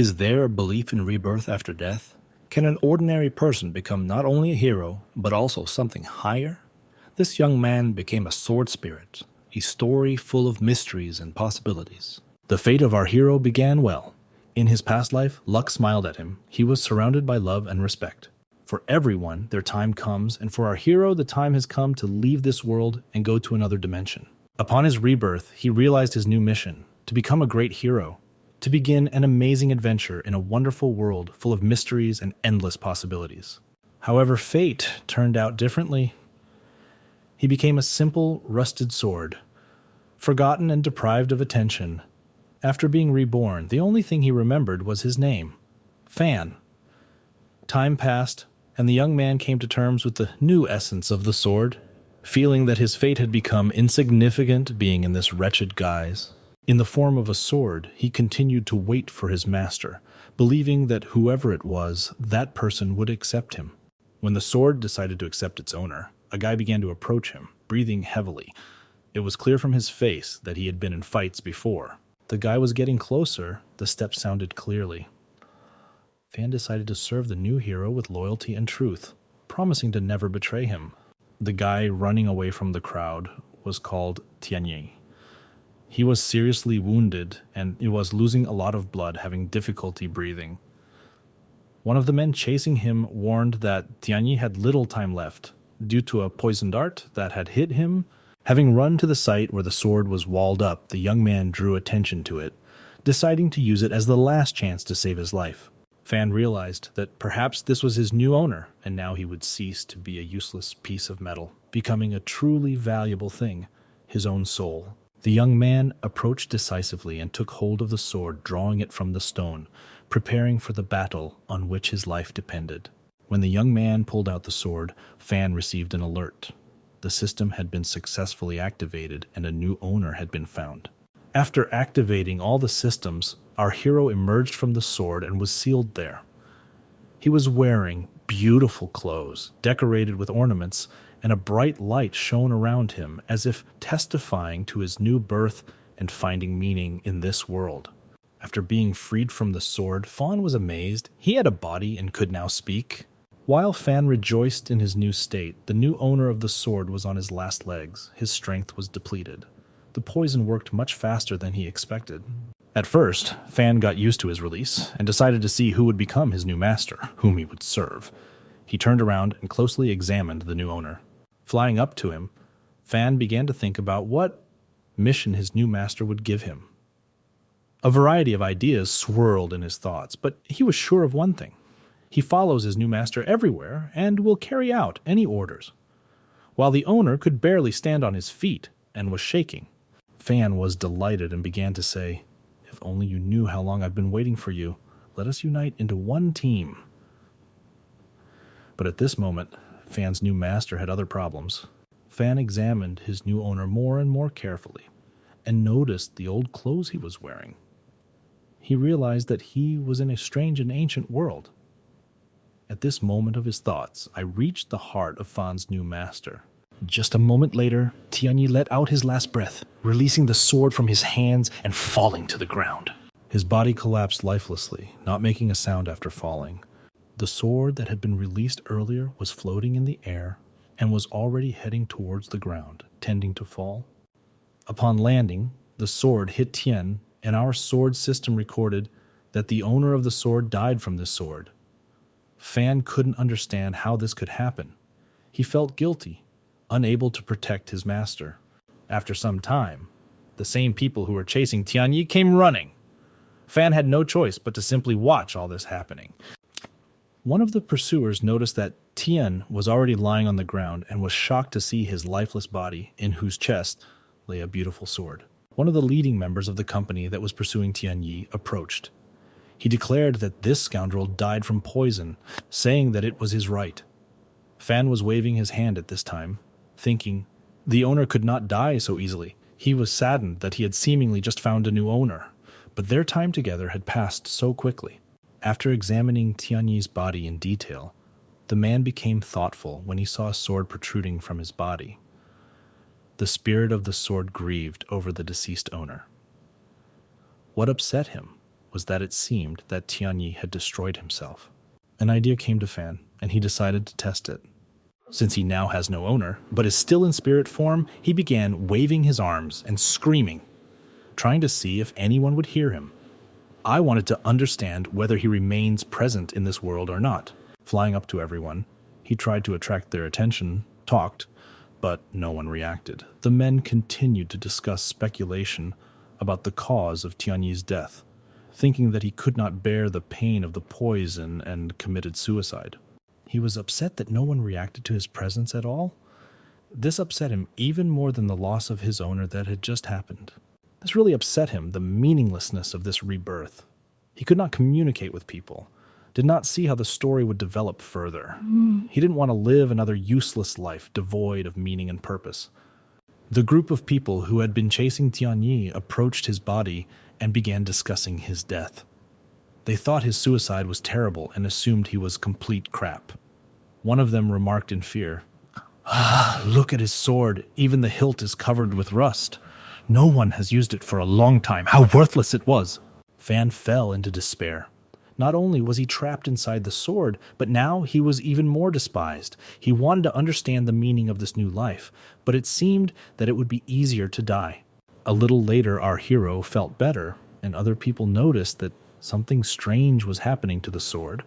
Is there a belief in rebirth after death? Can an ordinary person become not only a hero, but also something higher? This young man became a sword spirit, a story full of mysteries and possibilities. The fate of our hero began well. In his past life, luck smiled at him. He was surrounded by love and respect. For everyone, their time comes, and for our hero, the time has come to leave this world and go to another dimension. Upon his rebirth, he realized his new mission, to become a great hero, to begin an amazing adventure in a wonderful world full of mysteries and endless possibilities. However, fate turned out differently. He became a simple, rusted sword, forgotten and deprived of attention. After being reborn, the only thing he remembered was his name, Fan. Time passed, and the young man came to terms with the new essence of the sword, feeling that his fate had become insignificant being in this wretched guise. In the form of a sword, he continued to wait for his master, believing that whoever it was, that person would accept him. When the sword decided to accept its owner, a guy began to approach him, breathing heavily. It was clear from his face that he had been in fights before. The guy was getting closer. The steps sounded clearly. Fan decided to serve the new hero with loyalty and truth, promising to never betray him. The guy running away from the crowd was called Tianyi. He was seriously wounded and he was losing a lot of blood, having difficulty breathing. One of the men chasing him warned that Tianyi had little time left due to a poison dart that had hit him. Having run to the site where the sword was walled up, the young man drew attention to it, deciding to use it as the last chance to save his life. Fan realized that perhaps this was his new owner, and now he would cease to be a useless piece of metal, becoming a truly valuable thing, his own soul. The young man approached decisively and took hold of the sword, drawing it from the stone, preparing for the battle on which his life depended. When the young man pulled out the sword, Fan received an alert. The system had been successfully activated and a new owner had been found. After activating all the systems, our hero emerged from the sword and was sealed there. He was wearing beautiful clothes, decorated with ornaments, and a bright light shone around him as if testifying to his new birth and finding meaning in this world. After being freed from the sword, Fawn was amazed. He had a body and could now speak. While Fan rejoiced in his new state, the new owner of the sword was on his last legs. His strength was depleted. The poison worked much faster than he expected. At first, Fan got used to his release and decided to see who would become his new master, whom he would serve. He turned around and closely examined the new owner. Flying up to him, Fan began to think about what mission his new master would give him. A variety of ideas swirled in his thoughts, but he was sure of one thing. He follows his new master everywhere and will carry out any orders. While the owner could barely stand on his feet and was shaking, Fan was delighted and began to say, "If only you knew how long I've been waiting for you. Let us unite into one team." But at this moment, Fan's new master had other problems. Fan examined his new owner more and more carefully and noticed the old clothes he was wearing. He realized that he was in a strange and ancient world. At this moment of his thoughts, I reached the heart of Fan's new master. Just a moment later, Tianyi let out his last breath, releasing the sword from his hands and falling to the ground. His body collapsed lifelessly, not making a sound after falling. The sword that had been released earlier was floating in the air and was already heading towards the ground, tending to fall. Upon landing, the sword hit Tian, and our sword system recorded that the owner of the sword died from this sword. Fan couldn't understand how this could happen. He felt guilty, unable to protect his master. After some time, the same people who were chasing Tianyi came running. Fan had no choice but to simply watch all this happening. One of the pursuers noticed that Tian was already lying on the ground and was shocked to see his lifeless body, in whose chest lay a beautiful sword. One of the leading members of the company that was pursuing Tianyi approached. He declared that this scoundrel died from poison, saying that it was his right. Fan was waving his hand at this time, thinking the owner could not die so easily. He was saddened that he had seemingly just found a new owner, but their time together had passed so quickly. After examining Tianyi's body in detail, the man became thoughtful when he saw a sword protruding from his body. The spirit of the sword grieved over the deceased owner. What upset him? was that it seemed that Tianyi had destroyed himself. An idea came to Fan, and he decided to test it. Since he now has no owner, but is still in spirit form, he began waving his arms and screaming, trying to see if anyone would hear him. I wanted to understand whether he remains present in this world or not. Flying up to everyone, he tried to attract their attention, talked, but no one reacted. The men continued to discuss speculation about the cause of Tianyi's death, thinking that he could not bear the pain of the poison and committed suicide. He was upset that no one reacted to his presence at all. This upset him even more than the loss of his owner that had just happened. This really upset him, the meaninglessness of this rebirth. He could not communicate with people, did not see how the story would develop further. He didn't want to live another useless life devoid of meaning and purpose. The group of people who had been chasing Tianyi approached his body and began discussing his death. They thought his suicide was terrible and assumed he was complete crap. One of them remarked in fear, "Look at his sword, even the hilt is covered with rust. No one has used it for a long time. How worthless it was." Fan fell into despair. Not only was he trapped inside the sword, but now he was even more despised. He wanted to understand the meaning of this new life, but it seemed that it would be easier to die. A little later, our hero felt better, and other people noticed that something strange was happening to the sword.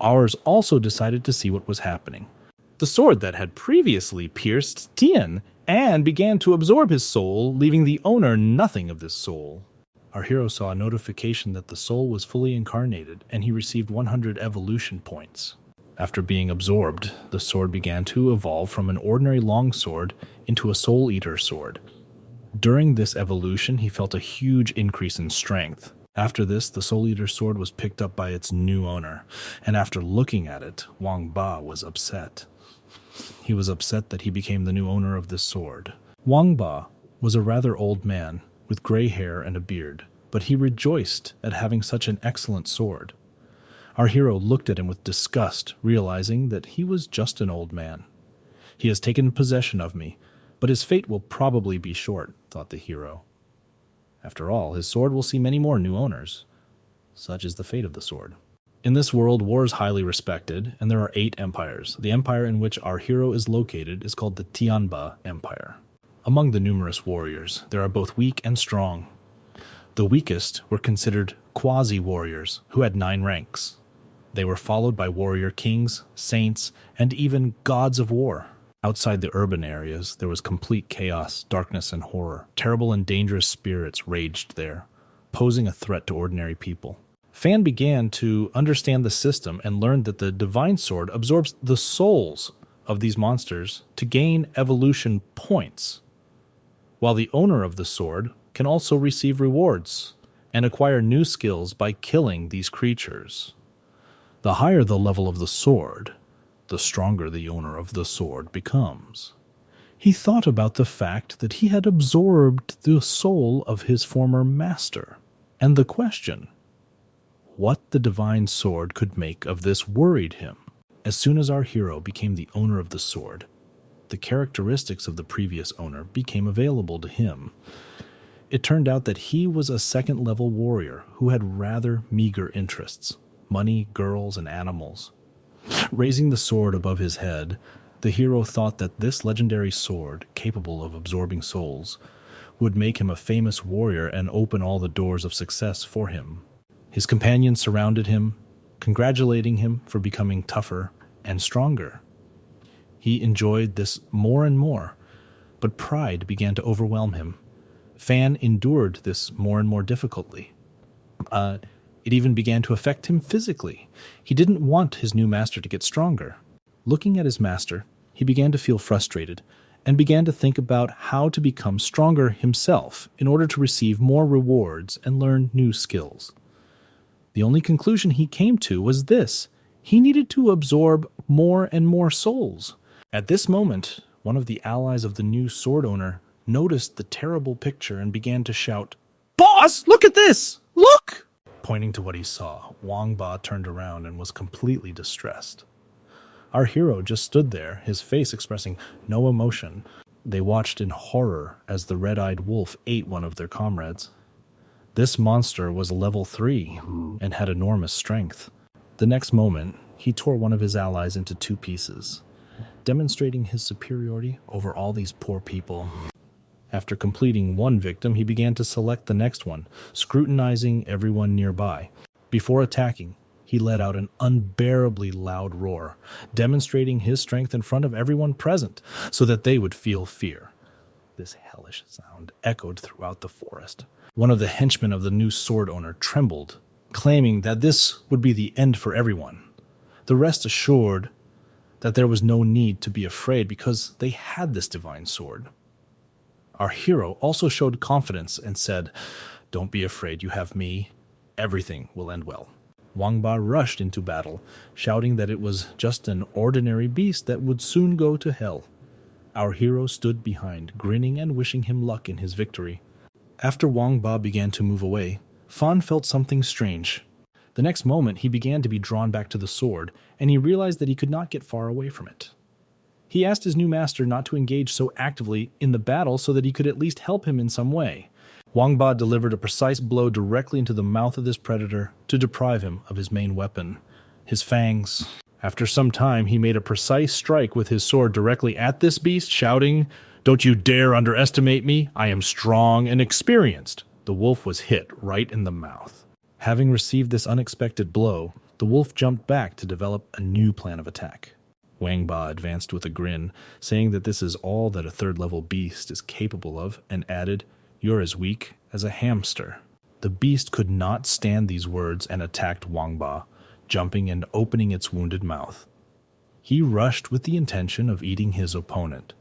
Ours also decided to see what was happening. The sword that had previously pierced Tian and began to absorb his soul, leaving the owner nothing of this soul. Our hero saw a notification that the soul was fully incarnated, and he received 100 evolution points. After being absorbed, the sword began to evolve from an ordinary longsword into a soul eater sword. During this evolution, he felt a huge increase in strength. After this, the Soul Eater sword was picked up by its new owner, and after looking at it, Wang Ba was upset. He was upset that he became the new owner of this sword. Wang Ba was a rather old man, with gray hair and a beard, but he rejoiced at having such an excellent sword. Our hero looked at him with disgust, realizing that he was just an old man. He has taken possession of me, but his fate will probably be short, thought the hero. After all, his sword will see many more new owners. Such is the fate of the sword. In this world, war is highly respected, and there are 8 empires. The empire in which our hero is located is called the Tianba Empire. Among the numerous warriors, there are both weak and strong. The weakest were considered quasi-warriors, who had 9 ranks. They were followed by warrior kings, saints, and even gods of war. Outside the urban areas, there was complete chaos, darkness, and horror. Terrible and dangerous spirits raged there, posing a threat to ordinary people. Fan began to understand the system and learned that the divine sword absorbs the souls of these monsters to gain evolution points, while the owner of the sword can also receive rewards and acquire new skills by killing these creatures. The higher the level of the sword, the stronger the owner of the sword becomes. He thought about the fact that he had absorbed the soul of his former master, and the question, what the divine sword could make of this worried him. As soon as our hero became the owner of the sword, the characteristics of the previous owner became available to him. It turned out that he was a second-level warrior who had rather meager interests: money, girls, and animals. Raising the sword above his head, the hero thought that this legendary sword, capable of absorbing souls, would make him a famous warrior and open all the doors of success for him. His companions surrounded him, congratulating him for becoming tougher and stronger. He enjoyed this more and more, but pride began to overwhelm him. Fan endured this more and more difficultly. It even began to affect him physically. He didn't want his new master to get stronger. Looking at his master, he began to feel frustrated and began to think about how to become stronger himself in order to receive more rewards and learn new skills. The only conclusion he came to was this: he needed to absorb more and more souls. At this moment, one of the allies of the new sword owner noticed the terrible picture and began to shout, "Boss, look at this! Look!" Pointing to what he saw, Wang Ba turned around and was completely distressed. Our hero just stood there, his face expressing no emotion. They watched in horror as the red-eyed wolf ate one of their comrades. This monster was level 3 and had enormous strength. The next moment, he tore one of his allies into 2 pieces, demonstrating his superiority over all these poor people. After completing one victim, he began to select the next one, scrutinizing everyone nearby. Before attacking, he let out an unbearably loud roar, demonstrating his strength in front of everyone present so that they would feel fear. This hellish sound echoed throughout the forest. One of the henchmen of the new sword owner trembled, claiming that this would be the end for everyone. The rest assured that there was no need to be afraid because they had this divine sword. Our hero also showed confidence and said, "Don't be afraid, you have me. Everything will end well." Wang Ba rushed into battle, shouting that it was just an ordinary beast that would soon go to hell. Our hero stood behind, grinning and wishing him luck in his victory. After Wang Ba began to move away, Fan felt something strange. The next moment, he began to be drawn back to the sword, and he realized that he could not get far away from it. He asked his new master not to engage so actively in the battle so that he could at least help him in some way. Wang Ba delivered a precise blow directly into the mouth of this predator to deprive him of his main weapon, his fangs. After some time, he made a precise strike with his sword directly at this beast, shouting, "Don't you dare underestimate me. I am strong and experienced." The wolf was hit right in the mouth. Having received this unexpected blow, the wolf jumped back to develop a new plan of attack. Wang Ba advanced with a grin, saying that this is all that a third-level beast is capable of, and added, "You're as weak as a hamster." The beast could not stand these words and attacked Wang Ba, jumping and opening its wounded mouth. He rushed with the intention of eating his opponent,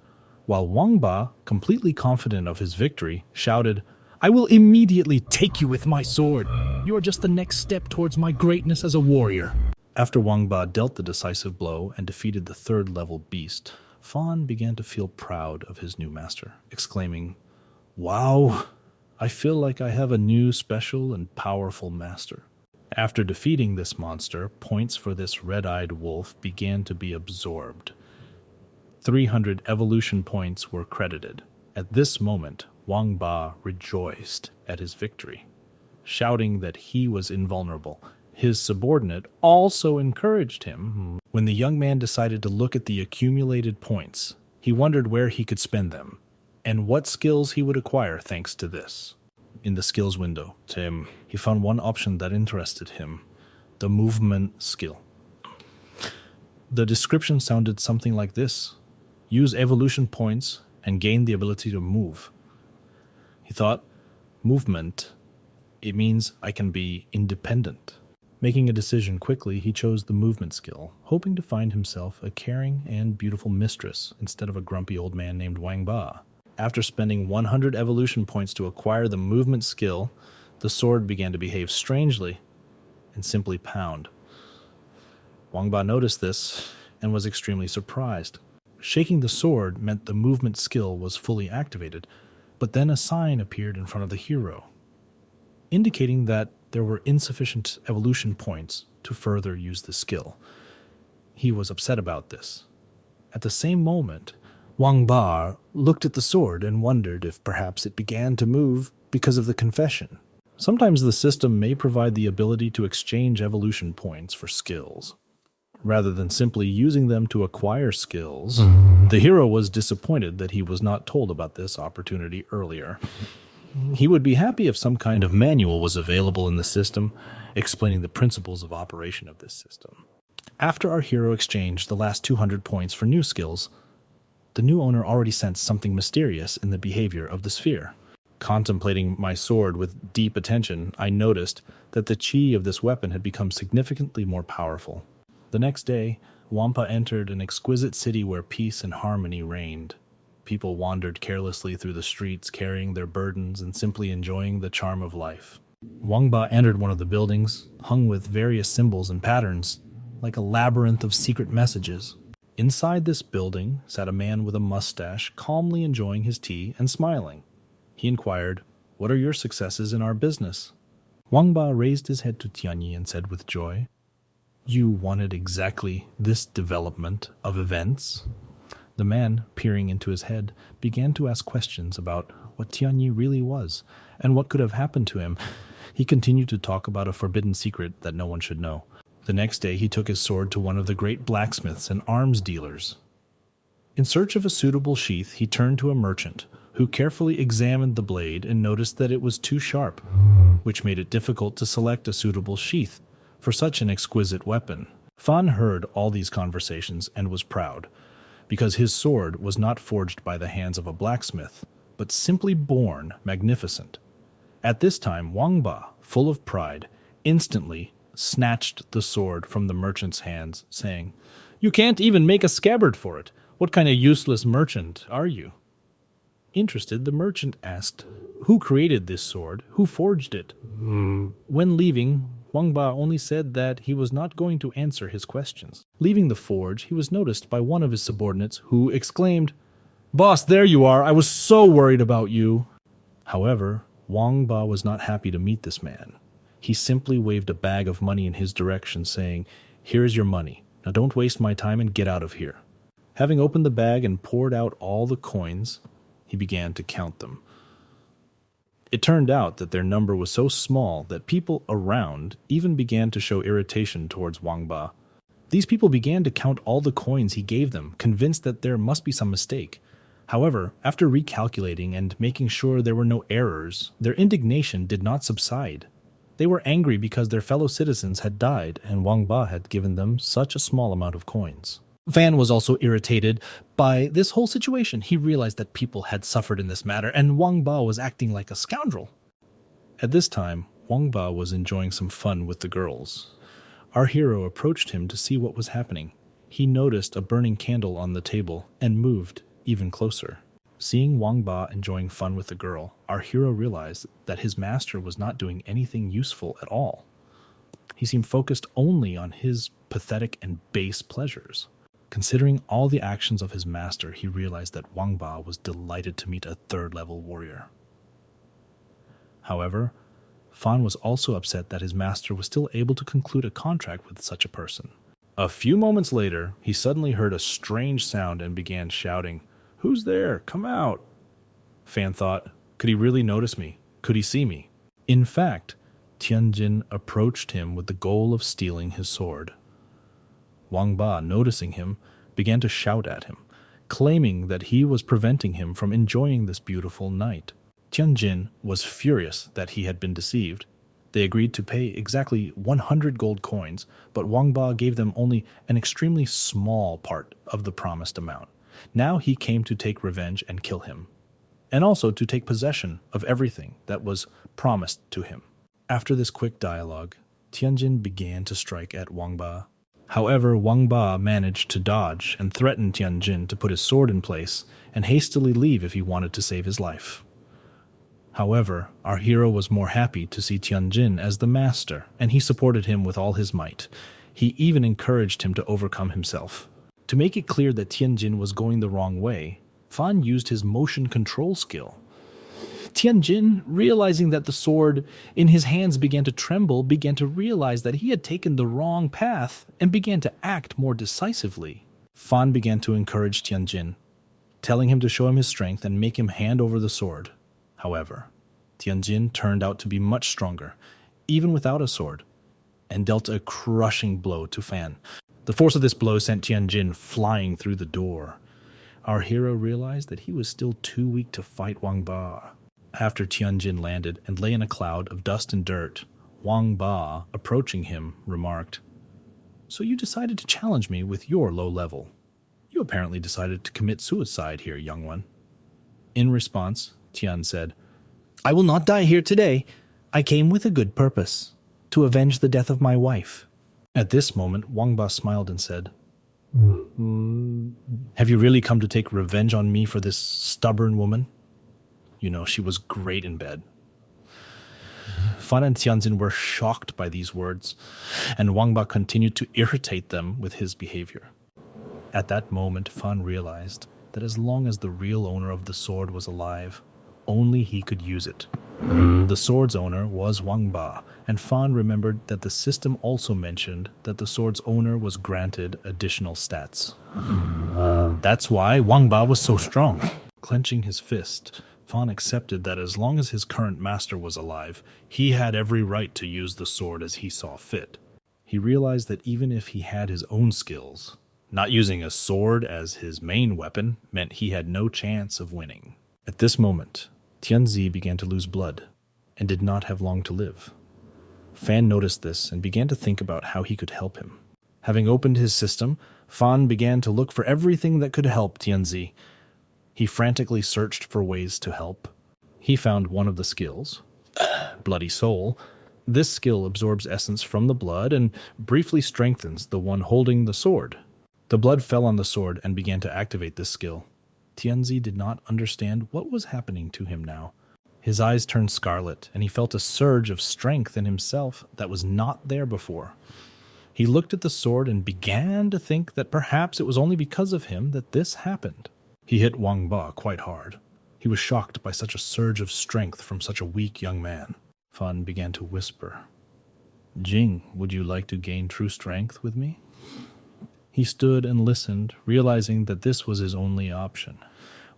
while Wang Ba, completely confident of his victory, shouted, "I will immediately take you with my sword. You are just the next step towards my greatness as a warrior." After Wang Ba dealt the decisive blow and defeated the third-level beast, Fan began to feel proud of his new master, exclaiming, "Wow, I feel like I have a new special and powerful master." After defeating this monster, points for this red-eyed wolf began to be absorbed. 300 evolution points were credited. At this moment, Wang Ba rejoiced at his victory, shouting that he was invulnerable. His subordinate also encouraged him. When the young man decided to look at the accumulated points, he wondered where he could spend them, and what skills he would acquire thanks to this. In the skills window, he found one option that interested him, the movement skill. The description sounded something like this: use evolution points and gain the ability to move. He thought, movement, it means I can be independent. Making a decision quickly, he chose the movement skill, hoping to find himself a caring and beautiful mistress instead of a grumpy old man named Wang Ba. After spending 100 evolution points to acquire the movement skill, the sword began to behave strangely and simply pound. Wang Ba noticed this and was extremely surprised. Shaking the sword meant the movement skill was fully activated, but then a sign appeared in front of the hero, indicating that there were insufficient evolution points to further use the skill. He was upset about this. At the same moment, Wang Ba looked at the sword and wondered if perhaps it began to move because of the confession. Sometimes the system may provide the ability to exchange evolution points for skills, rather than simply using them to acquire skills. The hero was disappointed that he was not told about this opportunity earlier. He would be happy if some kind of manual was available in the system, explaining the principles of operation of this system. After our hero exchanged the last 200 points for new skills, the new owner already sensed something mysterious in the behavior of the sphere. Contemplating my sword with deep attention, I noticed that the chi of this weapon had become significantly more powerful. The next day, Wampa entered an exquisite city where peace and harmony reigned. People wandered carelessly through the streets, carrying their burdens and simply enjoying the charm of life. Wangba entered one of the buildings, hung with various symbols and patterns, like a labyrinth of secret messages. Inside this building sat a man with a mustache, calmly enjoying his tea and smiling. He inquired, "What are your successes in our business?" Wangba raised his head to Tianyi and said with joy, "You wanted exactly this development of events?" The man, peering into his head, began to ask questions about what Tianyi really was, and what could have happened to him. He continued to talk about a forbidden secret that no one should know. The next day he took his sword to one of the great blacksmiths and arms dealers. In search of a suitable sheath, he turned to a merchant, who carefully examined the blade and noticed that it was too sharp, which made it difficult to select a suitable sheath for such an exquisite weapon. Fan heard all these conversations and was proud, because his sword was not forged by the hands of a blacksmith, but simply born magnificent. At this time, Wang Ba, full of pride, instantly snatched the sword from the merchant's hands, saying, "You can't even make a scabbard for it. What kind of useless merchant are you?" Interested, the merchant asked, "Who created this sword? Who forged it?" When leaving, Wang Ba only said that he was not going to answer his questions. Leaving the forge, he was noticed by one of his subordinates, who exclaimed, "Boss, there you are! I was so worried about you!" However, Wang Ba was not happy to meet this man. He simply waved a bag of money in his direction, saying, "Here is your money. Now don't waste my time and get out of here." Having opened the bag and poured out all the coins, he began to count them. It turned out that their number was so small that people around even began to show irritation towards Wang Ba. These people began to count all the coins he gave them, convinced that there must be some mistake. However, after recalculating and making sure there were no errors, their indignation did not subside. They were angry because their fellow citizens had died and Wang Ba had given them such a small amount of coins. Fan was also irritated by this whole situation. He realized that people had suffered in this matter, and Wang Ba was acting like a scoundrel. At this time, Wang Ba was enjoying some fun with the girls. Our hero approached him to see what was happening. He noticed a burning candle on the table and moved even closer. Seeing Wang Ba enjoying fun with the girl, our hero realized that his master was not doing anything useful at all. He seemed focused only on his pathetic and base pleasures. Considering all the actions of his master, he realized that Wang Ba was delighted to meet a third-level warrior. However, Fan was also upset that his master was still able to conclude a contract with such a person. A few moments later, he suddenly heard a strange sound and began shouting, "Who's there? Come out!" Fan thought, could he really notice me? Could he see me? In fact, Tianjin approached him with the goal of stealing his sword. Wang Ba, noticing him, began to shout at him, claiming that he was preventing him from enjoying this beautiful night. Tianjin was furious that he had been deceived. They agreed to pay exactly 100 gold coins, but Wang Ba gave them only an extremely small part of the promised amount. Now he came to take revenge and kill him, and also to take possession of everything that was promised to him. After this quick dialogue, Tianjin began to strike at Wang Ba. However, Wang Ba managed to dodge and threatened Tianjin to put his sword in place and hastily leave if he wanted to save his life. However, our hero was more happy to see Tianjin as the master, and he supported him with all his might. He even encouraged him to overcome himself. To make it clear that Tianjin was going the wrong way, Fan used his motion control skill. Tianjin, realizing that the sword in his hands began to tremble, began to realize that he had taken the wrong path and began to act more decisively. Fan began to encourage Tianjin, telling him to show him his strength and make him hand over the sword. However, Tianjin turned out to be much stronger, even without a sword, and dealt a crushing blow to Fan. The force of this blow sent Tianjin flying through the door. Our hero realized that he was still too weak to fight Wang Ba. After Tianjin landed and lay in a cloud of dust and dirt, Wang Ba, approaching him, remarked, "So you decided to challenge me with your low level. You apparently decided to commit suicide here, young one." In response, Tian said, "I will not die here today. I came with a good purpose, to avenge the death of my wife." At this moment, Wang Ba smiled and said, "Have you really come to take revenge on me for this stubborn woman? You know, she was great in bed." Fan and Tianjin were shocked by these words, and Wang Ba continued to irritate them with his behavior. At that moment, Fan realized that as long as the real owner of the sword was alive, only he could use it. The sword's owner was Wang Ba, and Fan remembered that the system also mentioned that the sword's owner was granted additional stats. That's why Wang Ba was so strong. Clenching his fist, Fan accepted that as long as his current master was alive, he had every right to use the sword as he saw fit. He realized that even if he had his own skills, not using a sword as his main weapon meant he had no chance of winning. At this moment, Tianzi began to lose blood and did not have long to live. Fan noticed this and began to think about how he could help him. Having opened his system, Fan began to look for everything that could help Tianzi. He frantically searched for ways to help. He found one of the skills, Bloody Soul. This skill absorbs essence from the blood and briefly strengthens the one holding the sword. The blood fell on the sword and began to activate this skill. Tianzi did not understand what was happening to him now. His eyes turned scarlet, and he felt a surge of strength in himself that was not there before. He looked at the sword and began to think that perhaps it was only because of him that this happened. He hit Wang Ba quite hard. He was shocked by such a surge of strength from such a weak young man. Fan began to whisper, "Jing, would you like to gain true strength with me?" He stood and listened, realizing that this was his only option.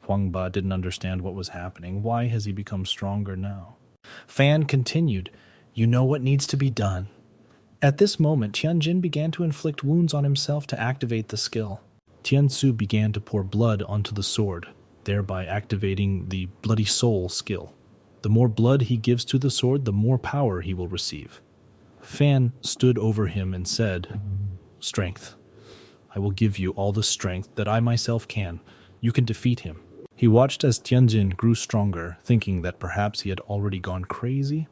Wang Ba didn't understand what was happening. Why has he become stronger now? Fan continued, "You know what needs to be done." At this moment, Tianjin began to inflict wounds on himself to activate the skill. Tiansu began to pour blood onto the sword, thereby activating the Bloody Soul skill. The more blood he gives to the sword, the more power he will receive. Fan stood over him and said, "Strength. I will give you all the strength that I myself can. You can defeat him." He watched as Tianjin grew stronger, thinking that perhaps he had already gone crazy.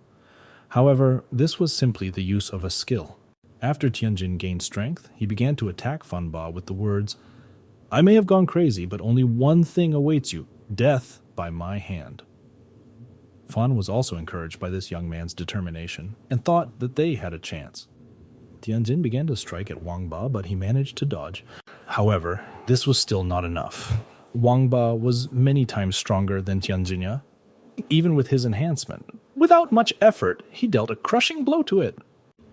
However, this was simply the use of a skill. After Tianjin gained strength, he began to attack Fan Ba with the words, "I may have gone crazy, but only one thing awaits you, death by my hand." Fan was also encouraged by this young man's determination and thought that they had a chance. Tianjin began to strike at Wang Ba, but he managed to dodge. However, this was still not enough. Wang Ba was many times stronger than Tianjin, even with his enhancement. Without much effort, he dealt a crushing blow to it.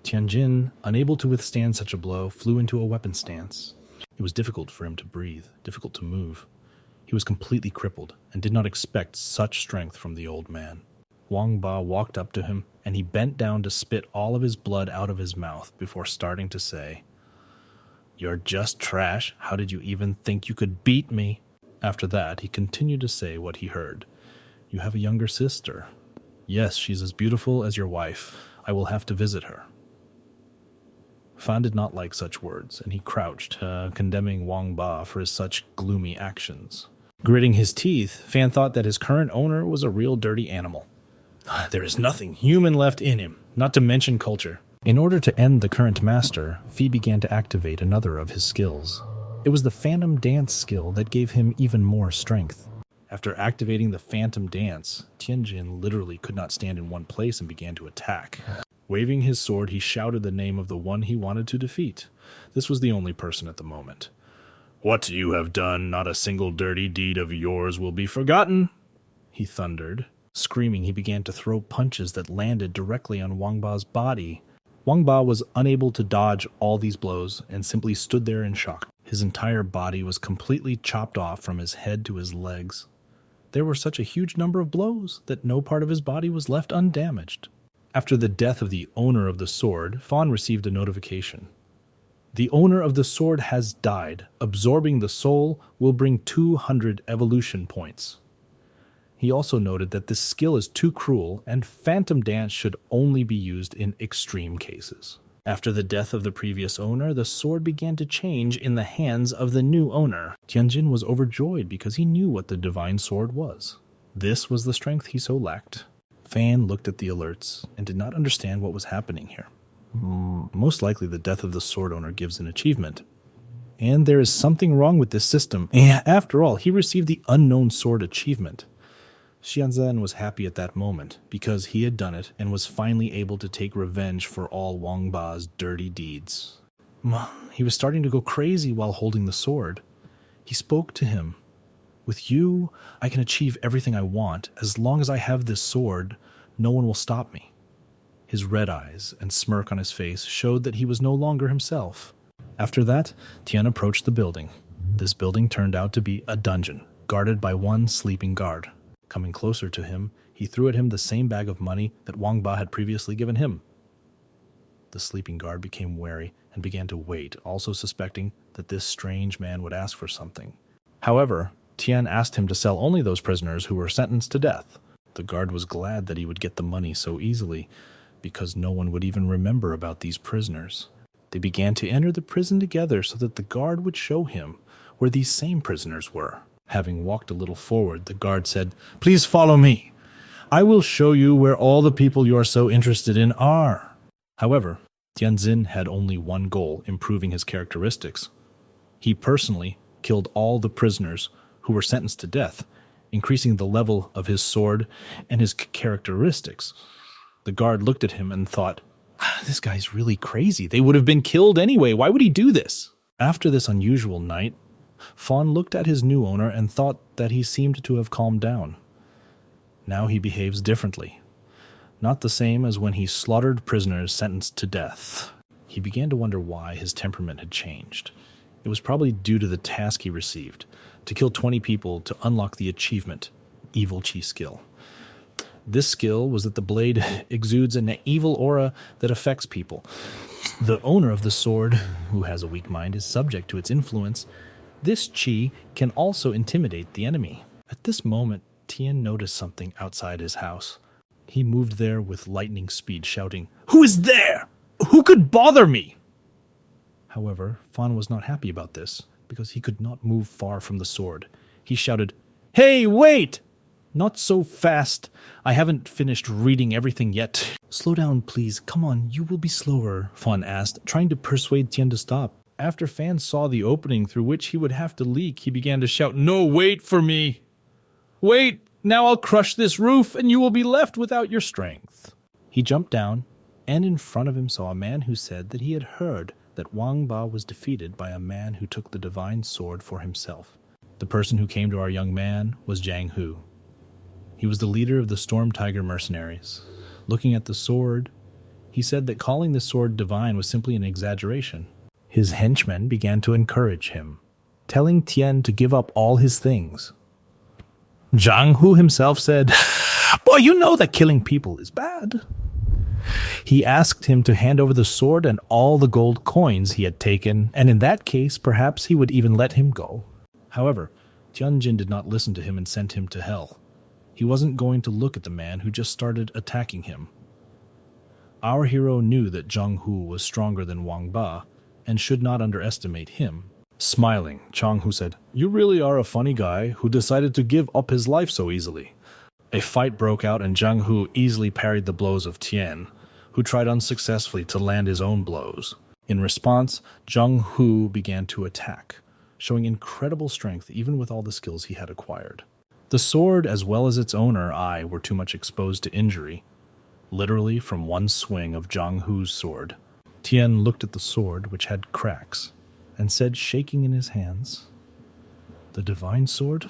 Tianjin, unable to withstand such a blow, flew into a weapon stance. It was difficult for him to breathe, difficult to move. He was completely crippled and did not expect such strength from the old man. Wang Ba walked up to him, and he bent down to spit all of his blood out of his mouth before starting to say, "You're just trash. How did you even think you could beat me?" After that, he continued to say what he heard. "You have a younger sister. Yes, she's as beautiful as your wife. I will have to visit her." Fan did not like such words, and he crouched, condemning Wang Ba for his such gloomy actions. Gritting his teeth, Fan thought that his current owner was a real dirty animal. There is nothing human left in him, not to mention culture. In order to end the current master, Fi began to activate another of his skills. It was the Phantom Dance skill that gave him even more strength. After activating the Phantom Dance, Tianjin literally could not stand in one place and began to attack. Waving his sword, he shouted the name of the one he wanted to defeat. This was the only person at the moment. "What you have done, not a single dirty deed of yours will be forgotten," he thundered. Screaming, he began to throw punches that landed directly on Wang Ba's body. Wang Ba was unable to dodge all these blows and simply stood there in shock. His entire body was completely chopped off from his head to his legs. There were such a huge number of blows that no part of his body was left undamaged. After the death of the owner of the sword, Fan received a notification. The owner of the sword has died. Absorbing the soul will bring 200 evolution points. He also noted that this skill is too cruel, and Phantom Dance should only be used in extreme cases. After the death of the previous owner, the sword began to change in the hands of the new owner. Tianjin was overjoyed because he knew what the divine sword was. This was the strength he so lacked. Fan looked at the alerts and did not understand what was happening here. Most likely the death of the sword owner gives an achievement. And there is something wrong with this system. After all, he received the Unknown Sword achievement. Xianzhen was happy at that moment because he had done it and was finally able to take revenge for all Wang Ba's dirty deeds. He was starting to go crazy while holding the sword. He spoke to him. "With you, I can achieve everything I want. As long as I have this sword, no one will stop me." His red eyes and smirk on his face showed that he was no longer himself. After that, Tian approached the building. This building turned out to be a dungeon, guarded by one sleeping guard. Coming closer to him, he threw at him the same bag of money that Wang Ba had previously given him. The sleeping guard became wary and began to wait, also suspecting that this strange man would ask for something. However, Tian asked him to sell only those prisoners who were sentenced to death. The guard was glad that he would get the money so easily, because no one would even remember about these prisoners. They began to enter the prison together so that the guard would show him where these same prisoners were. Having walked a little forward, the guard said, "Please follow me. I will show you where all the people you are so interested in are." However, Tianjin had only one goal, improving his characteristics. He personally killed all the prisoners who were sentenced to death, increasing the level of his sword and his characteristics. The guard looked at him and thought, "This guy's really crazy. They would have been killed anyway. Why would he do this?" After this unusual night, Fawn looked at his new owner and thought that he seemed to have calmed down. Now he behaves differently. Not the same as when he slaughtered prisoners sentenced to death. He began to wonder why his temperament had changed. It was probably due to the task he received, to kill 20 people to unlock the achievement, Evil Chi skill. This skill was that the blade exudes an evil aura that affects people. The owner of the sword, who has a weak mind, is subject to its influence. This chi can also intimidate the enemy. At this moment, Tian noticed something outside his house. He moved there with lightning speed, shouting, "Who is there? Who could bother me?" However, Fawn was not happy about this, because he could not move far from the sword. He shouted, "Hey, wait! Not so fast. I haven't finished reading everything yet." "Slow down, please. Come on, you will be slower," Fawn asked, trying to persuade Tian to stop. After Fan saw the opening through which he would have to leak, he began to shout, "No, wait for me! Wait! Now I'll crush this roof, and you will be left without your strength." He jumped down, and in front of him saw a man who said that he had heard that Wang Ba was defeated by a man who took the divine sword for himself. The person who came to our young man was Jiang Hu. He was the leader of the Storm Tiger mercenaries. Looking at the sword, he said that calling the sword divine was simply an exaggeration. His henchmen began to encourage him, telling Tian to give up all his things. Jiang Hu himself said, "Boy, you know that killing people is bad." He asked him to hand over the sword and all the gold coins he had taken, and in that case, perhaps he would even let him go. However, Tianjin did not listen to him and sent him to hell. He wasn't going to look at the man who just started attacking him. Our hero knew that Jiang Hu was stronger than Wang Ba, and should not underestimate him. Smiling, Jiang Hu said, "You really are a funny guy who decided to give up his life so easily." A fight broke out and Jiang Hu easily parried the blows of Tian, who tried unsuccessfully to land his own blows. In response, Jiang Hu began to attack, showing incredible strength even with all the skills he had acquired. The sword, as well as its owner, Ai, were too much exposed to injury, literally from one swing of Jiang Hu's sword. Tian looked at the sword, which had cracks, and said, shaking in his hands, "The divine sword?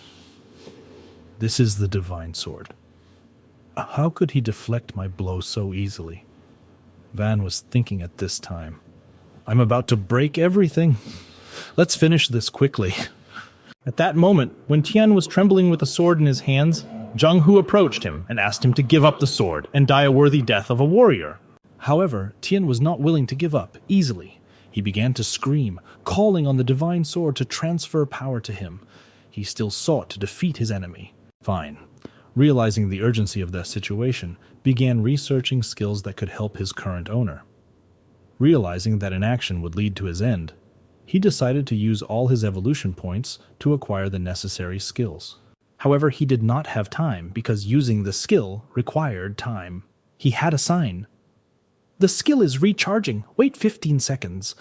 This is the divine sword. How could he deflect my blow so easily?" Van was thinking at this time, "I'm about to break everything. Let's finish this quickly." At that moment, when Tian was trembling with the sword in his hands, Jiang Hu approached him and asked him to give up the sword and die a worthy death of a warrior. However, Tian was not willing to give up easily. He began to scream, calling on the divine sword to transfer power to him. He still sought to defeat his enemy. Fine, realizing the urgency of the situation, began researching skills that could help his current owner. Realizing that inaction would lead to his end, he decided to use all his evolution points to acquire the necessary skills. However, he did not have time because using the skill required time. He had a sign. "The skill is recharging. Wait 15 seconds.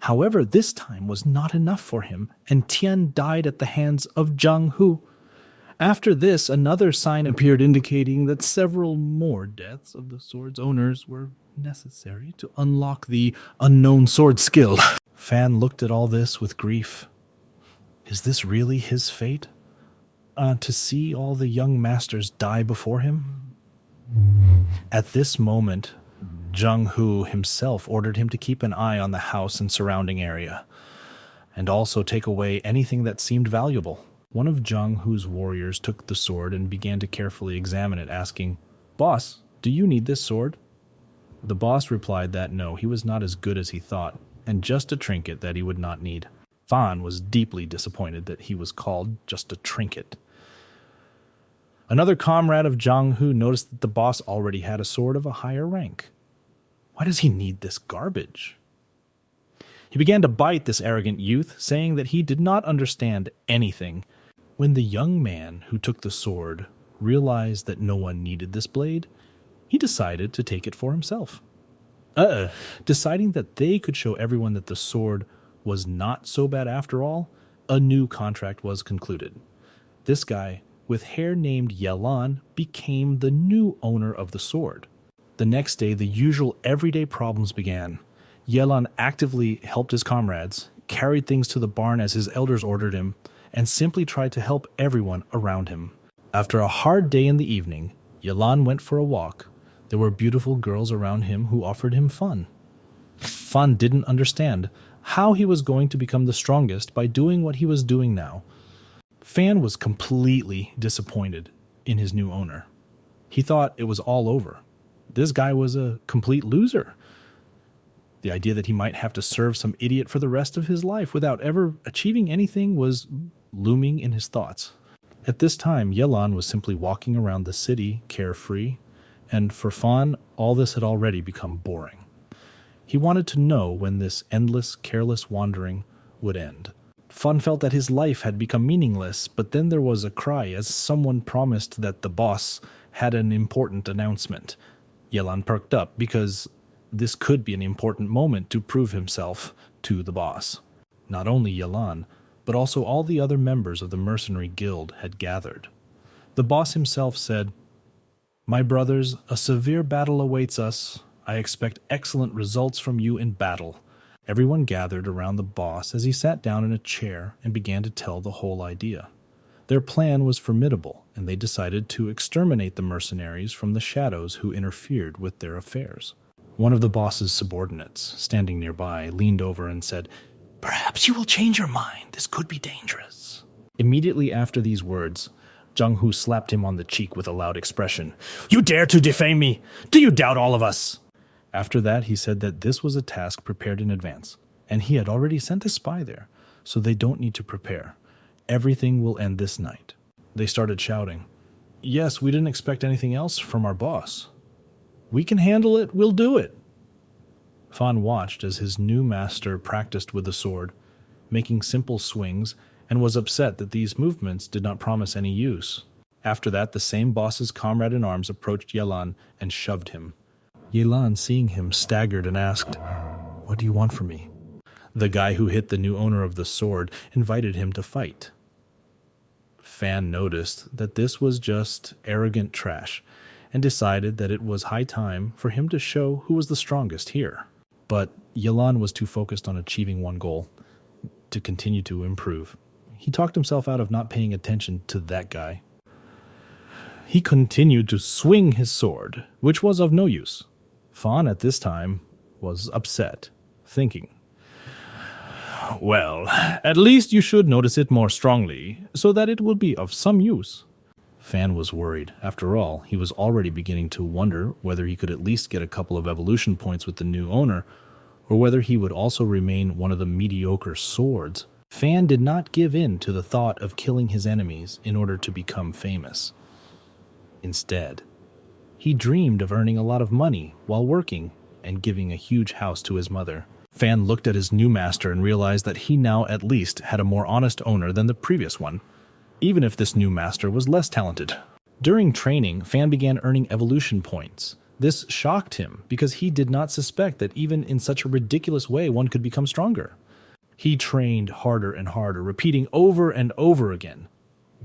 However, this time was not enough for him, and Tian died at the hands of Jiang Hu. After this, another sign appeared indicating that several more deaths of the sword's owners were necessary to unlock the unknown sword skill. Fan looked at all this with grief. Is this really his fate? To see all the young masters die before him? At this moment, Jiang Hu himself ordered him to keep an eye on the house and surrounding area, and also take away anything that seemed valuable. One of Jung Hoo's warriors took the sword and began to carefully examine it, asking, "Boss, do you need this sword?" The boss replied that no, he was not as good as he thought, and just a trinket that he would not need. Fan was deeply disappointed that he was called just a trinket. Another comrade of Jung Hoo noticed that the boss already had a sword of a higher rank. Why does he need this garbage? He began to bite this arrogant youth, saying that he did not understand anything. When the young man who took the sword realized that no one needed this blade, he decided to take it for himself. Deciding that they could show everyone that the sword was not so bad after all, a new contract was concluded. This guy, with hair named Yelan, became the new owner of the sword. The next day, the usual everyday problems began. Yelan actively helped his comrades, carried things to the barn as his elders ordered him, and simply tried to help everyone around him. After a hard day in the evening, Yelan went for a walk. There were beautiful girls around him who offered him fun. Fan didn't understand how he was going to become the strongest by doing what he was doing now. Fan was completely disappointed in his new owner. He thought it was all over. This guy was a complete loser. The idea that he might have to serve some idiot for the rest of his life without ever achieving anything was looming in his thoughts. At this time, Yelan was simply walking around the city, carefree, and for Fan, all this had already become boring. He wanted to know when this endless, careless wandering would end. Fan felt that his life had become meaningless, but then there was a cry as someone promised that the boss had an important announcement. Yelan perked up because this could be an important moment to prove himself to the boss. Not only Yelan, but also all the other members of the mercenary guild had gathered. The boss himself said, "My brothers, a severe battle awaits us. I expect excellent results from you in battle." Everyone gathered around the boss as he sat down in a chair and began to tell the whole idea. Their plan was formidable, and they decided to exterminate the mercenaries from the shadows who interfered with their affairs. One of the boss's subordinates, standing nearby, leaned over and said, "Perhaps you will change your mind. This could be dangerous." Immediately after these words, Jung Hoo slapped him on the cheek with a loud expression. "You dare to defame me? Do you doubt all of us?" After that, he said that this was a task prepared in advance, and he had already sent a spy there, so they don't need to prepare. Everything will end this night. They started shouting, "Yes, we didn't expect anything else from our boss. We can handle it, we'll do it." Fan watched as his new master practiced with the sword, making simple swings, and was upset that these movements did not promise any use. After that, the same boss's comrade-in-arms approached Yelan and shoved him. Yelan, seeing him, staggered and asked, "What do you want from me?" The guy who hit the new owner of the sword invited him to fight. Fan noticed that this was just arrogant trash and decided that it was high time for him to show who was the strongest here. But Yelan was too focused on achieving one goal, to continue to improve. He talked himself out of not paying attention to that guy. He continued to swing his sword, which was of no use. Fan at this time was upset, thinking, "Well, at least you should notice it more strongly, so that it will be of some use." Fan was worried. After all, he was already beginning to wonder whether he could at least get a couple of evolution points with the new owner, or whether he would also remain one of the mediocre swords. Fan did not give in to the thought of killing his enemies in order to become famous. Instead, he dreamed of earning a lot of money while working and giving a huge house to his mother. Fan looked at his new master and realized that he now at least had a more honest owner than the previous one, even if this new master was less talented. During training, Fan began earning evolution points. This shocked him because he did not suspect that even in such a ridiculous way one could become stronger. He trained harder and harder, repeating over and over again,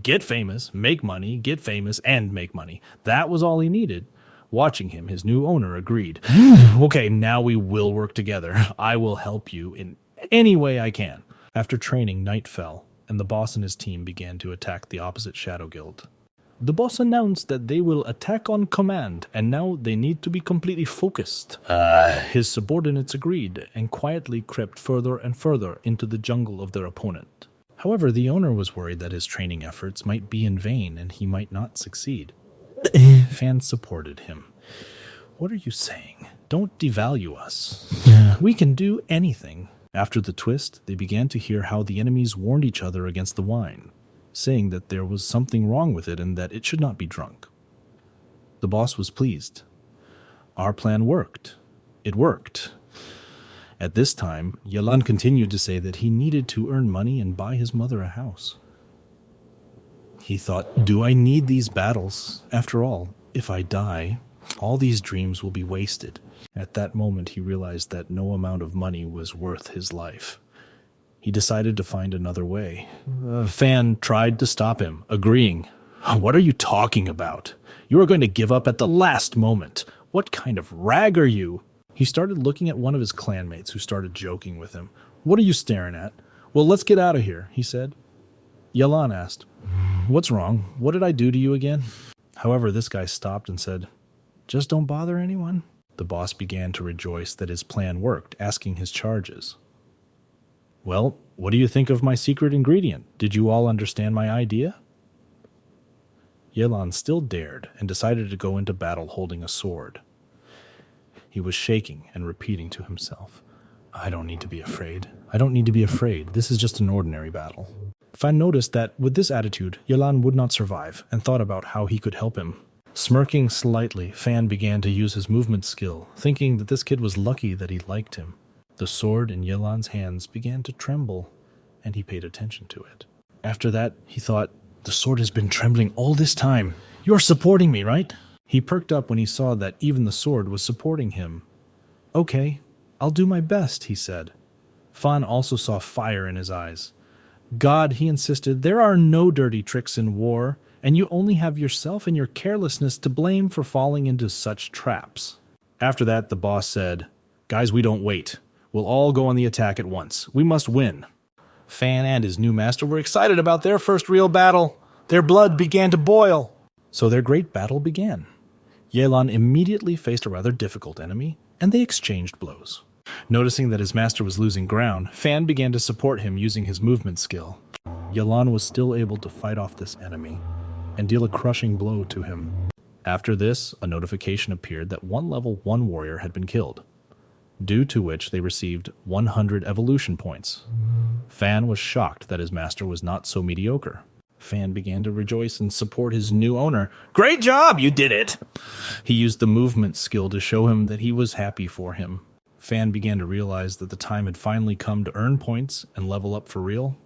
"Get famous, make money, get famous, and make money." That was all he needed. Watching him, his new owner agreed. "Okay, now we will work together. I will help you in any way I can." After training, night fell, and the boss and his team began to attack the opposite Shadow Guild. The boss announced that they will attack on command, and now they need to be completely focused. His subordinates agreed, and quietly crept further and further into the jungle of their opponent. However, the owner was worried that his training efforts might be in vain and he might not succeed. Fan supported him. What are you saying? Don't devalue us. We can do anything. After the twist, they began to hear how the enemies warned each other against the wine, saying that there was something wrong with it and that it should not be drunk. The boss was pleased. Our plan worked. It worked. At this time, Yalan continued to say that he needed to earn money and buy his mother a house. He thought, do I need these battles? After all, if I die, all these dreams will be wasted. At that moment, he realized that no amount of money was worth his life. He decided to find another way. Fan tried to stop him, agreeing, "What are you talking about? You are going to give up at the last moment. What kind of rag are you?" He started looking at one of his clanmates who started joking with him. "What are you staring at?" "Well, let's get out of here," he said. Yalan asked, "What's wrong? What did I do to you again?" However, this guy stopped and said, "Just don't bother anyone." The boss began to rejoice that his plan worked, asking his charges. "Well, what do you think of my secret ingredient? Did you all understand my idea?" Yelan still dared and decided to go into battle holding a sword. He was shaking and repeating to himself, "I don't need to be afraid. I don't need to be afraid. This is just an ordinary battle." Fan noticed that with this attitude, Yelan would not survive and thought about how he could help him. Smirking slightly, Fan began to use his movement skill, thinking that this kid was lucky that he liked him. The sword in Yelan's hands began to tremble, and he paid attention to it. After that, he thought, "The sword has been trembling all this time. You're supporting me, right?" He perked up when he saw that even the sword was supporting him. "Okay, I'll do my best," he said. Fan also saw fire in his eyes. "God," he insisted, "there are no dirty tricks in war, and you only have yourself and your carelessness to blame for falling into such traps." After that, the boss said, "Guys, we don't wait. We'll all go on the attack at once. We must win." Fan and his new master were excited about their first real battle. Their blood began to boil. So their great battle began. Yelan immediately faced a rather difficult enemy, and they exchanged blows. Noticing that his master was losing ground, Fan began to support him using his movement skill. Yelan was still able to fight off this enemy and deal a crushing blow to him. After this, a notification appeared that one level 1 warrior had been killed, due to which they received 100 evolution points. Fan was shocked that his master was not so mediocre. Fan began to rejoice and support his new owner. "Great job, you did it!" He used the movement skill to show him that he was happy for him. Fan began to realize that the time had finally come to earn points and level up for real.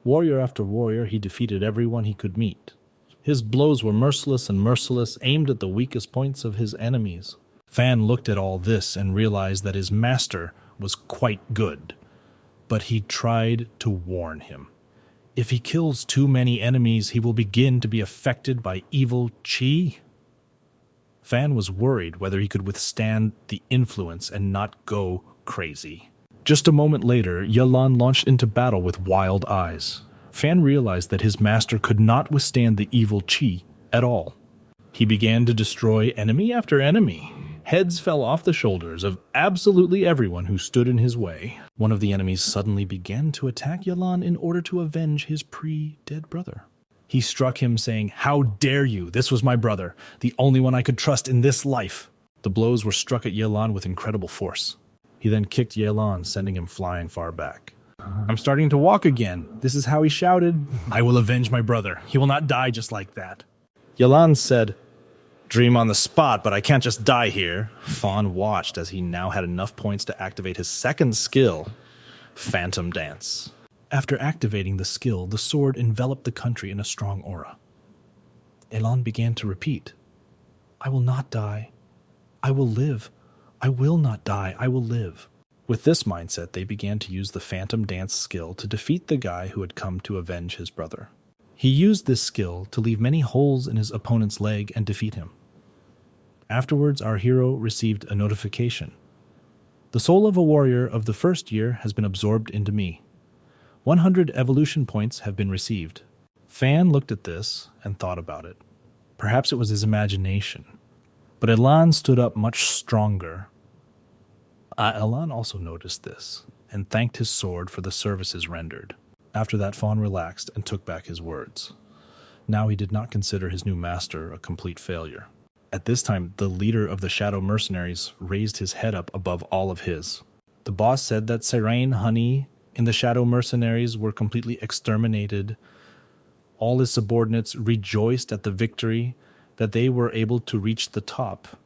Warrior after warrior, he defeated everyone he could meet. His blows were merciless and merciless, aimed at the weakest points of his enemies. Fan looked at all this and realized that his master was quite good, but he tried to warn him. If he kills too many enemies, he will begin to be affected by evil chi. Fan was worried whether he could withstand the influence and not go crazy. Just a moment later, Yelan launched into battle with wild eyes. Fan realized that his master could not withstand the evil chi at all. He began to destroy enemy after enemy. Heads fell off the shoulders of absolutely everyone who stood in his way. One of the enemies suddenly began to attack Yelan in order to avenge his pre-dead brother. He struck him, saying, "How dare you? This was my brother, the only one I could trust in this life." The blows were struck at Yelan with incredible force. He then kicked Yelan, sending him flying far back. "I'm starting to walk again." This is how he shouted, "I will avenge my brother. He will not die just like that." Yelan said, "Dream on the spot, but I can't just die here." Fawn watched as he now had enough points to activate his second skill, Phantom Dance. After activating the skill, the sword enveloped the country in a strong aura. Elan began to repeat, "I will not die. I will live. I will not die. I will live." With this mindset, they began to use the Phantom Dance skill to defeat the guy who had come to avenge his brother. He used this skill to leave many holes in his opponent's leg and defeat him. Afterwards, our hero received a notification. "The soul of a warrior of the first year has been absorbed into me. 100 evolution points have been received." Fan looked at this and thought about it. Perhaps it was his imagination. But Elan stood up much stronger. Elan also noticed this and thanked his sword for the services rendered. After that, Fawn relaxed and took back his words. Now he did not consider his new master a complete failure. At this time, the leader of the Shadow Mercenaries raised his head up above all of his. The boss said that Serain, Honey, and the Shadow Mercenaries were completely exterminated. All his subordinates rejoiced at the victory, that they were able to reach the top.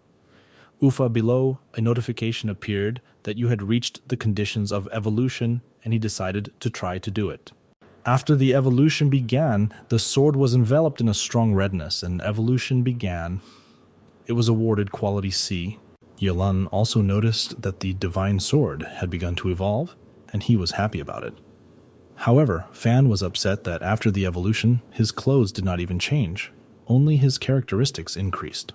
Ufa, below, a notification appeared that you had reached the conditions of evolution, and he decided to try to do it. After the evolution began, the sword was enveloped in a strong redness, and evolution began. It was awarded quality C. Yelan also noticed that the divine sword had begun to evolve, and he was happy about it. However, Fan was upset that after the evolution, his clothes did not even change. Only his characteristics increased.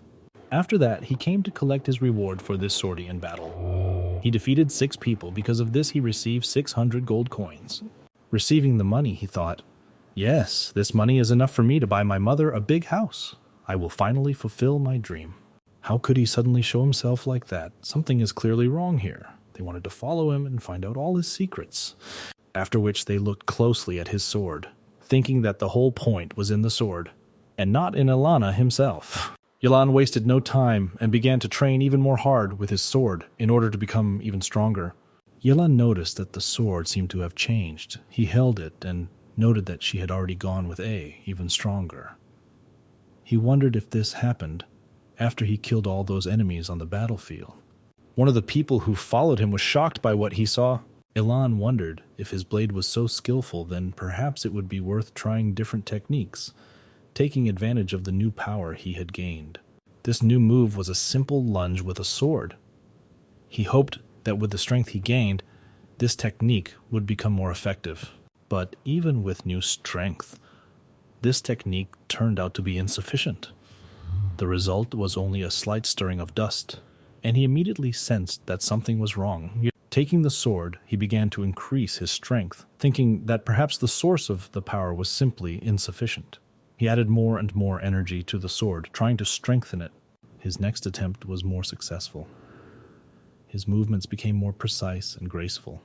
After that, he came to collect his reward for this sortie in battle. He defeated 6 people. Because of this, he received 600 gold coins. Receiving the money, he thought, yes, this money is enough for me to buy my mother a big house. I will finally fulfill my dream. How could he suddenly show himself like that? Something is clearly wrong here. They wanted to follow him and find out all his secrets. After which they looked closely at his sword, thinking that the whole point was in the sword, and not in Ilana himself. Yelan wasted no time and began to train even more hard with his sword in order to become even stronger. Yelan noticed that the sword seemed to have changed. He held it and noted that she had already gone with A, even stronger. He wondered if this happened after he killed all those enemies on the battlefield. One of the people who followed him was shocked by what he saw. Ilan wondered if his blade was so skillful, then perhaps it would be worth trying different techniques, taking advantage of the new power he had gained. This new move was a simple lunge with a sword. He hoped that with the strength he gained, this technique would become more effective. But even with new strength, this technique turned out to be insufficient. The result was only a slight stirring of dust, and he immediately sensed that something was wrong. Taking the sword, he began to increase his strength, thinking that perhaps the source of the power was simply insufficient. He added more and more energy to the sword, trying to strengthen it. His next attempt was more successful. His movements became more precise and graceful.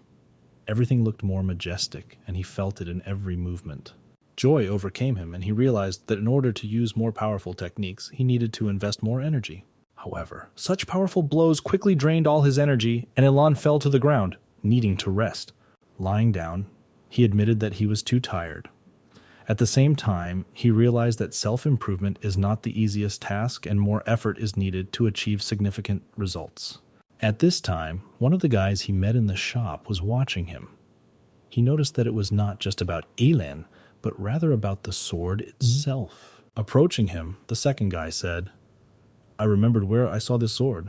Everything looked more majestic, and he felt it in every movement. Joy overcame him, and he realized that in order to use more powerful techniques, he needed to invest more energy. However, such powerful blows quickly drained all his energy, and Ilan fell to the ground, needing to rest. Lying down, he admitted that he was too tired. At the same time, he realized that self-improvement is not the easiest task, and more effort is needed to achieve significant results. At this time, one of the guys he met in the shop was watching him. He noticed that it was not just about Elan, but rather about the sword itself. Approaching him, the second guy said, "I remembered where I saw this sword.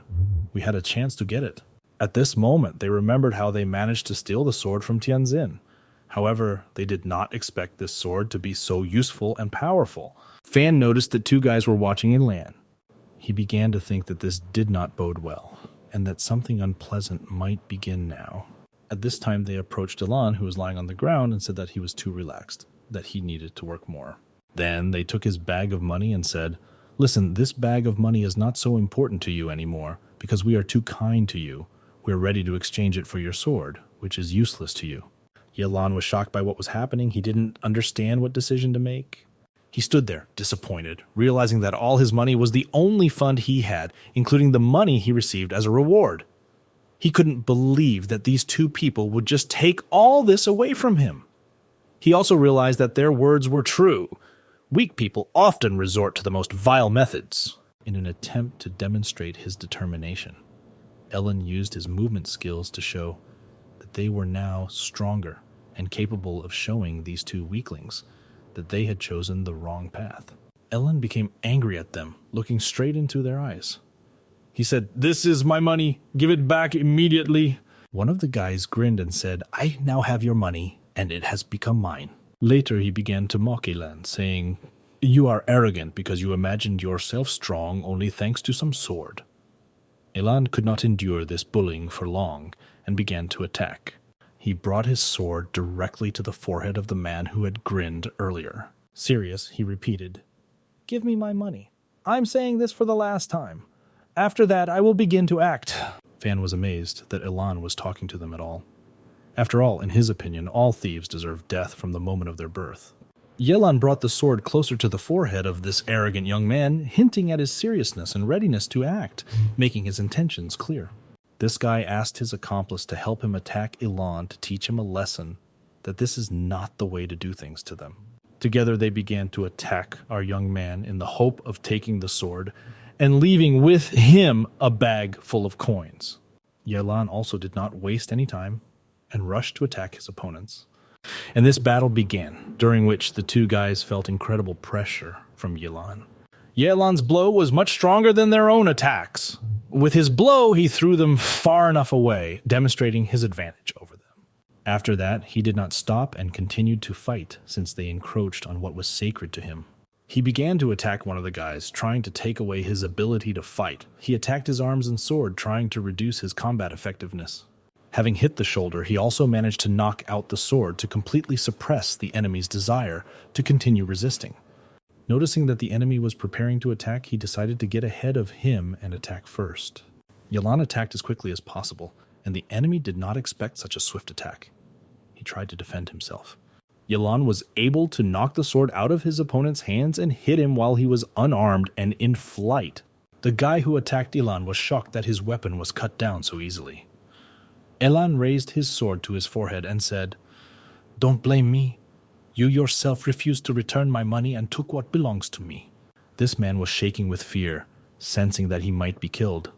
We had a chance to get it." At this moment, they remembered how they managed to steal the sword from Tianzin. However, they did not expect this sword to be so useful and powerful. Fan noticed that 2 guys were watching Elan. He began to think that this did not bode well, and that something unpleasant might begin now. At this time, they approached Elan, who was lying on the ground, and said that he was too relaxed, that he needed to work more. Then they took his bag of money and said, "Listen, this bag of money is not so important to you anymore, because we are too kind to you. We are ready to exchange it for your sword, which is useless to you." Yelan was shocked by what was happening. He didn't understand what decision to make. He stood there, disappointed, realizing that all his money was the only fund he had, including the money he received as a reward. He couldn't believe that these 2 people would just take all this away from him. He also realized that their words were true. Weak people often resort to the most vile methods. In an attempt to demonstrate his determination, Ellen used his movement skills to show that they were now stronger and capable of showing these 2 weaklings that they had chosen the wrong path. Ellen became angry at them, looking straight into their eyes. He said, "This is my money. Give it back immediately." One of the guys grinned and said, "I now have your money, and it has become mine." Later, he began to mock Elan, saying, "You are arrogant because you imagined yourself strong only thanks to some sword." Elan could not endure this bullying for long and began to attack. He brought his sword directly to the forehead of the man who had grinned earlier. Serious, he repeated, "Give me my money. I'm saying this for the last time. After that, I will begin to act." Fan was amazed that Elan was talking to them at all. After all, in his opinion, all thieves deserve death from the moment of their birth. Yelan brought the sword closer to the forehead of this arrogant young man, hinting at his seriousness and readiness to act, making his intentions clear. This guy asked his accomplice to help him attack Ilan to teach him a lesson that this is not the way to do things to them. Together they began to attack our young man in the hope of taking the sword and leaving with him a bag full of coins. Yelan also did not waste any time and rushed to attack his opponents. And this battle began, during which the two guys felt incredible pressure from Yelan. Yelan's blow was much stronger than their own attacks. With his blow, he threw them far enough away, demonstrating his advantage over them. After that, he did not stop and continued to fight, since they encroached on what was sacred to him. He began to attack one of the guys, trying to take away his ability to fight. He attacked his arms and sword, trying to reduce his combat effectiveness. Having hit the shoulder, he also managed to knock out the sword to completely suppress the enemy's desire to continue resisting. Noticing that the enemy was preparing to attack, he decided to get ahead of him and attack first. Yelan attacked as quickly as possible, and the enemy did not expect such a swift attack. He tried to defend himself. Yelan was able to knock the sword out of his opponent's hands and hit him while he was unarmed and in flight. The guy who attacked Yelan was shocked that his weapon was cut down so easily. Yelan raised his sword to his forehead and said, "Don't blame me. You yourself refused to return my money and took what belongs to me." This man was shaking with fear, sensing that he might be killed.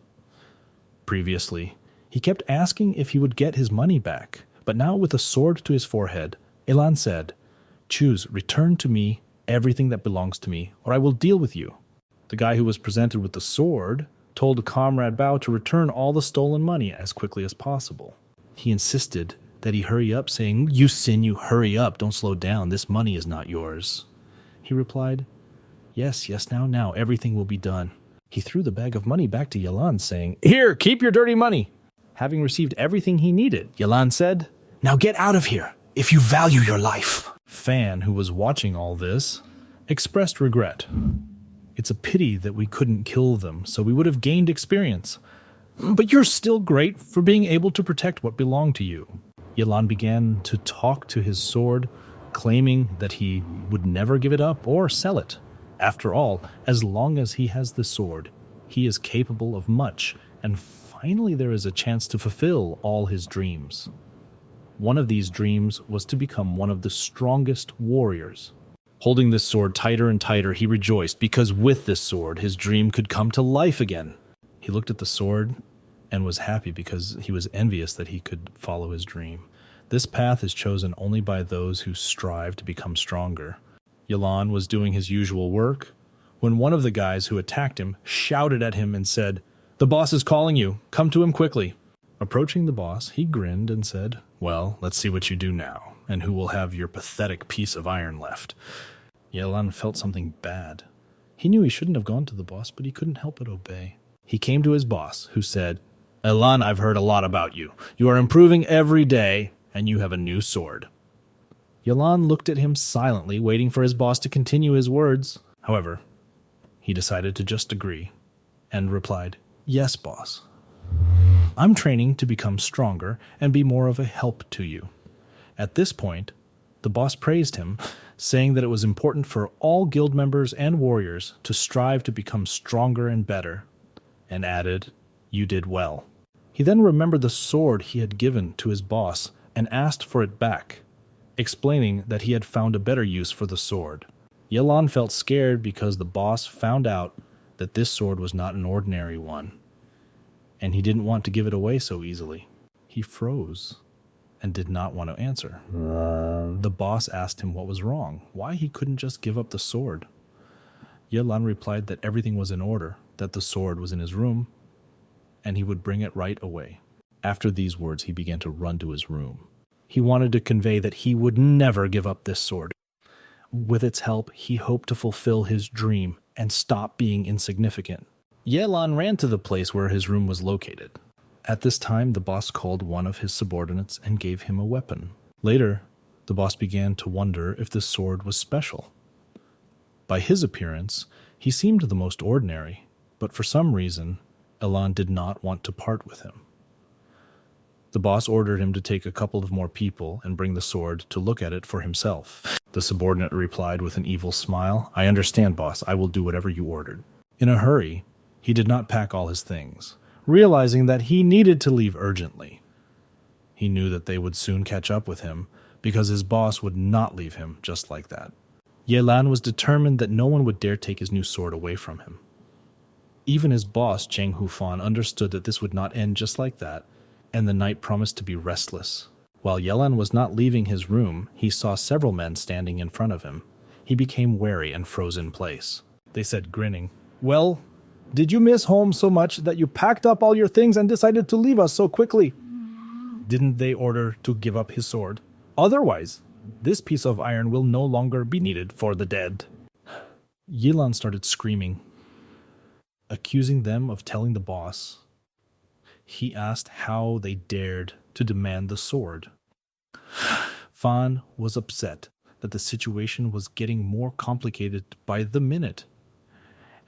Previously, he kept asking if he would get his money back, but now with a sword to his forehead, Yelan said, "Choose, return to me everything that belongs to me, or I will deal with you." The guy who was presented with the sword told Comrade Bao to return all the stolen money as quickly as possible. He insisted that he hurry up, saying, "You sin, you hurry up, don't slow down, this money is not yours." He replied, Yes, now, everything will be done." He threw the bag of money back to Yelan, saying, "Here, keep your dirty money." Having received everything he needed, Yelan said, "Now get out of here, if you value your life." Fan, who was watching all this, expressed regret. "It's a pity that we couldn't kill them, so we would have gained experience. But you're still great for being able to protect what belonged to you." Yelan began to talk to his sword, claiming that he would never give it up or sell it. After all, as long as he has the sword, he is capable of much, and finally there is a chance to fulfill all his dreams. One of these dreams was to become one of the strongest warriors. Holding this sword tighter and tighter, he rejoiced, because with this sword, his dream could come to life again. He looked at the sword and was happy because he was envious that he could follow his dream. This path is chosen only by those who strive to become stronger. Yelan was doing his usual work when one of the guys who attacked him shouted at him and said, "The boss is calling you. Come to him quickly." Approaching the boss, he grinned and said, "Well, let's see what you do now, and who will have your pathetic piece of iron left." Yelan felt something bad. He knew he shouldn't have gone to the boss, but he couldn't help but obey. He came to his boss, who said, "Yelan, I've heard a lot about you. You are improving every day, and you have a new sword." Yelan looked at him silently, waiting for his boss to continue his words. However, he decided to just agree, and replied, "Yes, boss. I'm training to become stronger and be more of a help to you." At this point, the boss praised him, saying that it was important for all guild members and warriors to strive to become stronger and better, and added, "You did well." He then remembered the sword he had given to his boss and asked for it back, explaining that he had found a better use for the sword. Yelan felt scared because the boss found out that this sword was not an ordinary one, and he didn't want to give it away so easily. He froze and did not want to answer. The boss asked him what was wrong, why he couldn't just give up the sword. Yelan replied that everything was in order, that the sword was in his room, and he would bring it right away. After these words, he began to run to his room. He wanted to convey that he would never give up this sword. With its help, he hoped to fulfill his dream and stop being insignificant. Yelan ran to the place where his room was located. At this time, the boss called one of his subordinates and gave him a weapon. Later, the boss began to wonder if this sword was special. By his appearance, he seemed the most ordinary, but for some reason, Yelan did not want to part with him. The boss ordered him to take a couple of more people and bring the sword to look at it for himself. The subordinate replied with an evil smile, "I understand, boss. I will do whatever you ordered." In a hurry, he did not pack all his things, realizing that he needed to leave urgently. He knew that they would soon catch up with him because his boss would not leave him just like that. Yelan was determined that no one would dare take his new sword away from him. Even his boss, Cheng Hufan, understood that this would not end just like that, and the night promised to be restless. While Yelan was not leaving his room, he saw several men standing in front of him. He became wary and froze in place. They said, grinning, "Well, did you miss home so much that you packed up all your things and decided to leave us so quickly?" Didn't they order to give up his sword? Otherwise, this piece of iron will no longer be needed for the dead. Yelan started screaming, accusing them of telling the boss. He asked how they dared to demand the sword. Fan was upset that the situation was getting more complicated by the minute,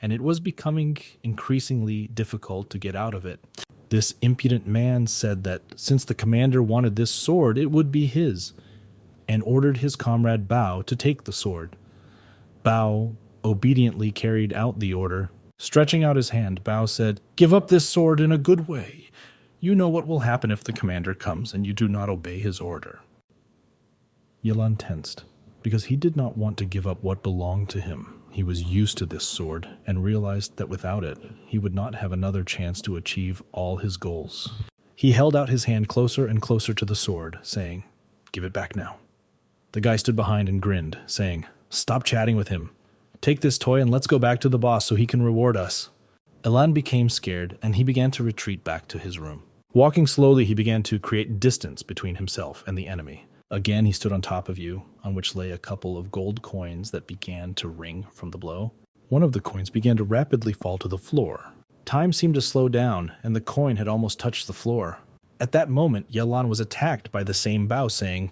and it was becoming increasingly difficult to get out of it. This impudent man said that since the commander wanted this sword, it would be his, and ordered his comrade Bao to take the sword. Bao obediently carried out the order. Stretching out his hand, Bao said, "Give up this sword in a good way. You know what will happen if the commander comes and you do not obey his order." Yelan tensed, because he did not want to give up what belonged to him. He was used to this sword and realized that without it, he would not have another chance to achieve all his goals. He held out his hand closer and closer to the sword, saying, "Give it back now." The guy stood behind and grinned, saying, "Stop chatting with him. Take this toy and let's go back to the boss so he can reward us." Elan became scared and he began to retreat back to his room. Walking slowly, he began to create distance between himself and the enemy. Again, he stood on top of you, on which lay a couple of gold coins that began to ring from the blow. One of the coins began to rapidly fall to the floor. Time seemed to slow down, and the coin had almost touched the floor. At that moment, Yelan was attacked by the same Bao, saying,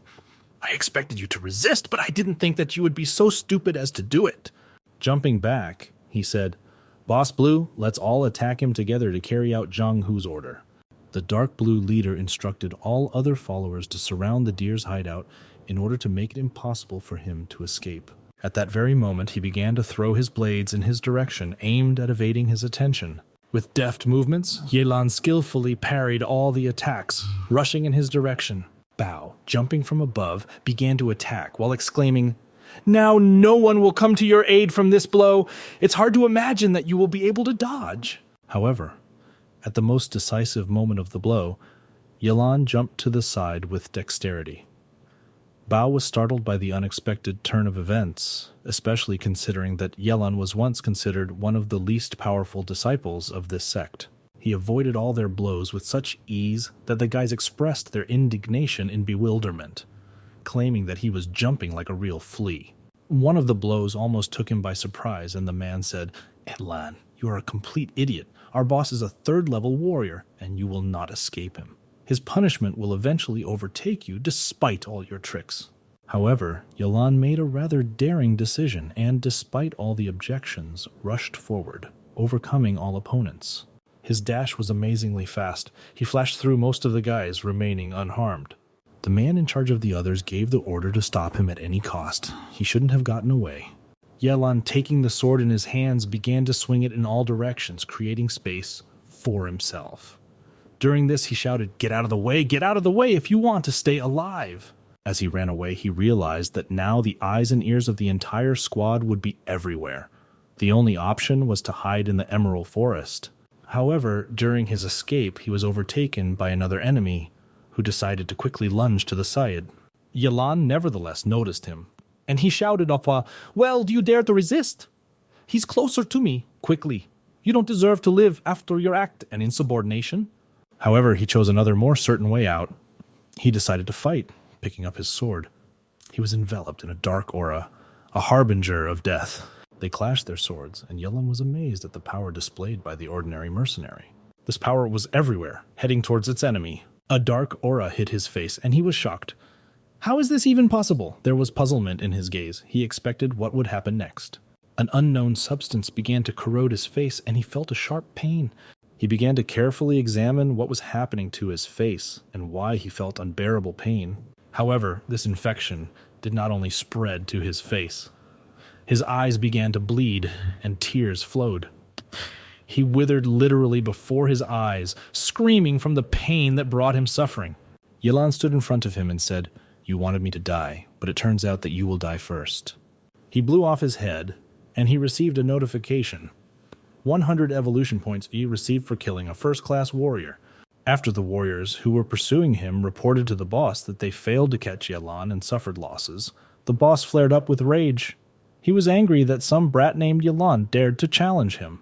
"I expected you to resist, but I didn't think that you would be so stupid as to do it." Jumping back, he said, "Boss Blue, let's all attack him together to carry out Zhang Hu's order." The dark blue leader instructed all other followers to surround the deer's hideout in order to make it impossible for him to escape. At that very moment, he began to throw his blades in his direction, aimed at evading his attention. With deft movements, Yelan skillfully parried all the attacks, rushing in his direction. Bao, jumping from above, began to attack while exclaiming, "Now no one will come to your aid from this blow. It's hard to imagine that you will be able to dodge." However, at the most decisive moment of the blow, Yelan jumped to the side with dexterity. Bao was startled by the unexpected turn of events, especially considering that Yelan was once considered one of the least powerful disciples of this sect. He avoided all their blows with such ease that the guys expressed their indignation in bewilderment, claiming that he was jumping like a real flea. One of the blows almost took him by surprise, and the man said, "Yelan, you are a complete idiot. Our boss is a third-level warrior, and you will not escape him. His punishment will eventually overtake you despite all your tricks." However, Yelan made a rather daring decision and, despite all the objections, rushed forward, overcoming all opponents. His dash was amazingly fast. He flashed through most of the guys, remaining unharmed. The man in charge of the others gave the order to stop him at any cost. He shouldn't have gotten away. Yelan, taking the sword in his hands, began to swing it in all directions, creating space for himself. During this, he shouted, "Get out of the way! Get out of the way if you want to stay alive!" As he ran away, he realized that now the eyes and ears of the entire squad would be everywhere. The only option was to hide in the Emerald Forest. However, during his escape, he was overtaken by another enemy, who decided to quickly lunge to the side. Yelan nevertheless noticed him, and he shouted off, "Well, do you dare to resist? He's closer to me. Quickly. You don't deserve to live after your act and insubordination." However, he chose another more certain way out. He decided to fight, picking up his sword. He was enveloped in a dark aura, a harbinger of death. They clashed their swords, and Yelan was amazed at the power displayed by the ordinary mercenary. This power was everywhere, heading towards its enemy. A dark aura hit his face, and he was shocked. How is this even possible? There was puzzlement in his gaze. He expected what would happen next. An unknown substance began to corrode his face, and he felt a sharp pain. He began to carefully examine what was happening to his face and why he felt unbearable pain. However, this infection did not only spread to his face. His eyes began to bleed and tears flowed. He withered literally before his eyes, screaming from the pain that brought him suffering. Yelan stood in front of him and said, "You wanted me to die, but it turns out that you will die first." He blew off his head, and he received a notification. 100 evolution points he received for killing a first-class warrior. After the warriors who were pursuing him reported to the boss that they failed to catch Yelan and suffered losses, the boss flared up with rage. He was angry that some brat named Yelan dared to challenge him.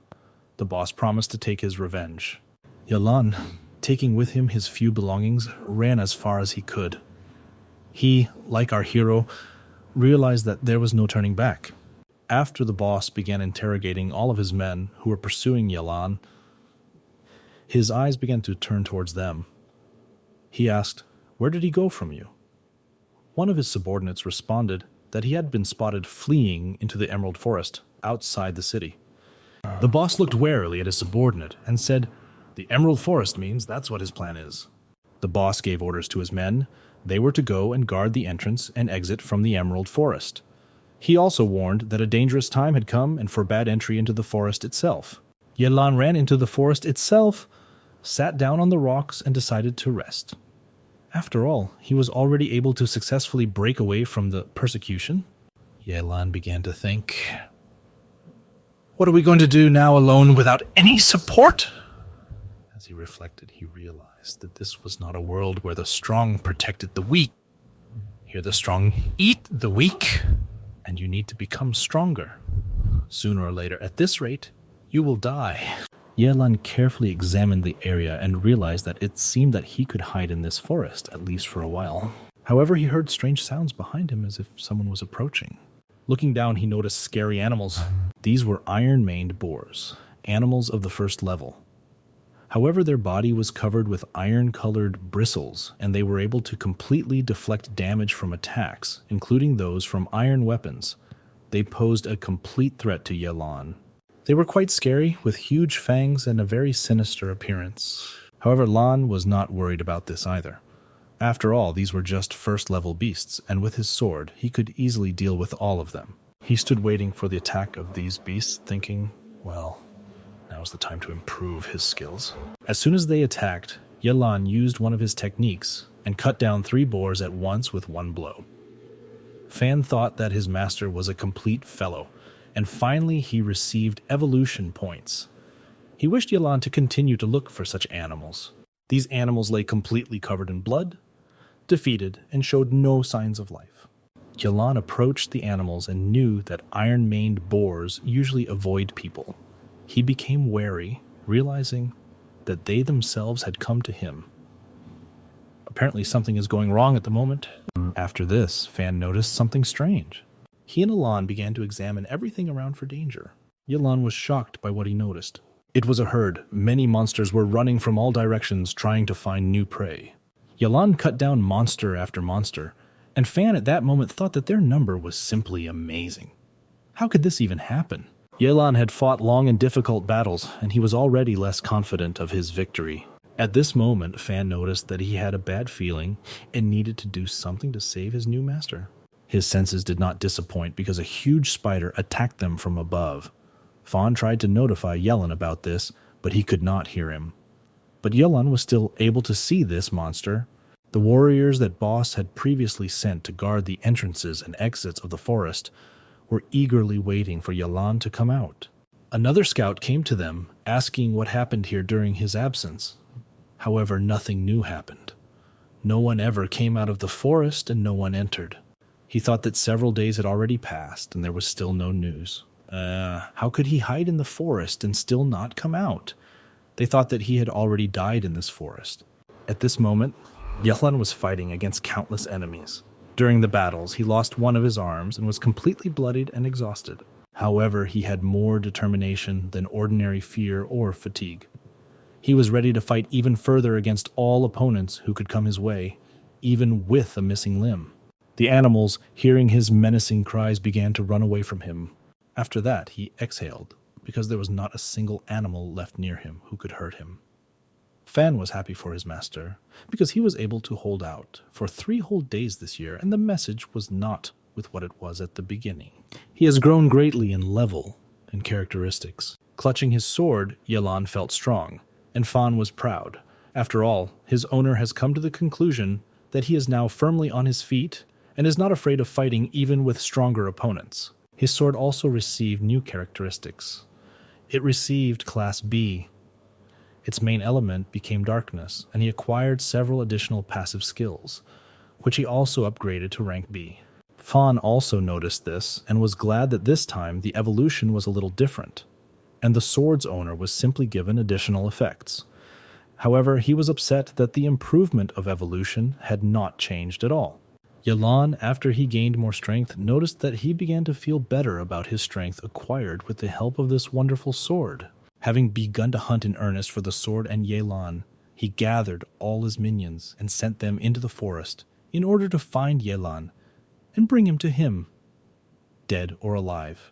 The boss promised to take his revenge. Yelan, taking with him his few belongings, ran as far as he could. He, like our hero, realized that there was no turning back. After the boss began interrogating all of his men who were pursuing Yelan, his eyes began to turn towards them. He asked, "Where did he go from you?" One of his subordinates responded that he had been spotted fleeing into the Emerald Forest outside the city. The boss looked warily at his subordinate and said, "The Emerald Forest means that's what his plan is." The boss gave orders to his men. They were to go and guard the entrance and exit from the Emerald Forest. He also warned that a dangerous time had come and forbade entry into the forest itself. Yelan ran into the forest itself, sat down on the rocks, and decided to rest. After all, he was already able to successfully break away from the persecution. Yelan began to think, "What are we going to do now alone without any support?" As he reflected, he realized that this was not a world where the strong protected the weak. Here the strong eat the weak, and you need to become stronger. Sooner or later, at this rate, you will die. Yelan carefully examined the area and realized that it seemed that he could hide in this forest, at least for a while. However, he heard strange sounds behind him as if someone was approaching. Looking down, he noticed scary animals. These were iron-maned boars, animals of the first level. However, their body was covered with iron-colored bristles, and they were able to completely deflect damage from attacks, including those from iron weapons. They posed a complete threat to Yelan. They were quite scary, with huge fangs and a very sinister appearance. However, Lan was not worried about this either. After all, these were just first-level beasts, and with his sword, he could easily deal with all of them. He stood waiting for the attack of these beasts, thinking, well, now's the time to improve his skills. As soon as they attacked, Yelan used one of his techniques and cut down 3 boars at once with one blow. Fan thought that his master was a complete fellow, and finally he received evolution points. He wished Yelan to continue to look for such animals. These animals lay completely covered in blood, defeated, and showed no signs of life. Yelan approached the animals and knew that iron-maned boars usually avoid people. He became wary, realizing that they themselves had come to him. Apparently something is going wrong at the moment. After this, Fan noticed something strange. He and Yelan began to examine everything around for danger. Yelan was shocked by what he noticed. It was a herd. Many monsters were running from all directions trying to find new prey. Yelan cut down monster after monster, and Fan at that moment thought that their number was simply amazing. How could this even happen? Yelan had fought long and difficult battles, and he was already less confident of his victory. At this moment, Fan noticed that he had a bad feeling and needed to do something to save his new master. His senses did not disappoint because a huge spider attacked them from above. Fawn tried to notify Yelan about this, but he could not hear him. But Yelan was still able to see this monster. The warriors that Boss had previously sent to guard the entrances and exits of the forest were eagerly waiting for Yelan to come out. Another scout came to them, asking what happened here during his absence. However, nothing new happened. No one ever came out of the forest and no one entered. He thought that several days had already passed and there was still no news. How could he hide in the forest and still not come out? They thought that he had already died in this forest. At this moment, Yelan was fighting against countless enemies. During the battles, he lost one of his arms and was completely bloodied and exhausted. However, he had more determination than ordinary fear or fatigue. He was ready to fight even further against all opponents who could come his way, even with a missing limb. The animals, hearing his menacing cries, began to run away from him. After that, he exhaled. because there was not a single animal left near him who could hurt him. Fan was happy for his master because he was able to hold out for 3 whole days this year, and the message was not with what it was at the beginning. He has grown greatly in level and characteristics. Clutching his sword, Yelan felt strong, and Fan was proud. After all, his owner has come to the conclusion that he is now firmly on his feet and is not afraid of fighting even with stronger opponents. His sword also received new characteristics. It received Class B. Its main element became darkness, and he acquired several additional passive skills, which he also upgraded to rank B. Fan also noticed this and was glad that this time the evolution was a little different, and the sword's owner was simply given additional effects. However, he was upset that the improvement of evolution had not changed at all. Yelan, after he gained more strength, noticed that he began to feel better about his strength acquired with the help of this wonderful sword. Having begun to hunt in earnest for the sword and Yelan, he gathered all his minions and sent them into the forest in order to find Yelan and bring him to him, dead or alive.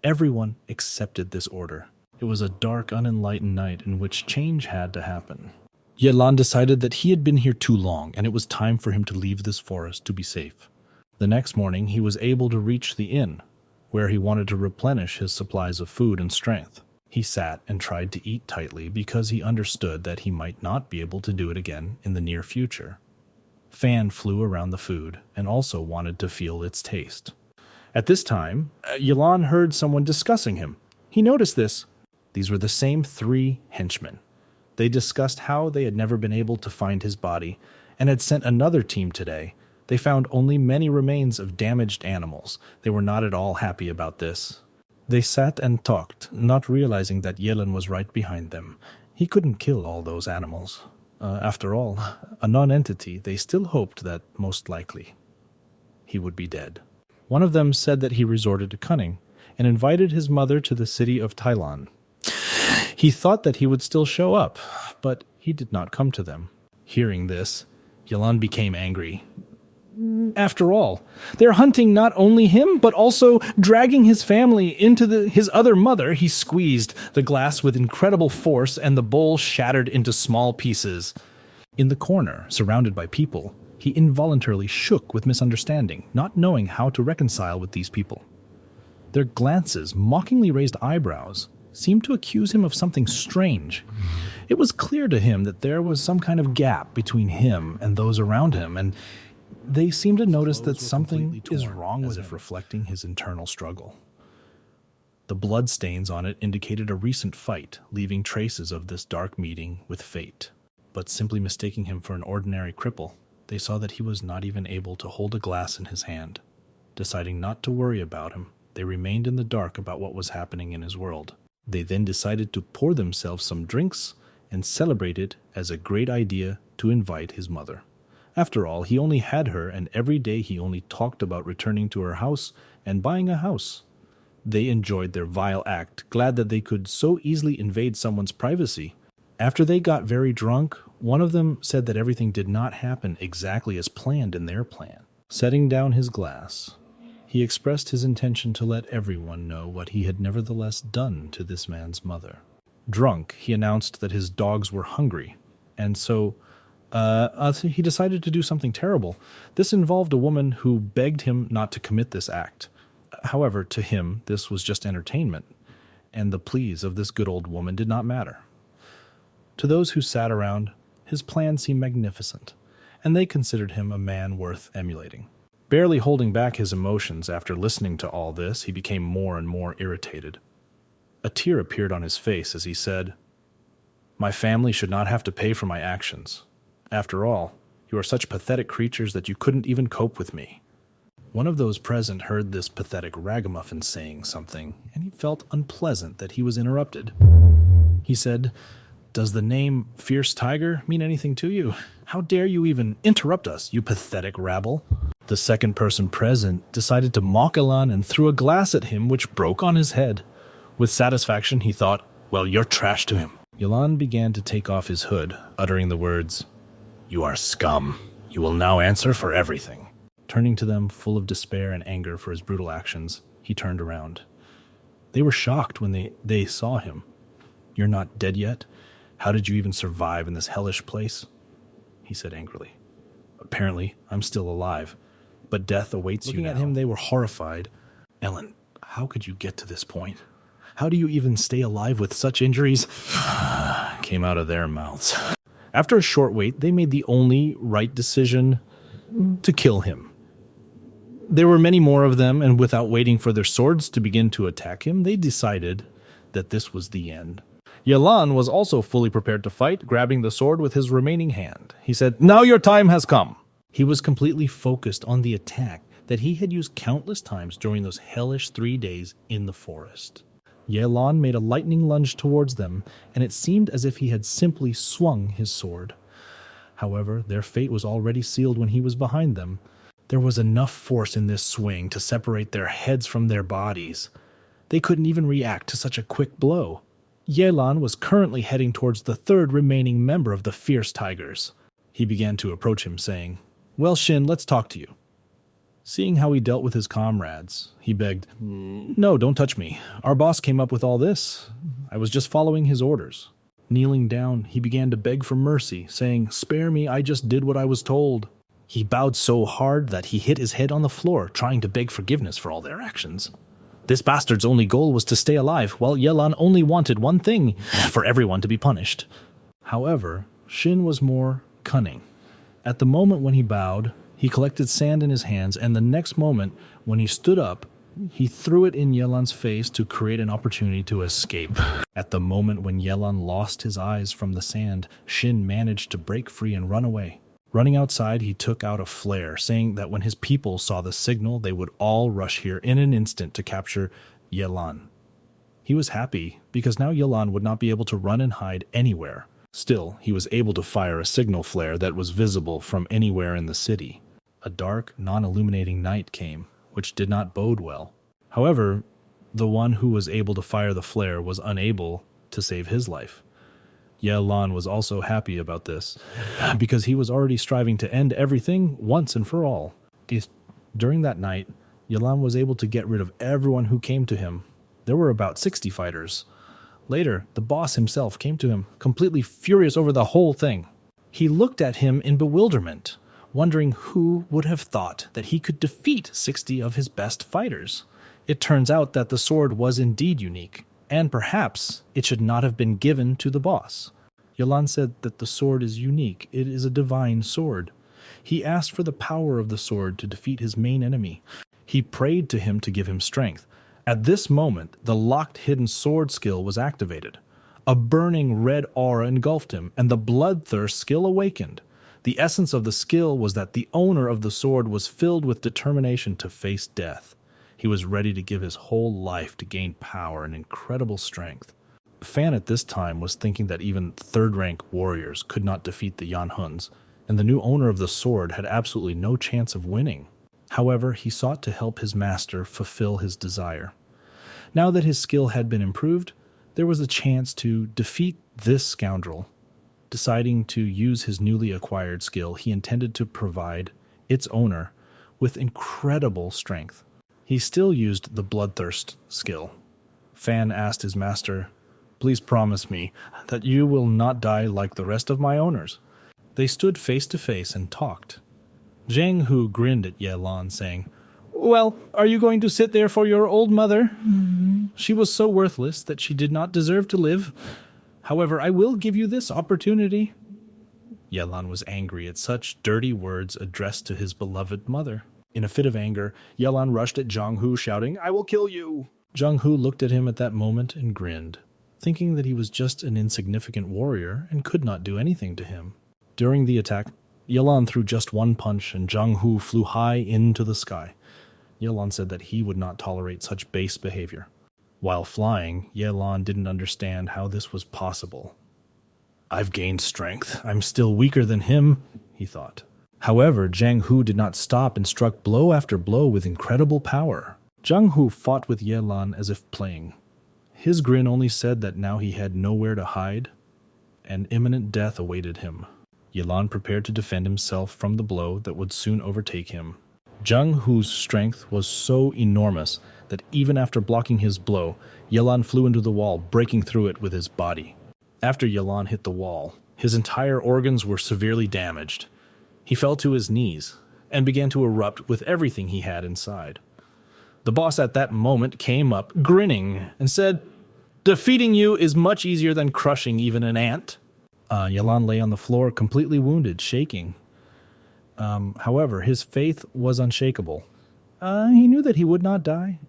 Everyone accepted this order. It was a dark, unenlightened night in which change had to happen. Yelan decided that he had been here too long, and it was time for him to leave this forest to be safe. The next morning, he was able to reach the inn, where he wanted to replenish his supplies of food and strength. He sat and tried to eat tightly because he understood that he might not be able to do it again in the near future. Fan flew around the food and also wanted to feel its taste. At this time, Yelan heard someone discussing him. He noticed this. These were the same 3 henchmen. They discussed how they had never been able to find his body and had sent another team today. They found only many remains of damaged animals. They were not at all happy about this. They sat and talked, not realizing that Yelan was right behind them. He couldn't kill all those animals. After all, a non-entity, they still hoped that, most likely, he would be dead. One of them said that he resorted to cunning and invited his mother to the city of Thailand. He thought that he would still show up, but he did not come to them. Hearing this, Yelan became angry. After all, they're hunting not only him, but also dragging his family into his other mother. He squeezed the glass with incredible force, and the bowl shattered into small pieces. In the corner, surrounded by people, he involuntarily shook with misunderstanding, not knowing how to reconcile with these people. Their glances, mockingly raised eyebrows, seemed to accuse him of something strange. It was clear to him that there was some kind of gap between him and those around him, and they seemed to notice that something is wrong with it, reflecting his internal struggle. The blood stains on it indicated a recent fight, leaving traces of this dark meeting with fate. But simply mistaking him for an ordinary cripple, they saw that he was not even able to hold a glass in his hand. Deciding not to worry about him, they remained in the dark about what was happening in his world. They then decided to pour themselves some drinks and celebrate it as a great idea to invite his mother. After all, he only had her, and every day he only talked about returning to her house and buying a house. They enjoyed their vile act, glad that they could so easily invade someone's privacy. After they got very drunk, one of them said that everything did not happen exactly as planned in their plan. Setting down his glass, he expressed his intention to let everyone know what he had nevertheless done to this man's mother. Drunk, he announced that his dogs were hungry, and so he decided to do something terrible. This involved a woman who begged him not to commit this act. However, to him, this was just entertainment, and the pleas of this good old woman did not matter. To those who sat around, his plan seemed magnificent, and they considered him a man worth emulating. Barely holding back his emotions after listening to all this, he became more and more irritated. A tear appeared on his face as he said, "My family should not have to pay for my actions. After all, you are such pathetic creatures that you couldn't even cope with me." One of those present heard this pathetic ragamuffin saying something, and he felt unpleasant that he was interrupted. He said, "Does the name Fierce Tiger mean anything to you? How dare you even interrupt us, you pathetic rabble?" The second person present decided to mock Yelan and threw a glass at him, which broke on his head. With satisfaction, he thought, "Well, you're trash to him." Yelan began to take off his hood, uttering the words, "You are scum. You will now answer for everything." Turning to them full of despair and anger for his brutal actions, he turned around. They were shocked when they saw him. "You're not dead yet? How did you even survive in this hellish place?" he said angrily. "Apparently, I'm still alive, but death awaits you now." Looking at him, they were horrified. "Ellen, how could you get to this point? How do you even stay alive with such injuries?" came out of their mouths. After a short wait, they made the only right decision: to kill him. There were many more of them, and without waiting for their swords to begin to attack him, they decided that this was the end. Yelan was also fully prepared to fight, grabbing the sword with his remaining hand. He said, "Now your time has come." He was completely focused on the attack that he had used countless times during those hellish 3 days in the forest. Yelan made a lightning lunge towards them, and it seemed as if he had simply swung his sword. However, their fate was already sealed when he was behind them. There was enough force in this swing to separate their heads from their bodies. They couldn't even react to such a quick blow. Yelan was currently heading towards the third remaining member of the fierce tigers. He began to approach him, saying, "Well, Shin, let's talk to you." Seeing how he dealt with his comrades, he begged, "No, don't touch me. Our boss came up with all this. I was just following his orders." Kneeling down, he began to beg for mercy, saying, "Spare me, I just did what I was told." He bowed so hard that he hit his head on the floor, trying to beg forgiveness for all their actions. This bastard's only goal was to stay alive, while Yelan only wanted one thing: for everyone to be punished. However, Shin was more cunning. At the moment when he bowed, he collected sand in his hands, and the next moment, when he stood up, he threw it in Yelan's face to create an opportunity to escape. At the moment when Yelan lost his eyes from the sand, Shin managed to break free and run away. Running outside, he took out a flare, saying that when his people saw the signal, they would all rush here in an instant to capture Yelan. He was happy, because now Yelan would not be able to run and hide anywhere. Still, he was able to fire a signal flare that was visible from anywhere in the city. A dark, non-illuminating night came, which did not bode well. However, the one who was able to fire the flare was unable to save his life. Yelan was also happy about this, because he was already striving to end everything once and for all. During that night, Yelan was able to get rid of everyone who came to him. There were about 60 fighters. Later, the boss himself came to him, completely furious over the whole thing. He looked at him in bewilderment, wondering who would have thought that he could defeat 60 of his best fighters. It turns out that the sword was indeed unique, and perhaps it should not have been given to the boss. Yelan said that the sword is unique. It is a divine sword. He asked for the power of the sword to defeat his main enemy. He prayed to him to give him strength. At this moment, the locked hidden sword skill was activated. A burning red aura engulfed him, and the bloodthirst skill awakened. The essence of the skill was that the owner of the sword was filled with determination to face death. He was ready to give his whole life to gain power and incredible strength. Fan at this time was thinking that even third-rank warriors could not defeat the Yanhuns, and the new owner of the sword had absolutely no chance of winning. However, he sought to help his master fulfill his desire. Now that his skill had been improved, there was a chance to defeat this scoundrel. Deciding to use his newly acquired skill, he intended to provide its owner with incredible strength. He still used the bloodthirst skill. Fan asked his master, "Please promise me that you will not die like the rest of my owners." They stood face to face and talked. Zhang Hu grinned at Yelan, saying, "Well, are you going to sit there for your old mother? She was so worthless that she did not deserve to live. However, I will give you this opportunity." Yelan was angry at such dirty words addressed to his beloved mother. In a fit of anger, Yelan rushed at Zhang Hu, shouting, "I will kill you!" Zhang Hu looked at him at that moment and grinned, thinking that he was just an insignificant warrior and could not do anything to him. During the attack, Yelan threw just one punch and Zhang Hu flew high into the sky. Yelan said that he would not tolerate such base behavior. While flying, Yelan didn't understand how this was possible. "I've gained strength. I'm still weaker than him," he thought. However, Zhang Hu did not stop and struck blow after blow with incredible power. Zhang Hu fought with Yelan as if playing. His grin only said that now he had nowhere to hide, and imminent death awaited him. Yelan prepared to defend himself from the blow that would soon overtake him. Jung Hoo's strength was so enormous that even after blocking his blow, Yelan flew into the wall, breaking through it with his body. After Yelan hit the wall, his entire organs were severely damaged. He fell to his knees and began to erupt with everything he had inside. The boss at that moment came up, grinning, and said, "Defeating you is much easier than crushing even an ant." Yelan lay on the floor, completely wounded, shaking. However, his faith was unshakable. He knew that he would not die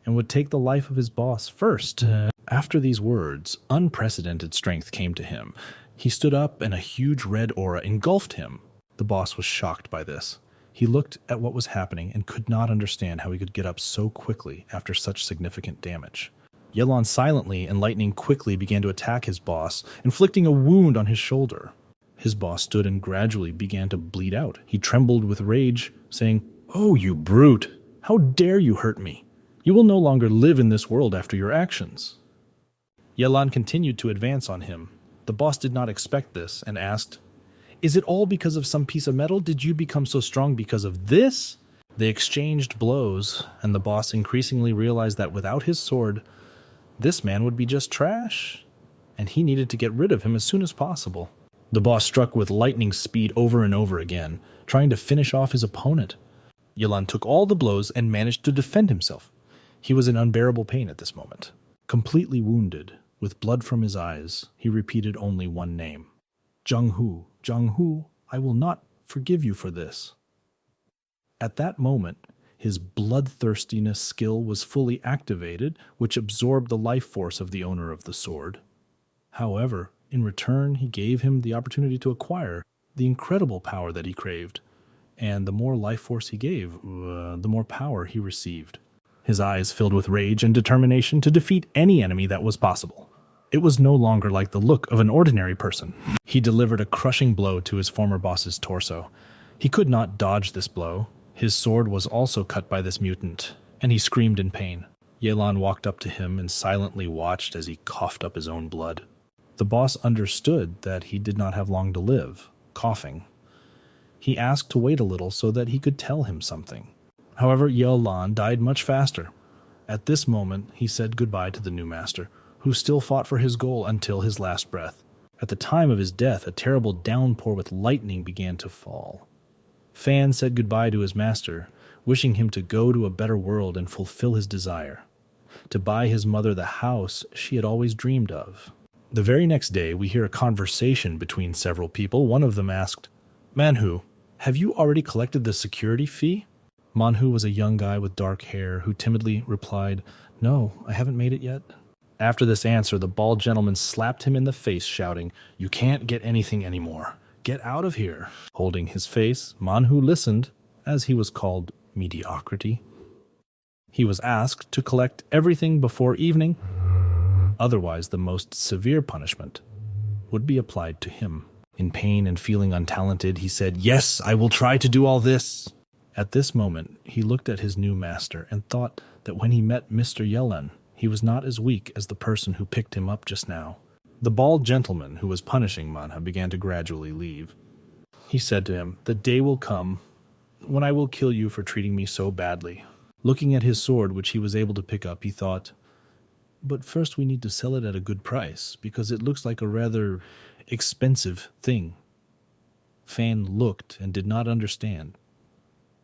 and would take the life of his boss first. After these words, unprecedented strength came to him. He stood up and a huge red aura engulfed him. The boss was shocked by this. He looked at what was happening and could not understand how he could get up so quickly after such significant damage. Yelan silently and lightning quickly began to attack his boss, inflicting a wound on his shoulder. His boss stood and gradually began to bleed out. He trembled with rage, saying, "Oh, you brute! How dare you hurt me? You will no longer live in this world after your actions." Yelan continued to advance on him. The boss did not expect this and asked, "Is it all because of some piece of metal? Did you become so strong because of this?" They exchanged blows, and the boss increasingly realized that without his sword, this man would be just trash, and he needed to get rid of him as soon as possible. The boss struck with lightning speed over and over again, trying to finish off his opponent. Yelan took all the blows and managed to defend himself. He was in unbearable pain at this moment. Completely wounded, with blood from his eyes, he repeated only one name. "Jung Hoo, I will not forgive you for this." At that moment, his bloodthirstiness skill was fully activated, which absorbed the life force of the owner of the sword. However, in return, he gave him the opportunity to acquire the incredible power that he craved, and the more life force he gave, the more power he received. His eyes filled with rage and determination to defeat any enemy that was possible. It was no longer like the look of an ordinary person. He delivered a crushing blow to his former boss's torso. He could not dodge this blow. His sword was also cut by this mutant, and he screamed in pain. Yelan walked up to him and silently watched as he coughed up his own blood. The boss understood that he did not have long to live, coughing. He asked to wait a little so that he could tell him something. However, Yelan died much faster. At this moment, he said goodbye to the new master, who still fought for his goal until his last breath. At the time of his death, a terrible downpour with lightning began to fall. Fan said goodbye to his master, wishing him to go to a better world and fulfill his desire, to buy his mother the house she had always dreamed of. The very next day, we hear a conversation between several people. One of them asked, "Manhwa, have you already collected the security fee?" Manhwa was a young guy with dark hair who timidly replied, "No, I haven't made it yet." After this answer, the bald gentleman slapped him in the face, shouting, "You can't get anything anymore. Get out of here." Holding his face, Manhwa listened, as he was called mediocrity. He was asked to collect everything before evening, otherwise the most severe punishment would be applied to him. In pain and feeling untalented, he said, "Yes, I will try to do all this." At this moment, he looked at his new master and thought that when he met Mr. Yelan, he was not as weak as the person who picked him up just now. The bald gentleman who was punishing Manhwa began to gradually leave. He said to him, "The day will come when I will kill you for treating me so badly." Looking at his sword, which he was able to pick up, he thought, "But first we need to sell it at a good price, because it looks like a rather expensive thing." Fan looked and did not understand.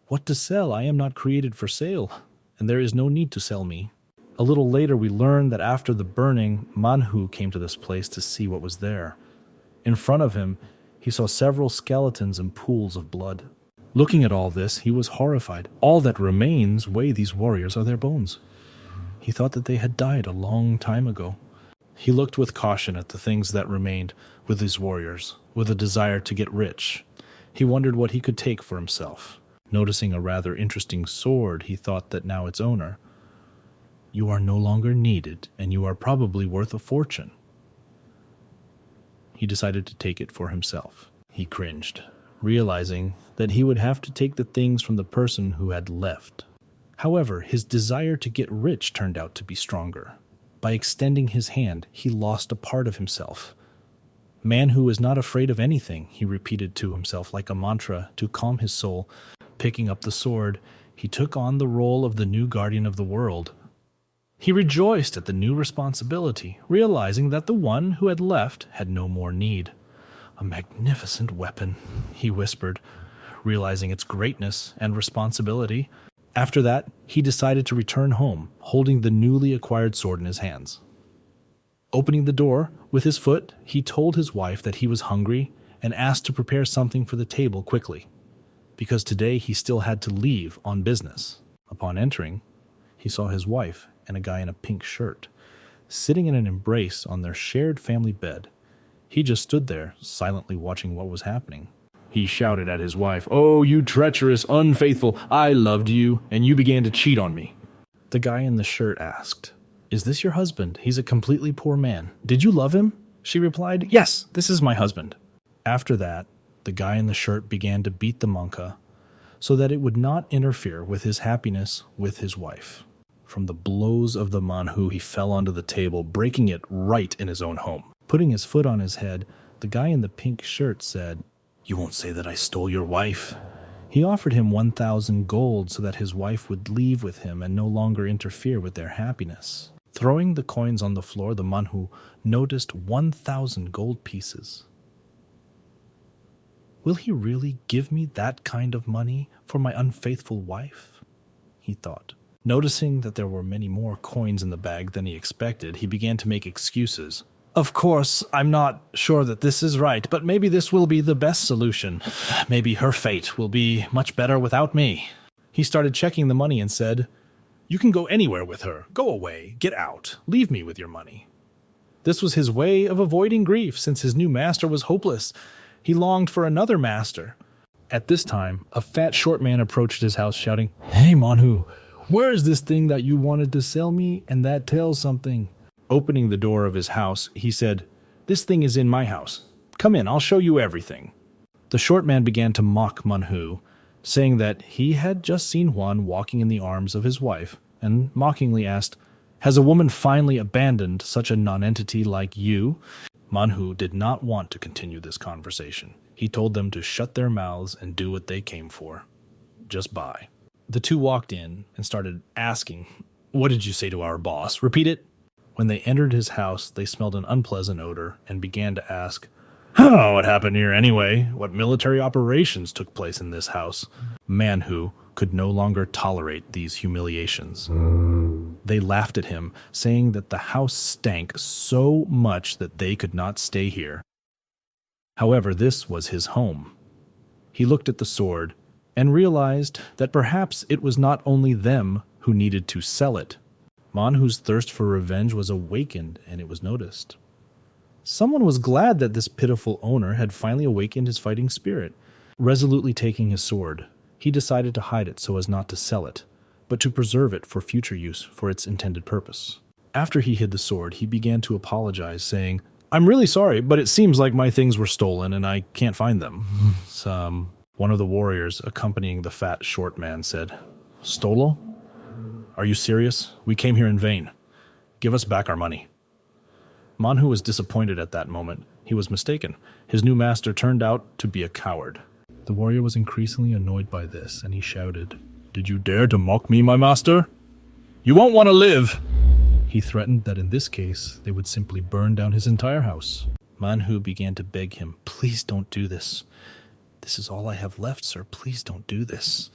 "What to sell? I am not created for sale, and there is no need to sell me." A little later, we learned that after the burning, Manhwa came to this place to see what was there. In front of him, he saw several skeletons and pools of blood. Looking at all this, he was horrified. All that remains weigh these warriors are their bones. He thought that they had died a long time ago. He looked with caution at the things that remained with his warriors, with a desire to get rich. He wondered what he could take for himself. Noticing a rather interesting sword, he thought that now its owner, "You are no longer needed, and you are probably worth a fortune." He decided to take it for himself. He cringed, realizing that he would have to take the things from the person who had left. However, his desire to get rich turned out to be stronger. By extending his hand, he lost a part of himself. "Manhwa is not afraid of anything," he repeated to himself like a mantra to calm his soul. Picking up the sword, He took on the role of the new guardian of the world. He rejoiced at the new responsibility, realizing that the one who had left had no more need. A magnificent weapon, he whispered, realizing its greatness and responsibility. After that, he decided to return home, holding the newly acquired sword in his hands. Opening the door with his foot, he told his wife that he was hungry and asked to prepare something for the table quickly, because today he still had to leave on business. Upon entering, he saw his wife and a guy in a pink shirt, sitting in an embrace on their shared family bed. He just stood there, silently watching what was happening. He shouted at his wife, "Oh, you treacherous, unfaithful, I loved you, and you began to cheat on me." The guy in the shirt asked, "Is this your husband? He's a completely poor man. Did you love him?" She replied, "Yes, this is my husband." After that, the guy in the shirt began to beat the manka so that it would not interfere with his happiness with his wife. From the blows of the manhu, he fell onto the table, breaking it right in his own home. Putting his foot on his head, the guy in the pink shirt said, "You won't say that I stole your wife." He offered him 1,000 gold so that his wife would leave with him and no longer interfere with their happiness. Throwing the coins on the floor, the manhu noticed 1,000 gold pieces. "Will he really give me that kind of money for my unfaithful wife?" he thought. Noticing that there were many more coins in the bag than he expected, he began to make excuses. "Of course, I'm not sure that this is right, but maybe this will be the best solution. Maybe her fate will be much better without me." He started checking the money and said, "You can go anywhere with her. Go away. Get out. Leave me with your money." This was his way of avoiding grief, since his new master was hopeless. He longed for another master. At this time, a fat short man approached his house shouting, "Hey, manhu, where is this thing that you wanted to sell me and that tells something?" Opening the door of his house, he said, "This thing is in my house. Come in, I'll show you everything." The short man began to mock Manhu, saying that he had just seen Juan walking in the arms of his wife, and mockingly asked, "Has a woman finally abandoned such a nonentity like you?" Manhu did not want to continue this conversation. He told them to shut their mouths and do what they came for. Just buy. The two walked in and started asking, "What did you say to our boss? Repeat it." When they entered his house, they smelled an unpleasant odor and began to ask, "Oh, what happened here anyway? What military operations took place in this house?" Manhu could no longer tolerate these humiliations. They laughed at him, saying that the house stank so much that they could not stay here. However, this was his home. He looked at the sword and realized that perhaps it was not only them who needed to sell it. Manhu's thirst for revenge was awakened, and it was noticed. Someone was glad that this pitiful owner had finally awakened his fighting spirit. Resolutely taking his sword, he decided to hide it so as not to sell it, but to preserve it for future use for its intended purpose. After he hid the sword, he began to apologize, saying, "I'm really sorry, but it seems like my things were stolen and I can't find them." One of the warriors accompanying the fat short man said, "Stolo? Are you serious? We came here in vain. Give us back our money." Manhu was disappointed at that moment. He was mistaken. His new master turned out to be a coward. The warrior was increasingly annoyed by this, and he shouted, "Did you dare to mock me, my master? You won't want to live!" He threatened that in this case, they would simply burn down his entire house. Manhu began to beg him, "Please don't do this. This is all I have left, sir. Please don't do this."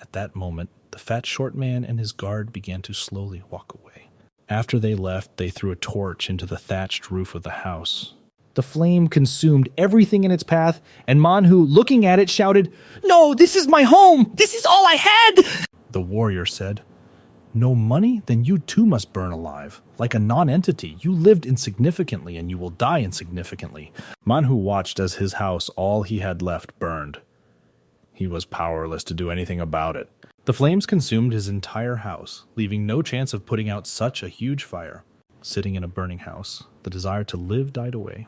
At that moment, the fat short man and his guard began to slowly walk away. After they left, they threw a torch into the thatched roof of the house. The flame consumed everything in its path, and Manhu, looking at it, shouted, "No, this is my home! This is all I had!" The warrior said, "No money? Then you too must burn alive. Like a non-entity, you lived insignificantly and you will die insignificantly." Manhu watched as his house, all he had left, burned. He was powerless to do anything about it. The flames consumed his entire house, leaving no chance of putting out such a huge fire. Sitting in a burning house, the desire to live died away.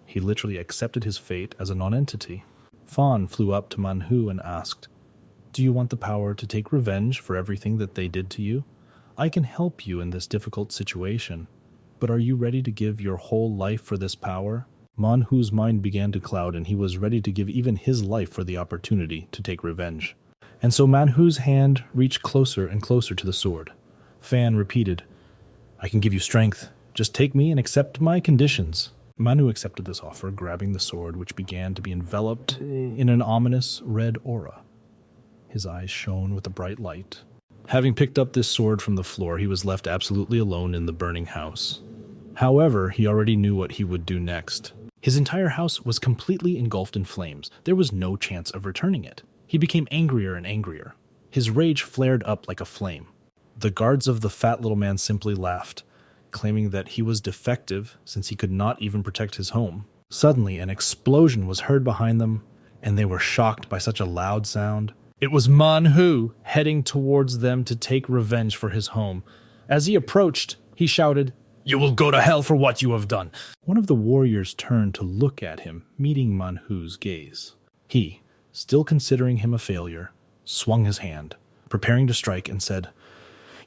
He literally accepted his fate as a non-entity. Fawn flew up to Manhu and asked, "Do you want the power to take revenge for everything that they did to you? I can help you in this difficult situation, but are you ready to give your whole life for this power?" Manhu's mind began to cloud, and he was ready to give even his life for the opportunity to take revenge. And so Manhu's hand reached closer and closer to the sword. Fan repeated, "I can give you strength. Just take me and accept my conditions." Manhu accepted this offer, grabbing the sword, which began to be enveloped in an ominous red aura. His eyes shone with a bright light. Having picked up this sword from the floor, he was left absolutely alone in the burning house. However, he already knew what he would do next. His entire house was completely engulfed in flames. There was no chance of returning it. He became angrier and angrier. His rage flared up like a flame. The guards of the fat little man simply laughed, claiming that he was defective since he could not even protect his home. Suddenly, an explosion was heard behind them, and they were shocked by such a loud sound. It was Manhu heading towards them to take revenge for his home. As he approached, he shouted, "You will go to hell for what you have done." One of the warriors turned to look at him, meeting Manhu's gaze. He, still considering him a failure, swung his hand, preparing to strike, and said,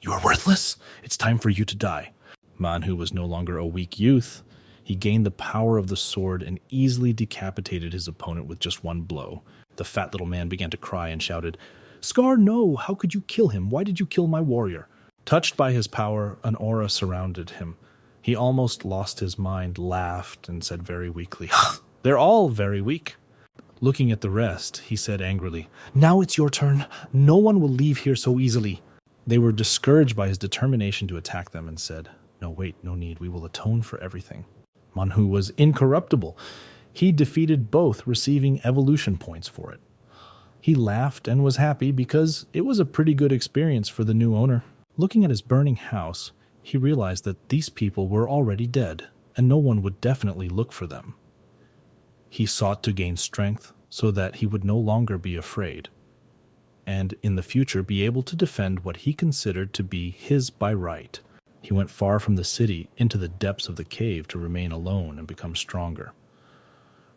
"You are worthless. It's time for you to die." Manhu was no longer a weak youth. He gained the power of the sword and easily decapitated his opponent with just one blow. The fat little man began to cry and shouted, "Scar, no! How could you kill him? Why did you kill my warrior?" Touched by his power, an aura surrounded him. He almost lost his mind, laughed, and said very weakly, "They're all very weak." Looking at the rest, he said angrily, "Now it's your turn. No one will leave here so easily." They were discouraged by his determination to attack them and said, "No, wait, no need. We will atone for everything." Manhu was incorruptible. He defeated both, receiving evolution points for it. He laughed and was happy because it was a pretty good experience for the new owner. Looking at his burning house, he realized that these people were already dead, and no one would definitely look for them. He sought to gain strength so that he would no longer be afraid, and in the future be able to defend what he considered to be his by right. He went far from the city into the depths of the cave to remain alone and become stronger.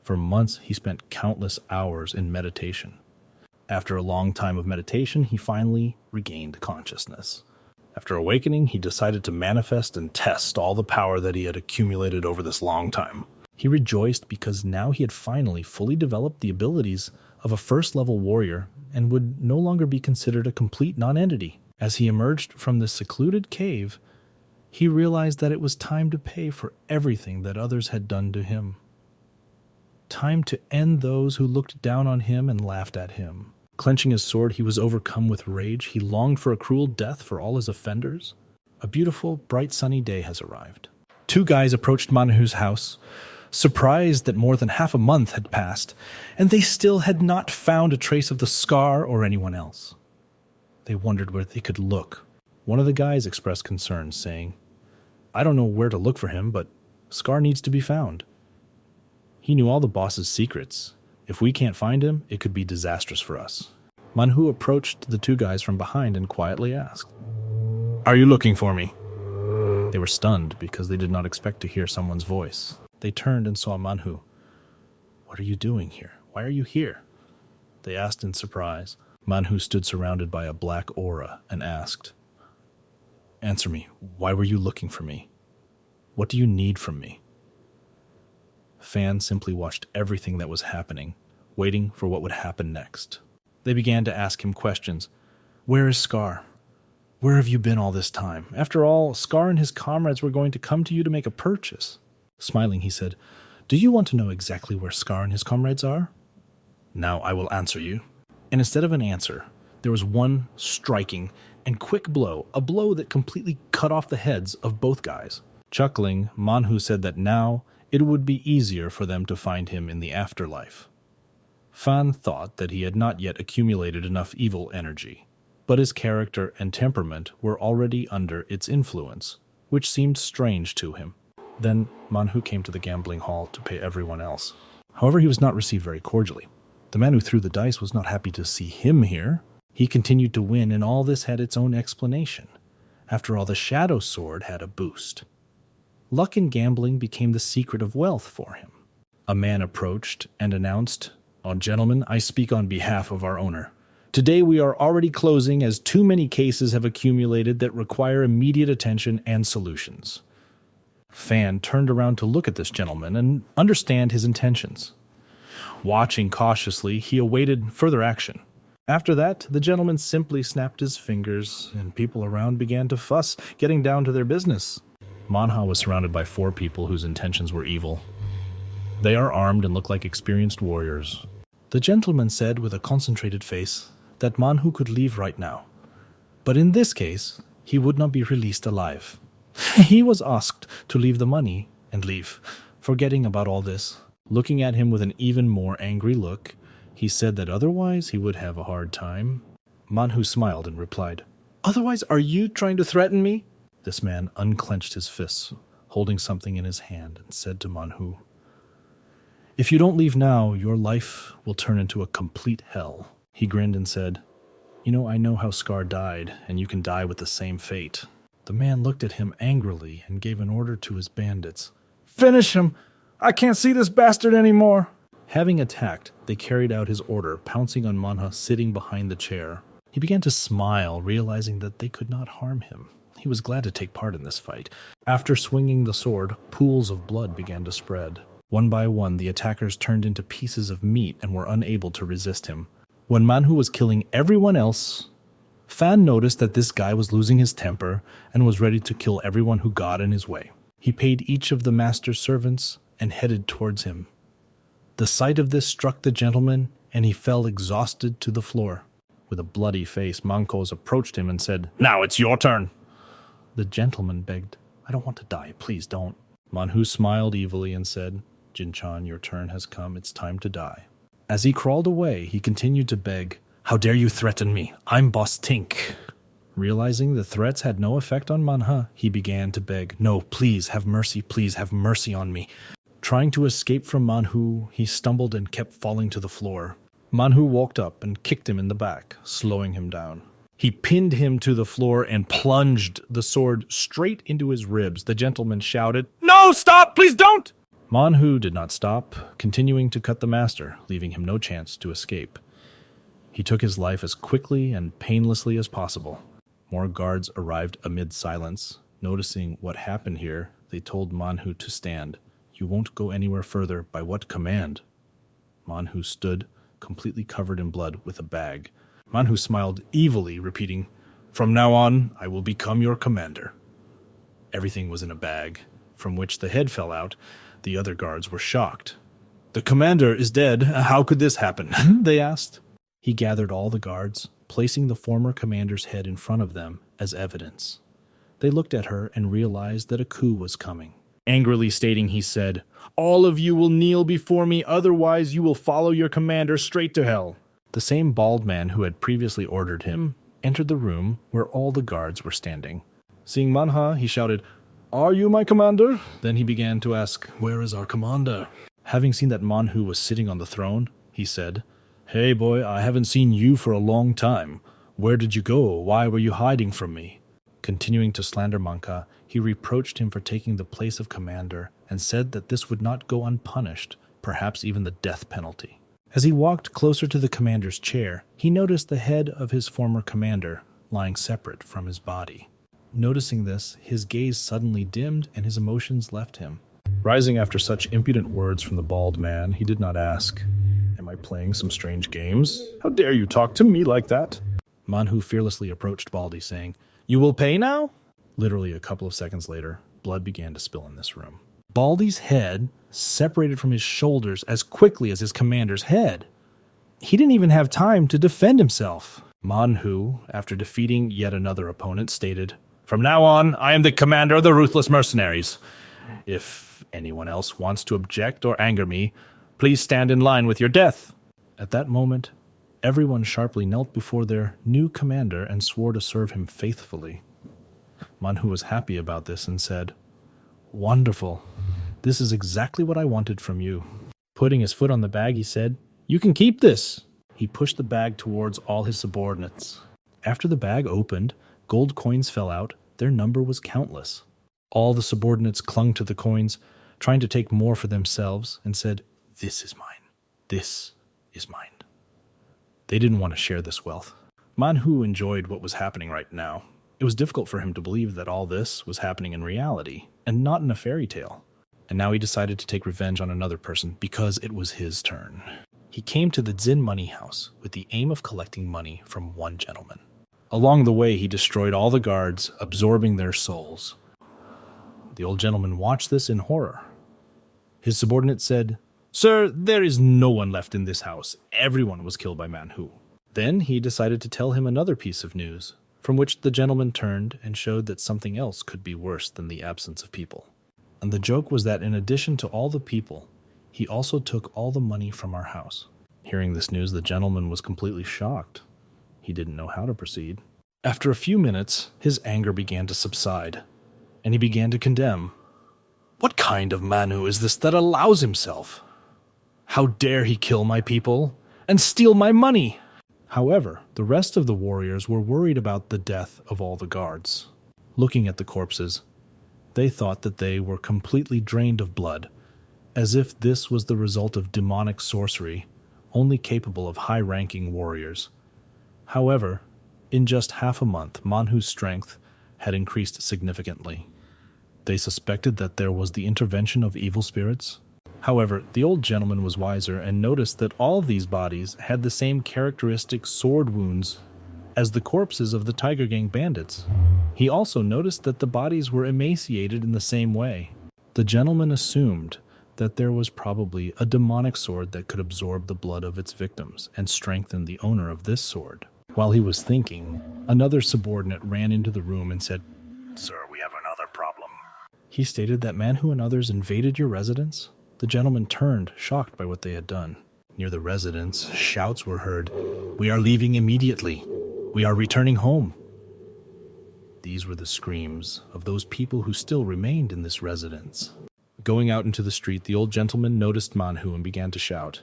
For months, he spent countless hours in meditation. After a long time of meditation, he finally regained consciousness. After awakening, he decided to manifest and test all the power that he had accumulated over this long time. He rejoiced because now he had finally fully developed the abilities of a first-level warrior and would no longer be considered a complete non-entity. As he emerged from this secluded cave, he realized that it was time to pay for everything that others had done to him. Time to end those who looked down on him and laughed at him. Clenching his sword, he was overcome with rage. He longed for a cruel death for all his offenders. A beautiful, bright, sunny day has arrived. Two guys approached Manhu's house, surprised that more than half a month had passed, and they still had not found a trace of the Scar or anyone else. They wondered where they could look. One of the guys expressed concern, saying, "I don't know where to look for him, but Scar needs to be found. He knew all the boss's secrets. If we can't find him, it could be disastrous for us." Manhu approached the two guys from behind and quietly asked, "Are you looking for me?" They were stunned because they did not expect to hear someone's voice. They turned and saw Manhu. "What are you doing here? Why are you here?" they asked in surprise. Manhu stood surrounded by a black aura and asked, "Answer me. Why were you looking for me? What do you need from me?" Fan simply watched everything that was happening, waiting for what would happen next. They began to ask him questions. "Where is Scar? Where have you been all this time? After all, Scar and his comrades were going to come to you to make a purchase." Smiling, he said, "Do you want to know exactly where Scar and his comrades are? Now I will answer you." And instead of an answer, there was one striking and quick blow, a blow that completely cut off the heads of both guys. Chuckling, Manhu said that now it would be easier for them to find him in the afterlife. Fan thought that he had not yet accumulated enough evil energy, but his character and temperament were already under its influence, which seemed strange to him. Then Manhu came to the gambling hall to pay everyone else. However, he was not received very cordially. The man who threw the dice was not happy to see him here. He continued to win, and all this had its own explanation. After all, the Shadow Sword had a boost. Luck in gambling became the secret of wealth for him. A man approached and announced, "Gentlemen, I speak on behalf of our owner. Today we are already closing as too many cases have accumulated that require immediate attention and solutions." Fan turned around to look at this gentleman and understand his intentions. Watching cautiously, he awaited further action. After that, the gentleman simply snapped his fingers, and people around began to fuss, getting down to their business. Manhwa was surrounded by 4 people whose intentions were evil. They are armed and look like experienced warriors. The gentleman said with a concentrated face that Manhwa could leave right now. But in this case, he would not be released alive. He was asked to leave the money and leave, forgetting about all this. Looking at him with an even more angry look, he said that otherwise he would have a hard time. Manhwa smiled and replied, "Otherwise, are you trying to threaten me?" This man unclenched his fists, holding something in his hand, and said to Manhwa, "If you don't leave now, your life will turn into a complete hell." He grinned and said, I know how Scar died, and you can die with the same fate." The man looked at him angrily and gave an order to his bandits. "Finish him! I can't see this bastard anymore!" Having attacked, they carried out his order, pouncing on Manhwa sitting behind the chair. He began to smile, realizing that they could not harm him. He was glad to take part in this fight. After swinging the sword, pools of blood began to spread. One by one, the attackers turned into pieces of meat and were unable to resist him. When Manhwa was killing everyone else, Fan noticed that this guy was losing his temper and was ready to kill everyone who got in his way. He paid each of the master's servants and headed towards him. The sight of this struck the gentleman, and he fell exhausted to the floor. With a bloody face, Mankos approached him and said, "Now it's your turn." The gentleman begged, "I don't want to die, please don't." Manhwa smiled evilly and said, "Jin-chan, your turn has come, it's time to die." As he crawled away, he continued to beg, "How dare you threaten me? I'm Boss Tink." Realizing the threats had no effect on Manhwa, he began to beg, "No, please have mercy on me." Trying to escape from Manhwa, he stumbled and kept falling to the floor. Manhwa walked up and kicked him in the back, slowing him down. He pinned him to the floor and plunged the sword straight into his ribs. The gentleman shouted, "No, stop, please don't!" Manhwa did not stop, continuing to cut the master, leaving him no chance to escape. He took his life as quickly and painlessly as possible. More guards arrived amid silence. Noticing what happened here, they told Manhwa to stand. "You won't go anywhere further. By what command?" Manhwa stood, completely covered in blood, with a bag. Manhwa smiled evilly, repeating, "From now on, I will become your commander." Everything was in a bag, from which the head fell out. The other guards were shocked. "The commander is dead. How could this happen?" they asked. He gathered all the guards, placing the former commander's head in front of them as evidence. They looked at her and realized that a coup was coming. Angrily stating, he said, "All of you will kneel before me, otherwise you will follow your commander straight to hell." The same bald man who had previously ordered him entered the room where all the guards were standing. Seeing Manhwa, he shouted, "Are you my commander?" Then he began to ask, "Where is our commander?" Having seen that Manhwa was sitting on the throne, he said, "Hey boy, I haven't seen you for a long time. Where did you go? Why were you hiding from me?" Continuing to slander Manga, he reproached him for taking the place of commander and said that this would not go unpunished, perhaps even the death penalty. As he walked closer to the commander's chair, he noticed the head of his former commander lying separate from his body. Noticing this, his gaze suddenly dimmed and his emotions left him. Rising after such impudent words from the bald man, he did not ask, "Am I playing some strange games? How dare you talk to me like that?" Manhwa fearlessly approached Baldy, saying, "You will pay now?" Literally a couple of seconds later, blood began to spill in this room. Baldy's head separated from his shoulders as quickly as his commander's head. He didn't even have time to defend himself. Manhwa, after defeating yet another opponent, stated, "From now on, I am the commander of the ruthless mercenaries. If anyone else wants to object or anger me, please stand in line with your death." At that moment, everyone sharply knelt before their new commander and swore to serve him faithfully. Manhwa was happy about this and said, "Wonderful. This is exactly what I wanted from you." Putting his foot on the bag, he said, "You can keep this." He pushed the bag towards all his subordinates. After the bag opened, gold coins fell out. Their number was countless. All the subordinates clung to the coins, trying to take more for themselves, and said, "This is mine. This is mine." They didn't want to share this wealth. Manhwa enjoyed what was happening right now. It was difficult for him to believe that all this was happening in reality, and not in a fairy tale. And now he decided to take revenge on another person because it was his turn. He he came to the Zin Money House with the aim of collecting money from one gentleman. Along the way, he destroyed all the guards, absorbing their souls. The old gentleman watched this in horror. His subordinate said, "Sir, there is no one left in this house. Everyone was killed by Manhwa." Then he decided to tell him another piece of news, from which the gentleman turned and showed that something else could be worse than the absence of people. And the joke was that in addition to all the people, he also took all the money from our house. Hearing this news, the gentleman was completely shocked. He didn't know how to proceed. After a few minutes, his anger began to subside, and he began to condemn. What kind of Manu is this that allows himself? How dare he kill my people and steal my money? However, the rest of the warriors were worried about the death of all the guards. Looking at the corpses, they thought that they were completely drained of blood, as if this was the result of demonic sorcery, only capable of high-ranking warriors. However, in just half a month, Manhu's strength had increased significantly. They suspected that there was the intervention of evil spirits. However, the old gentleman was wiser and noticed that all of these bodies had the same characteristic sword wounds as the corpses of the Tiger Gang bandits. He also noticed that the bodies were emaciated in the same way. The gentleman assumed that there was probably a demonic sword that could absorb the blood of its victims and strengthen the owner of this sword. While he was thinking, another subordinate ran into the room and said, "Sir, we have another problem." He stated that Manhwa and others invaded your residence. The gentleman turned, shocked by what they had done. Near the residence, shouts were heard, "We are leaving immediately. We are returning home." These were the screams of those people who still remained in this residence. Going out into the street, the old gentleman noticed Manhwa and began to shout,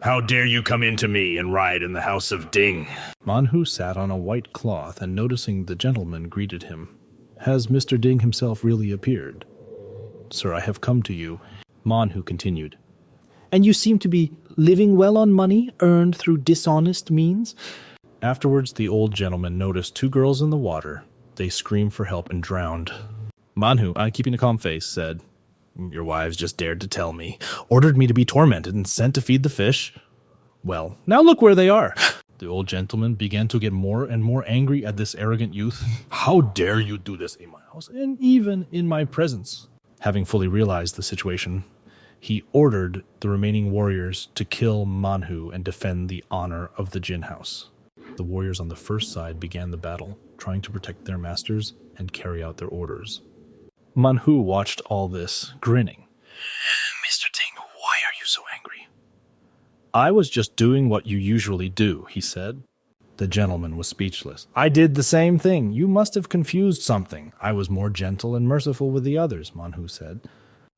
"How dare you come into me and ride in the house of Ding?" Manhwa sat on a white cloth and noticing the gentleman greeted him. "Has Mr. Ding himself really appeared?" "Sir, I have come to you." Manhwa continued, "And you seem to be living well on money earned through dishonest means?" Afterwards, the old gentleman noticed two girls in the water. They screamed for help and drowned. Manhwa, keeping a calm face, said, "Your wives just dared to tell me, ordered me to be tormented and sent to feed the fish. Well, now look where they are." The old gentleman began to get more and more angry at this arrogant youth. "How dare you do this in my house, and even in my presence?" Having fully realized the situation, he ordered the remaining warriors to kill Manhwa and defend the honor of the Jin house. The warriors on the first side began the battle, trying to protect their masters and carry out their orders. Manhwa watched all this, grinning. "Mr. Ding, why are you so angry?" "I was just doing what you usually do," he said. The gentleman was speechless. "I did the same thing. You must have confused something. I was more gentle and merciful with the others," Manhwa said.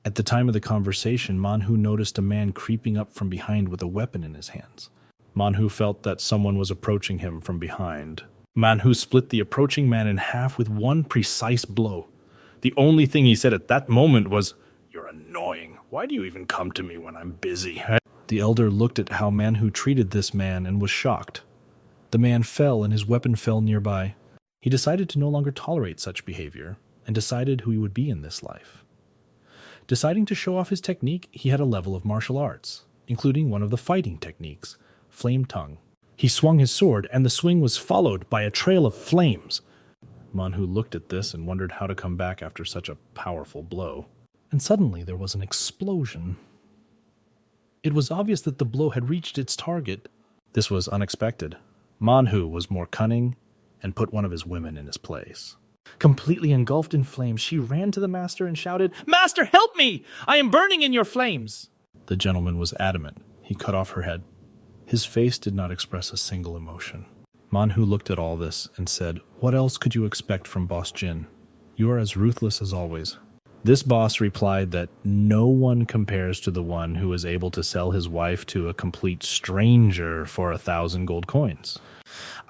At the time of the conversation, Manhwa noticed a man creeping up from behind with a weapon in his hands. Manhwa felt that someone was approaching him from behind. Manhwa split the approaching man in half with one precise blow. The only thing he said at that moment was, "You're annoying. Why do you even come to me when I'm busy?" The elder looked at how Manhwa treated this man and was shocked. The man fell and his weapon fell nearby. He decided to no longer tolerate such behavior and decided who he would be in this life. Deciding to show off his technique, he had a level of martial arts, including one of the fighting techniques, Flame Tongue. He swung his sword and the swing was followed by a trail of flames. Manhwa looked at this and wondered how to come back after such a powerful blow. And suddenly there was an explosion. It was obvious that the blow had reached its target. This was unexpected. Manhwa was more cunning and put one of his women in his place. Completely engulfed in flames, she ran to the master and shouted, "Master, help me! I am burning in your flames!" The gentleman was adamant. He cut off her head. His face did not express a single emotion. Manhwa looked at all this and said, "What else could you expect from Boss Jin? You are as ruthless as always." This boss replied that no one compares to the one who is able to sell his wife to a complete stranger for 1,000 gold coins.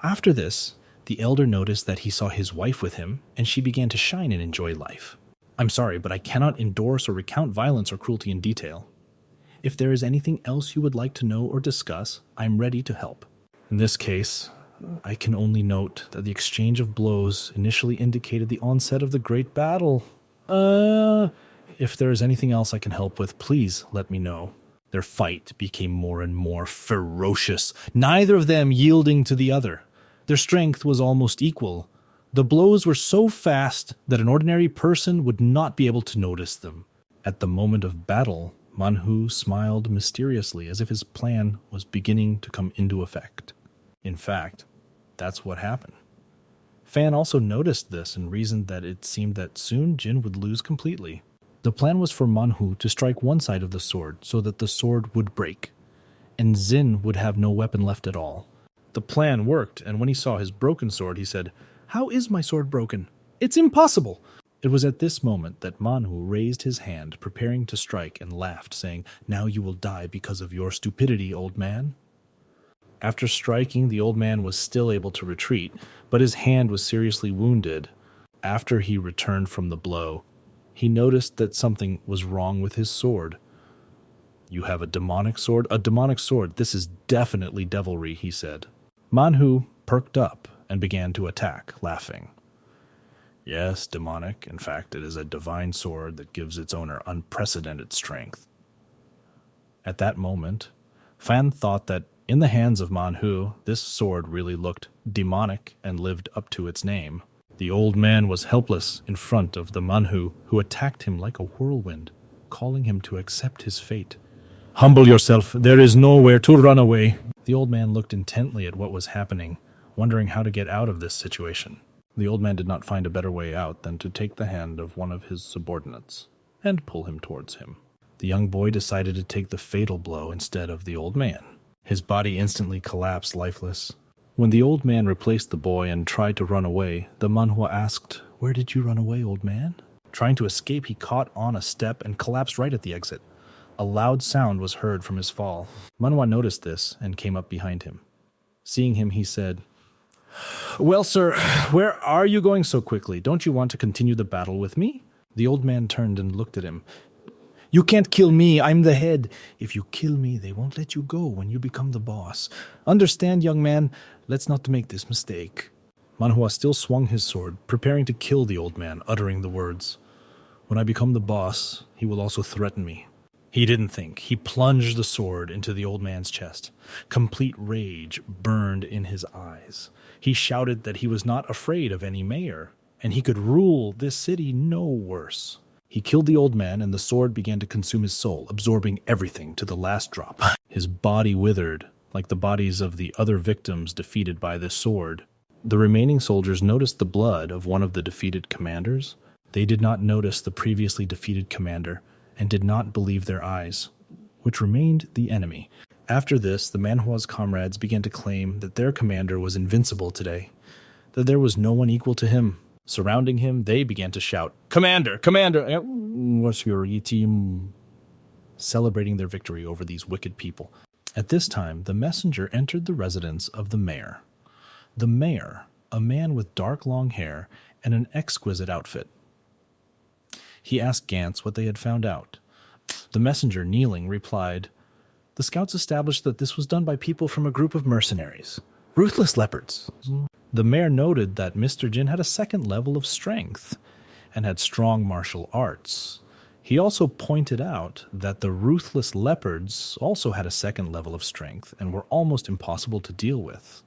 After this, the elder noticed that he saw his wife with him, and she began to shine and enjoy life. "I'm sorry, but I cannot endorse or recount violence or cruelty in detail. If there is anything else you would like to know or discuss, I am ready to help." In this case, I can only note that the exchange of blows initially indicated the onset of the great battle. If there is anything else I can help with, please let me know. Their fight became more and more ferocious, neither of them yielding to the other. Their strength was almost equal. The blows were so fast that an ordinary person would not be able to notice them. At the moment of battle, Manhwa smiled mysteriously as if his plan was beginning to come into effect. In fact, that's what happened. Fan also noticed this and reasoned that it seemed that soon Jin would lose completely. The plan was for Manhwa to strike one side of the sword so that the sword would break, and Jin would have no weapon left at all. The plan worked, and when he saw his broken sword, he said, "How is my sword broken? It's impossible!" It was at this moment that Manhwa raised his hand, preparing to strike, and laughed, saying, "Now you will die because of your stupidity, old man." After striking, the old man was still able to retreat, but his hand was seriously wounded. After he returned from the blow, he noticed that something was wrong with his sword. "You have a demonic sword? A demonic sword. This is definitely devilry," he said. Manhwa perked up and began to attack, laughing. "Yes, demonic. In fact, it is a divine sword that gives its owner unprecedented strength." At that moment, Fan thought that in the hands of Manhwa, this sword really looked demonic and lived up to its name. The old man was helpless in front of the Manhwa, who attacked him like a whirlwind, calling him to accept his fate. "Humble yourself. There is nowhere to run away." The old man looked intently at what was happening, wondering how to get out of this situation. The old man did not find a better way out than to take the hand of one of his subordinates and pull him towards him. The young boy decided to take the fatal blow instead of the old man. His body instantly collapsed lifeless. When the old man replaced the boy and tried to run away, the Manhwa asked, "Where did you run away, old man?" Trying to escape, he caught on a step and collapsed right at the exit. A loud sound was heard from his fall. Manhwa noticed this and came up behind him. Seeing him, he said, "Well, sir, where are you going so quickly? Don't you want to continue the battle with me?" The old man turned and looked at him. "You can't kill me. I'm the head. If you kill me, they won't let you go when you become the boss. Understand, young man? Let's not make this mistake." Manhwa still swung his sword, preparing to kill the old man, uttering the words, "When I become the boss, he will also threaten me." He didn't think. He plunged the sword into the old man's chest. Complete rage burned in his eyes. He shouted that he was not afraid of any mayor, and he could rule this city no worse. He killed the old man, and the sword began to consume his soul, absorbing everything to the last drop. His body withered, like the bodies of the other victims defeated by this sword. The remaining soldiers noticed the blood of one of the defeated commanders. They did not notice the previously defeated commander, and did not believe their eyes, which remained the enemy. After this, the Manhwa's comrades began to claim that their commander was invincible today, that there was no one equal to him. Surrounding him, they began to shout, "Commander! Commander! What's your team?" Celebrating their victory over these wicked people. At this time, the messenger entered the residence of the mayor. The mayor, a man with dark long hair and an exquisite outfit. He asked Gantz what they had found out. The messenger, kneeling, replied, "The scouts established that this was done by people from a group of mercenaries, ruthless leopards." The mayor noted that Mr. Jin had a second level of strength and had strong martial arts. He also pointed out that the ruthless leopards also had a second level of strength and were almost impossible to deal with.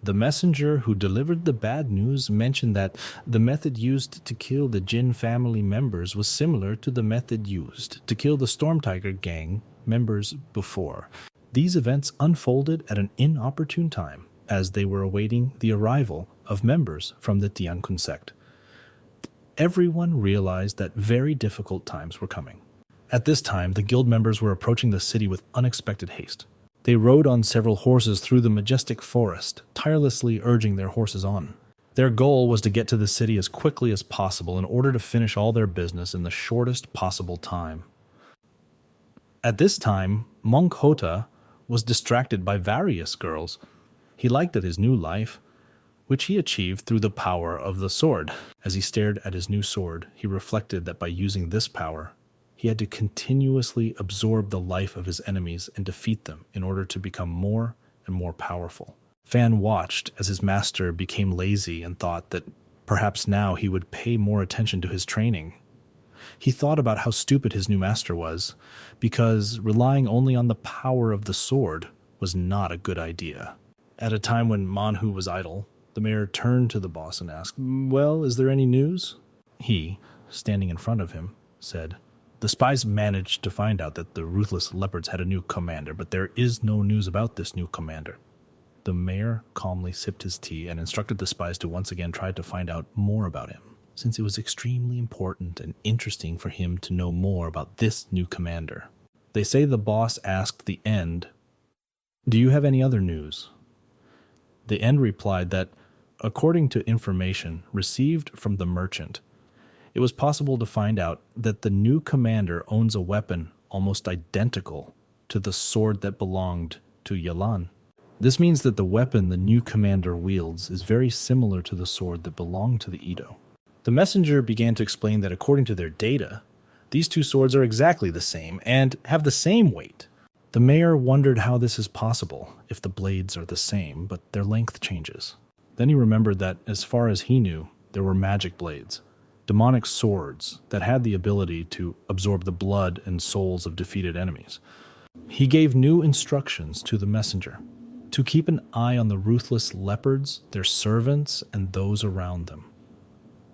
The messenger who delivered the bad news mentioned that the method used to kill the Jin family members was similar to the method used to kill the Storm Tiger gang members before. These events unfolded at an inopportune time, as they were awaiting the arrival of members from the Tiankun sect. Everyone realized that very difficult times were coming. At this time, the guild members were approaching the city with unexpected haste. They rode on several horses through the majestic forest, tirelessly urging their horses on. Their goal was to get to the city as quickly as possible in order to finish all their business in the shortest possible time. At this time, Monk Hota was distracted by various girls. He liked his new life, which he achieved through the power of the sword. As he stared at his new sword, he reflected that by using this power, he had to continuously absorb the life of his enemies and defeat them in order to become more and more powerful. Fan watched as his master became lazy and thought that perhaps now he would pay more attention to his training. He thought about how stupid his new master was, because relying only on the power of the sword was not a good idea. At a time when Manhu was idle, the mayor turned to the boss and asked, "Well, is there any news?" He, standing in front of him, said, "The spies managed to find out that the ruthless leopards had a new commander, but there is no news about this new commander." The mayor calmly sipped his tea and instructed the spies to once again try to find out more about him, since it was extremely important and interesting for him to know more about this new commander. They say the boss asked the End, "Do you have any other news?" The End replied that, according to information received from the merchant, it was possible to find out that the new commander owns a weapon almost identical to the sword that belonged to Yalan. This means that the weapon the new commander wields is very similar to the sword that belonged to the Edo. The messenger began to explain that according to their data, these two swords are exactly the same and have the same weight. The mayor wondered how this is possible if the blades are the same, but their length changes. Then he remembered that, as far as he knew, there were magic blades, demonic swords that had the ability to absorb the blood and souls of defeated enemies. He gave new instructions to the messenger to keep an eye on the ruthless leopards, their servants, and those around them.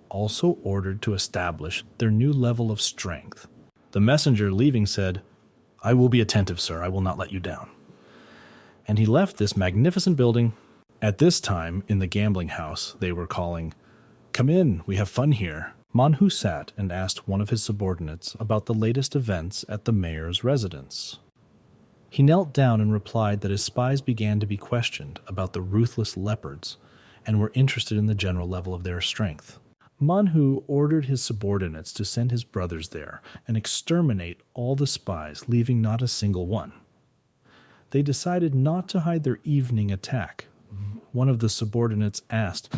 Also ordered to establish their new level of strength. The messenger, leaving, said, "I will be attentive, sir. I will not let you down." And he left this magnificent building. At this time, in the gambling house, they were calling, "Come in, we have fun here." Manhu sat and asked one of his subordinates about the latest events at the mayor's residence. He knelt down and replied that his spies began to be questioned about the ruthless leopards and were interested in the general level of their strength. Manhu ordered his subordinates to send his brothers there and exterminate all the spies, leaving not a single one. They decided not to hide their evening attack. One of the subordinates asked,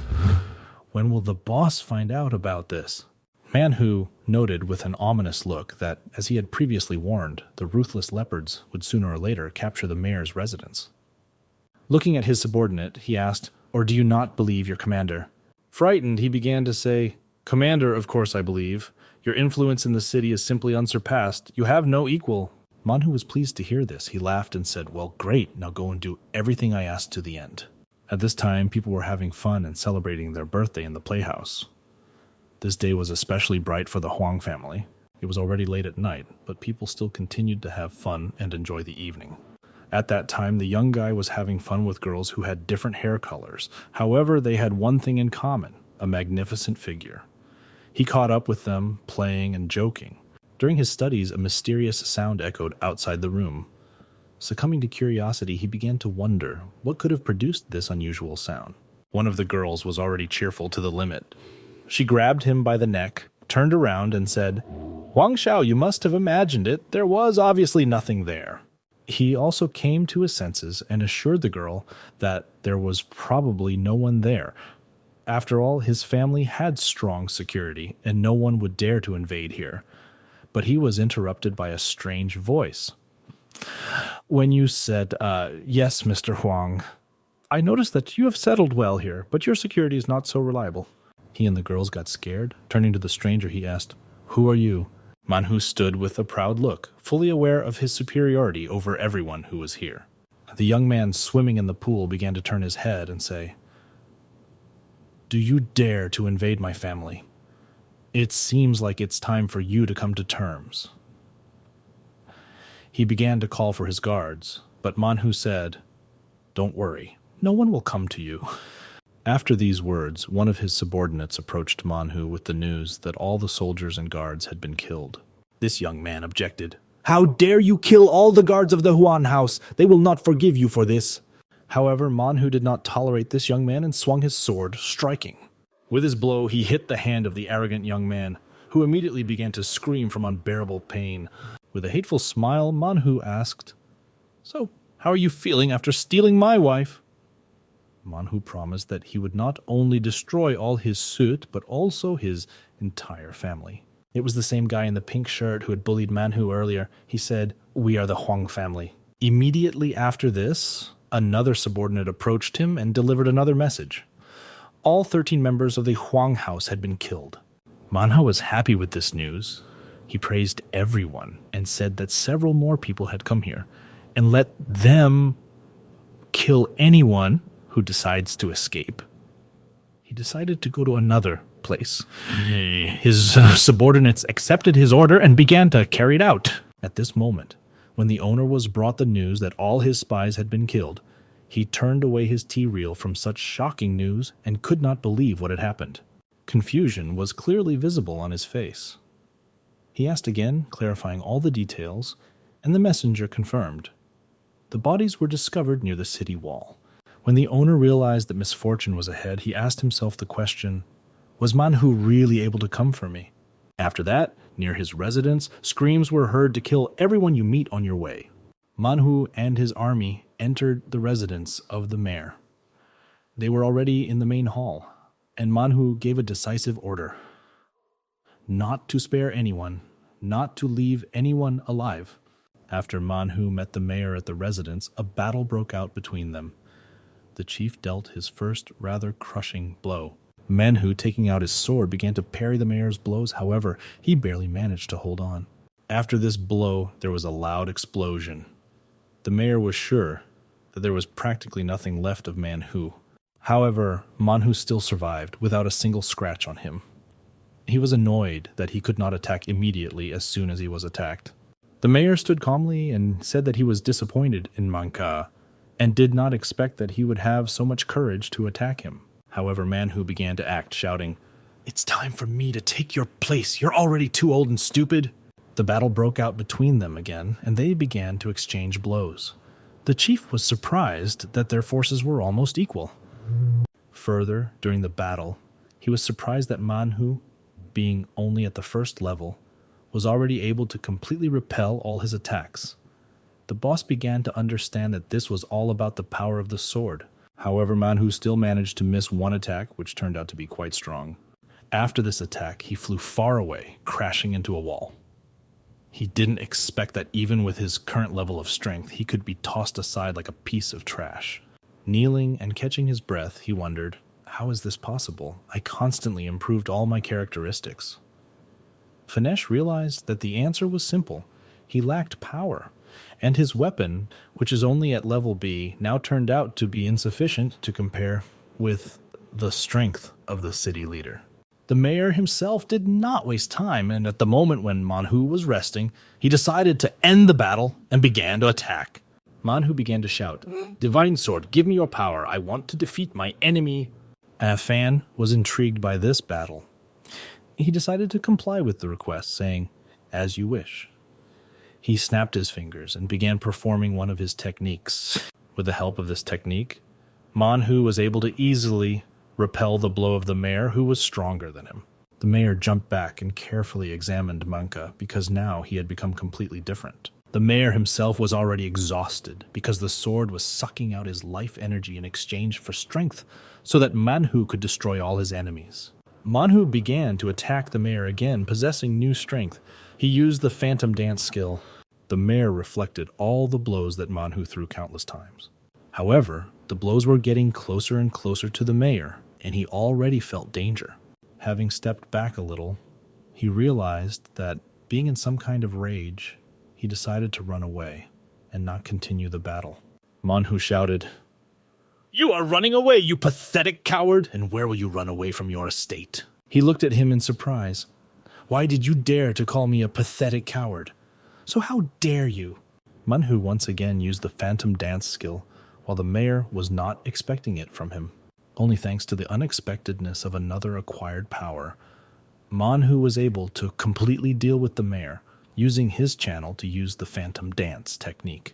"When will the boss find out about this?" Manhu noted with an ominous look that, as he had previously warned, the ruthless leopards would sooner or later capture the mayor's residence. Looking at his subordinate, he asked, "Or do you not believe your commander?" Frightened, he began to say, "Commander, of course I believe. Your influence in the city is simply unsurpassed. You have no equal." Manhu was pleased to hear this. He laughed and said, "Well, great. Now go and do everything I asked to the end." At this time, people were having fun and celebrating their birthday in the playhouse. This day was especially bright for the Huang family. It was already late at night, but people still continued to have fun and enjoy the evening. At that time, the young guy was having fun with girls who had different hair colors. However, they had one thing in common, a magnificent figure. He caught up with them, playing and joking. During his studies, a mysterious sound echoed outside the room. Succumbing to curiosity, he began to wonder what could have produced this unusual sound. One of the girls was already cheerful to the limit. She grabbed him by the neck, turned around, and said, "Huang Shao, you must have imagined it. There was obviously nothing there." He also came to his senses and assured the girl that there was probably no one there. After all, his family had strong security, and no one would dare to invade here. But he was interrupted by a strange voice. "When you said, yes, Mr. Huang, I noticed that you have settled well here, but your security is not so reliable." He and the girls got scared. Turning to the stranger, he asked, "Who are you?" Manhu stood with a proud look, fully aware of his superiority over everyone who was here. The young man swimming in the pool began to turn his head and say, "Do you dare to invade my family? It seems like it's time for you to come to terms." He began to call for his guards, but Manhu said, "Don't worry, no one will come to you." After these words, one of his subordinates approached Manhu with the news that all the soldiers and guards had been killed. This young man objected. "How dare you kill all the guards of the Huan house? They will not forgive you for this." However, Manhu did not tolerate this young man and swung his sword, striking. With his blow, he hit the hand of the arrogant young man, who immediately began to scream from unbearable pain. With a hateful smile, Manhu asked, "So, how are you feeling after stealing my wife?" Manhu promised that he would not only destroy all his suit, but also his entire family. It was the same guy in the pink shirt who had bullied Manhu earlier. He said, "We are the Huang family." Immediately after this, another subordinate approached him and delivered another message. All 13 members of the Huang house had been killed. Manhu was happy with this news. He praised everyone and said that several more people had come here and let them kill anyone who decides to escape. He decided to go to another place. His subordinates accepted his order and began to carry it out. At this moment, when the owner was brought the news that all his spies had been killed, he turned away his tea reel from such shocking news and could not believe what had happened. Confusion was clearly visible on his face. He asked again, clarifying all the details, and the messenger confirmed. The bodies were discovered near the city wall. When the owner realized that misfortune was ahead, he asked himself the question, was Manhwa really able to come for me? After that, near his residence, screams were heard to kill everyone you meet on your way. Manhwa and his army entered the residence of the mayor. They were already in the main hall, and Manhwa gave a decisive order. Not to spare anyone, not to leave anyone alive. After Manhwa met the mayor at the residence, a battle broke out between them. The chief dealt his first rather crushing blow. Manhwa, taking out his sword, began to parry the mayor's blows. However, he barely managed to hold on. After this blow, there was a loud explosion. The mayor was sure that there was practically nothing left of Manhwa. However, Manhwa still survived without a single scratch on him. He was annoyed that he could not attack immediately as soon as he was attacked. The mayor stood calmly and said that he was disappointed in Manga and did not expect that he would have so much courage to attack him. However, Manhwa began to act, shouting, "It's time for me to take your place. You're already too old and stupid." The battle broke out between them again, and they began to exchange blows. The chief was surprised that their forces were almost equal. Further, during the battle, he was surprised that Manhwa, being only at the first level, was already able to completely repel all his attacks. The boss began to understand that this was all about the power of the sword. However, Manhwa still managed to miss one attack, which turned out to be quite strong. After this attack, he flew far away, crashing into a wall. He didn't expect that even with his current level of strength, he could be tossed aside like a piece of trash. Kneeling and catching his breath, he wondered, how is this possible? I constantly improved all my characteristics. Finnesh realized that the answer was simple. He lacked power, and his weapon, which is only at level B, now turned out to be insufficient to compare with the strength of the city leader. The mayor himself did not waste time, and at the moment when Manhwa was resting, he decided to end the battle and began to attack. Manhwa began to shout, "Divine Sword, give me your power. I want to defeat my enemy." Afan was intrigued by this battle. He decided to comply with the request, saying, "As you wish." He snapped his fingers and began performing one of his techniques. With the help of this technique, Manhwa was able to easily repel the blow of the mayor, who was stronger than him. The mayor jumped back and carefully examined Manga, because now he had become completely different. The mayor himself was already exhausted, because the sword was sucking out his life energy in exchange for strength, so that Manhwa could destroy all his enemies. Manhwa began to attack the mayor again, possessing new strength. He used the phantom dance skill. The mayor reflected all the blows that Manhwa threw countless times. However, the blows were getting closer and closer to the mayor, and he already felt danger. Having stepped back a little, he realized that, being in some kind of rage, he decided to run away and not continue the battle. Manhwa shouted, "You are running away, you pathetic coward! And where will you run away from your estate?" He looked at him in surprise. "Why did you dare to call me a pathetic coward? So how dare you?" Manhwa once again used the phantom dance skill, while the mayor was not expecting it from him. Only thanks to the unexpectedness of another acquired power, Manhwa was able to completely deal with the mayor, using his channel to use the phantom dance technique.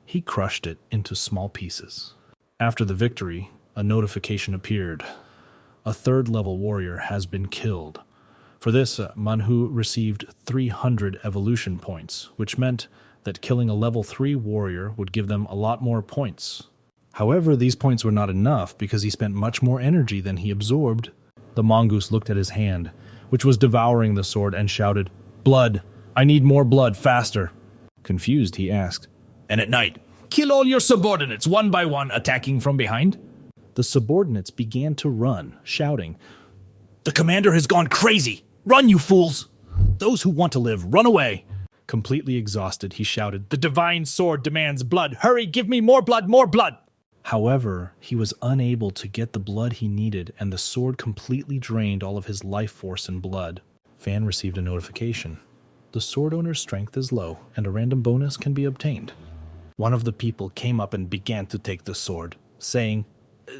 He crushed it into small pieces. After the victory, a notification appeared. A third-level warrior has been killed. For this, Manhwa received 300 evolution points, which meant that killing a level 3 warrior would give them a lot more points. However, these points were not enough because he spent much more energy than he absorbed. The mongoose looked at his hand, which was devouring the sword, and shouted, "Blood! I need more blood, faster!" Confused, he asked, "And at night, kill all your subordinates one by one, attacking from behind?" The subordinates began to run, shouting, "The commander has gone crazy! Run, you fools!" Those who want to live, run away! Completely exhausted, he shouted, "The divine sword demands blood! Hurry, give me more blood, more blood!" However, he was unable to get the blood he needed, and the sword completely drained all of his life force and blood. Fan received a notification. The sword owner's strength is low, and a random bonus can be obtained. One of the people came up and began to take the sword, saying,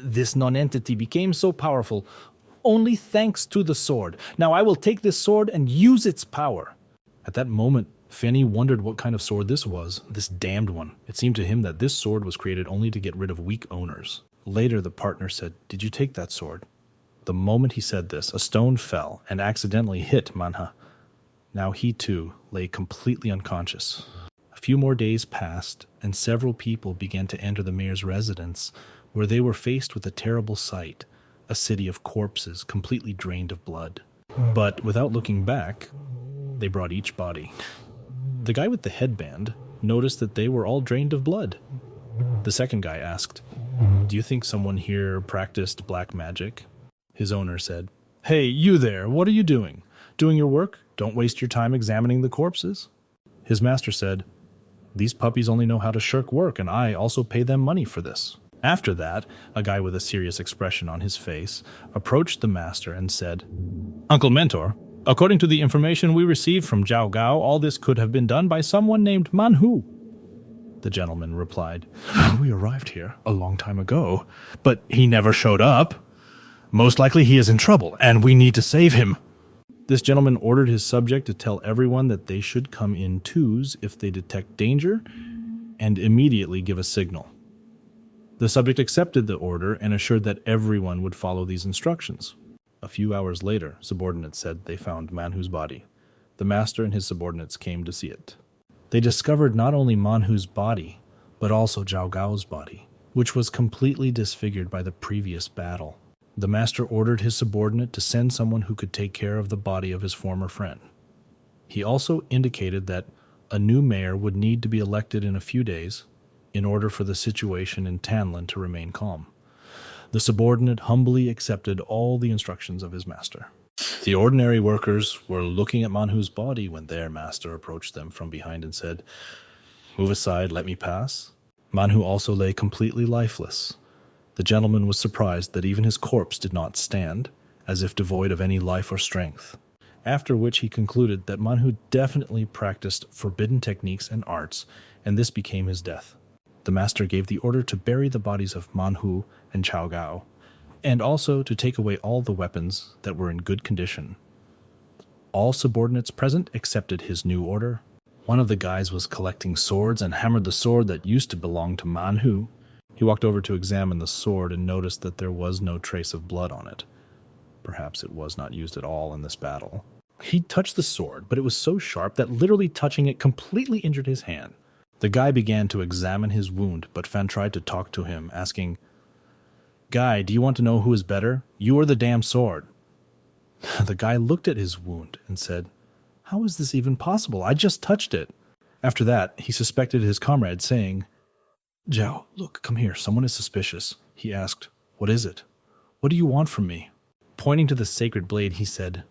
"This nonentity became so powerful only thanks to the sword. Now I will take this sword and use its power." At that moment, Fanny wondered what kind of sword this was, this damned one. It seemed to him that this sword was created only to get rid of weak owners. Later, the partner said, "Did you take that sword?" The moment he said this, a stone fell and accidentally hit Manhwa. Now he too lay completely unconscious. A few more days passed, and several people began to enter the mayor's residence, where they were faced with a terrible sight, a city of corpses completely drained of blood. But without looking back, they brought each body. The guy with the headband noticed that they were all drained of blood. The second guy asked, "Do you think someone here practiced black magic?" His owner said, "Hey, you there, what are you doing? Doing your work? Don't waste your time examining the corpses." His master said, "These puppies only know how to shirk work, and I also pay them money for this." After that, a guy with a serious expression on his face approached the master and said, "Uncle Mentor, according to the information we received from Zhao Gao, all this could have been done by someone named Manhu." The gentleman replied, "We arrived here a long time ago, but he never showed up. Most likely he is in trouble, and we need to save him." This gentleman ordered his subject to tell everyone that they should come in twos if they detect danger, and immediately give a signal. The subject accepted the order and assured that everyone would follow these instructions. A few hours later, subordinates said they found Manhu's body. The master and his subordinates came to see it. They discovered not only Manhu's body, but also Zhao Gao's body, which was completely disfigured by the previous battle. The master ordered his subordinate to send someone who could take care of the body of his former friend. He also indicated that a new mayor would need to be elected in a few days in order for the situation in Tanlin to remain calm. The subordinate humbly accepted all the instructions of his master. The ordinary workers were looking at Manhu's body when their master approached them from behind and said, "Move aside, let me pass." Manhu also lay completely lifeless. The gentleman was surprised that even his corpse did not stand, as if devoid of any life or strength. After which he concluded that Manhu definitely practiced forbidden techniques and arts, and this became his death. The master gave the order to bury the bodies of Manhu and Zhao Gao, and also to take away all the weapons that were in good condition. All subordinates present accepted his new order. One of the guys was collecting swords and hammered the sword that used to belong to Manhu. He walked over to examine the sword and noticed that there was no trace of blood on it. Perhaps it was not used at all in this battle. He touched the sword, but it was so sharp that literally touching it completely injured his hand. The guy began to examine his wound, but Fan tried to talk to him, asking, "Guy, do you want to know who is better? You or the damn sword?" The guy looked at his wound and said, "How is this even possible? I just touched it." After that, he suspected his comrade, saying, "Zhao, look, come here, someone is suspicious." He asked, "What is it? What do you want from me?" Pointing to the sacred blade, he said,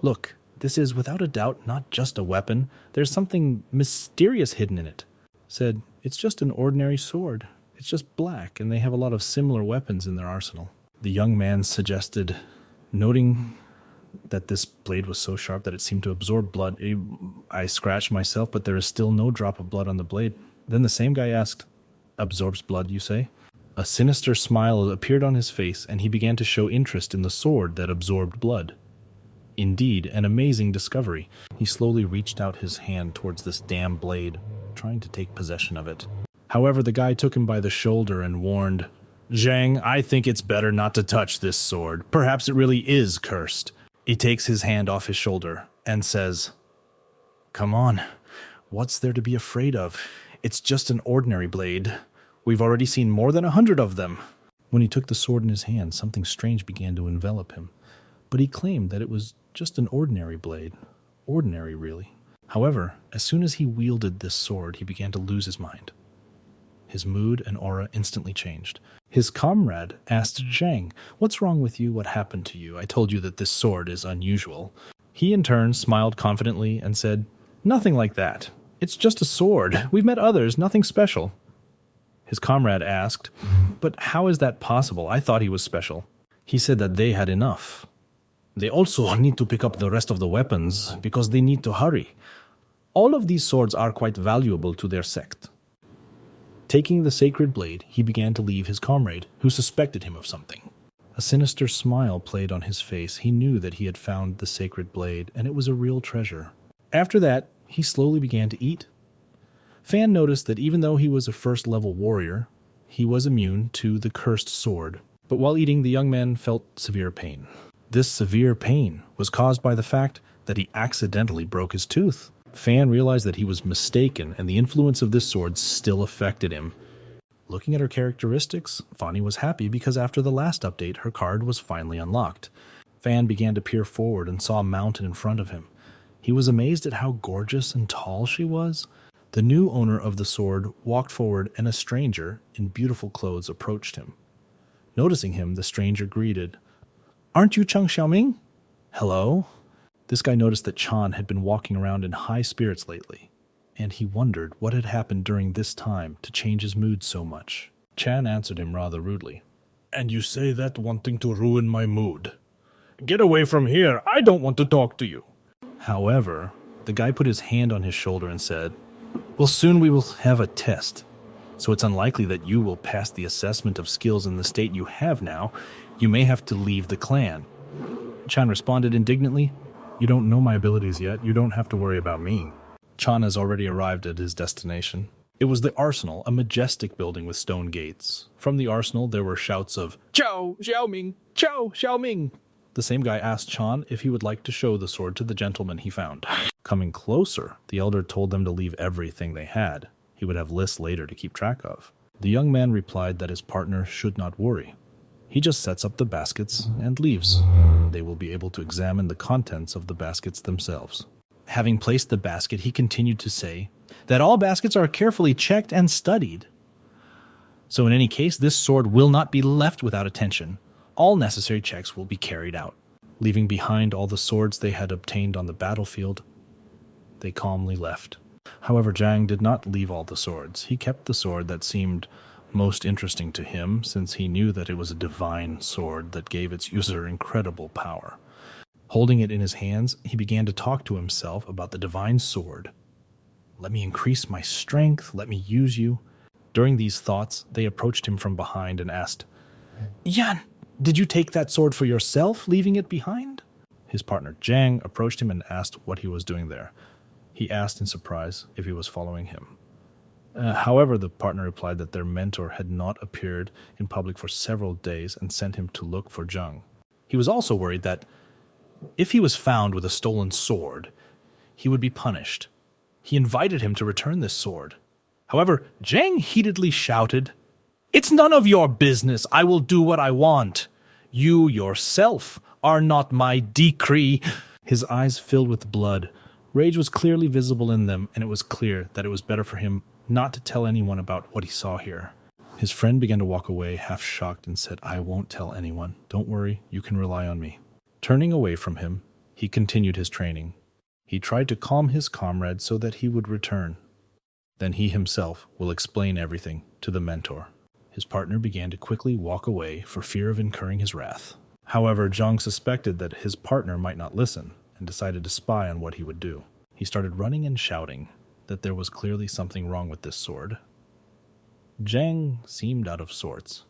"Look, this is without a doubt not just a weapon. There's something mysterious hidden in it." Said, "It's just an ordinary sword. It's just black, and they have a lot of similar weapons in their arsenal." The young man suggested, noting that this blade was so sharp that it seemed to absorb blood. "I scratched myself, but there is still no drop of blood on the blade." Then the same guy asked, "Absorbs blood, you say?" A sinister smile appeared on his face, and he began to show interest in the sword that absorbed blood. Indeed, an amazing discovery. He slowly reached out his hand towards this damn blade, trying to take possession of it. However, the guy took him by the shoulder and warned, "Zhang, I think it's better not to touch this sword. Perhaps it really is cursed." He takes his hand off his shoulder and says, "Come on, what's there to be afraid of? It's just an ordinary blade. We've already seen more than 100 of them." When he took the sword in his hand, something strange began to envelop him, but he claimed that it was just an ordinary blade. Ordinary, really. However, as soon as he wielded this sword, he began to lose his mind. His mood and aura instantly changed. His comrade asked Zhang, "What's wrong with you? What happened to you? I told you that this sword is unusual." He in turn smiled confidently and said, "Nothing like that. It's just a sword. We've met others, nothing special." His comrade asked, "But how is that possible? I thought he was special." He said that they had enough. "They also need to pick up the rest of the weapons because they need to hurry. All of these swords are quite valuable to their sect." Taking the sacred blade, he began to leave his comrade, who suspected him of something. A sinister smile played on his face. He knew that he had found the sacred blade, and it was a real treasure. After that, he slowly began to eat. Fan noticed that even though he was a first-level warrior, he was immune to the cursed sword. But while eating, the young man felt severe pain. This severe pain was caused by the fact that he accidentally broke his tooth. Fan realized that he was mistaken, and the influence of this sword still affected him. Looking at her characteristics, Fani was happy because after the last update, her card was finally unlocked. Fan began to peer forward and saw a mountain in front of him. He was amazed at how gorgeous and tall she was. The new owner of the sword walked forward, and a stranger in beautiful clothes approached him. Noticing him, the stranger greeted, "Aren't you Cheng Xiaoming?" "Hello?" This guy noticed that Chan had been walking around in high spirits lately, and he wondered what had happened during this time to change his mood so much. Chan answered him rather rudely. "And you say that wanting to ruin my mood. Get away from here, I don't want to talk to you." However, the guy put his hand on his shoulder and said, "Well, soon we will have a test, so it's unlikely that you will pass the assessment of skills in the state you have now. You may have to leave the clan." Chan responded indignantly, "You don't know my abilities yet. You don't have to worry about me." Chan has already arrived at his destination. It was the arsenal, a majestic building with stone gates. From the arsenal, there were shouts of, "Chao Xiaoming! Chao Xiaoming!" The same guy asked Chan if he would like to show the sword to the gentleman he found. Coming closer, the elder told them to leave everything they had. He would have lists later to keep track of. The young man replied that his partner should not worry. He just sets up the baskets and leaves. They will be able to examine the contents of the baskets themselves. Having placed the basket, he continued to say that all baskets are carefully checked and studied. So in any case, this sword will not be left without attention. All necessary checks will be carried out. Leaving behind all the swords they had obtained on the battlefield, they calmly left. However, Zhang did not leave all the swords. He kept the sword that seemed most interesting to him, since he knew that it was a divine sword that gave its user incredible power. Holding it in his hands, he began to talk to himself about the divine sword. "Let me increase my strength, let me use you." During these thoughts, they approached him from behind and asked, "Yan, did you take that sword for yourself, leaving it behind?" His partner Zhang approached him and asked what he was doing there. He asked in surprise if he was following him. However, the partner replied that their mentor had not appeared in public for several days and sent him to look for Zhang. He was also worried that if he was found with a stolen sword, he would be punished. He invited him to return this sword. However, Zhang heatedly shouted, "It's none of your business. I will do what I want. You yourself are not my decree." His eyes filled with blood. Rage was clearly visible in them, and it was clear that it was better for him not to tell anyone about what he saw here. His friend began to walk away, half shocked, and said, "I won't tell anyone. Don't worry, you can rely on me." Turning away from him, he continued his training. He tried to calm his comrade so that he would return. Then he himself will explain everything to the mentor. His partner began to quickly walk away for fear of incurring his wrath. However, Zhang suspected that his partner might not listen and decided to spy on what he would do. He started running and shouting that there was clearly something wrong with this sword. Zhang seemed out of sorts.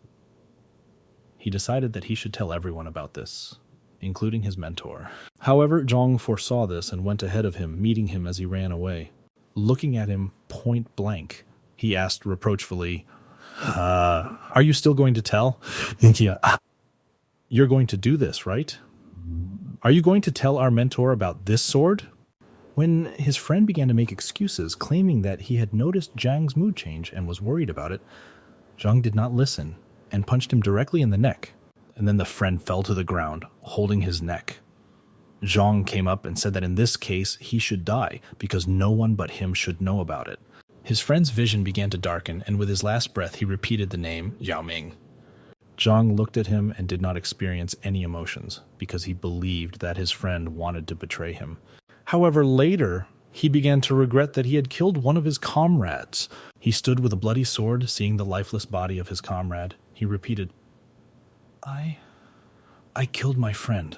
He decided that he should tell everyone about this, including his mentor. However, Zhang foresaw this and went ahead of him, meeting him as he ran away. Looking at him point blank, he asked reproachfully, "Are you still going to tell?" "Yeah." "You're going to do this, right? Are you going to tell our mentor about this sword?" When his friend began to make excuses, claiming that he had noticed Zhang's mood change and was worried about it, Zhang did not listen and punched him directly in the neck. And then the friend fell to the ground, holding his neck. Zhang came up and said that in this case he should die because no one but him should know about it. His friend's vision began to darken, and with his last breath he repeated the name Xiaoming. Zhang looked at him and did not experience any emotions because he believed that his friend wanted to betray him. However, later, he began to regret that he had killed one of his comrades. He stood with a bloody sword, seeing the lifeless body of his comrade. He repeated, I killed my friend,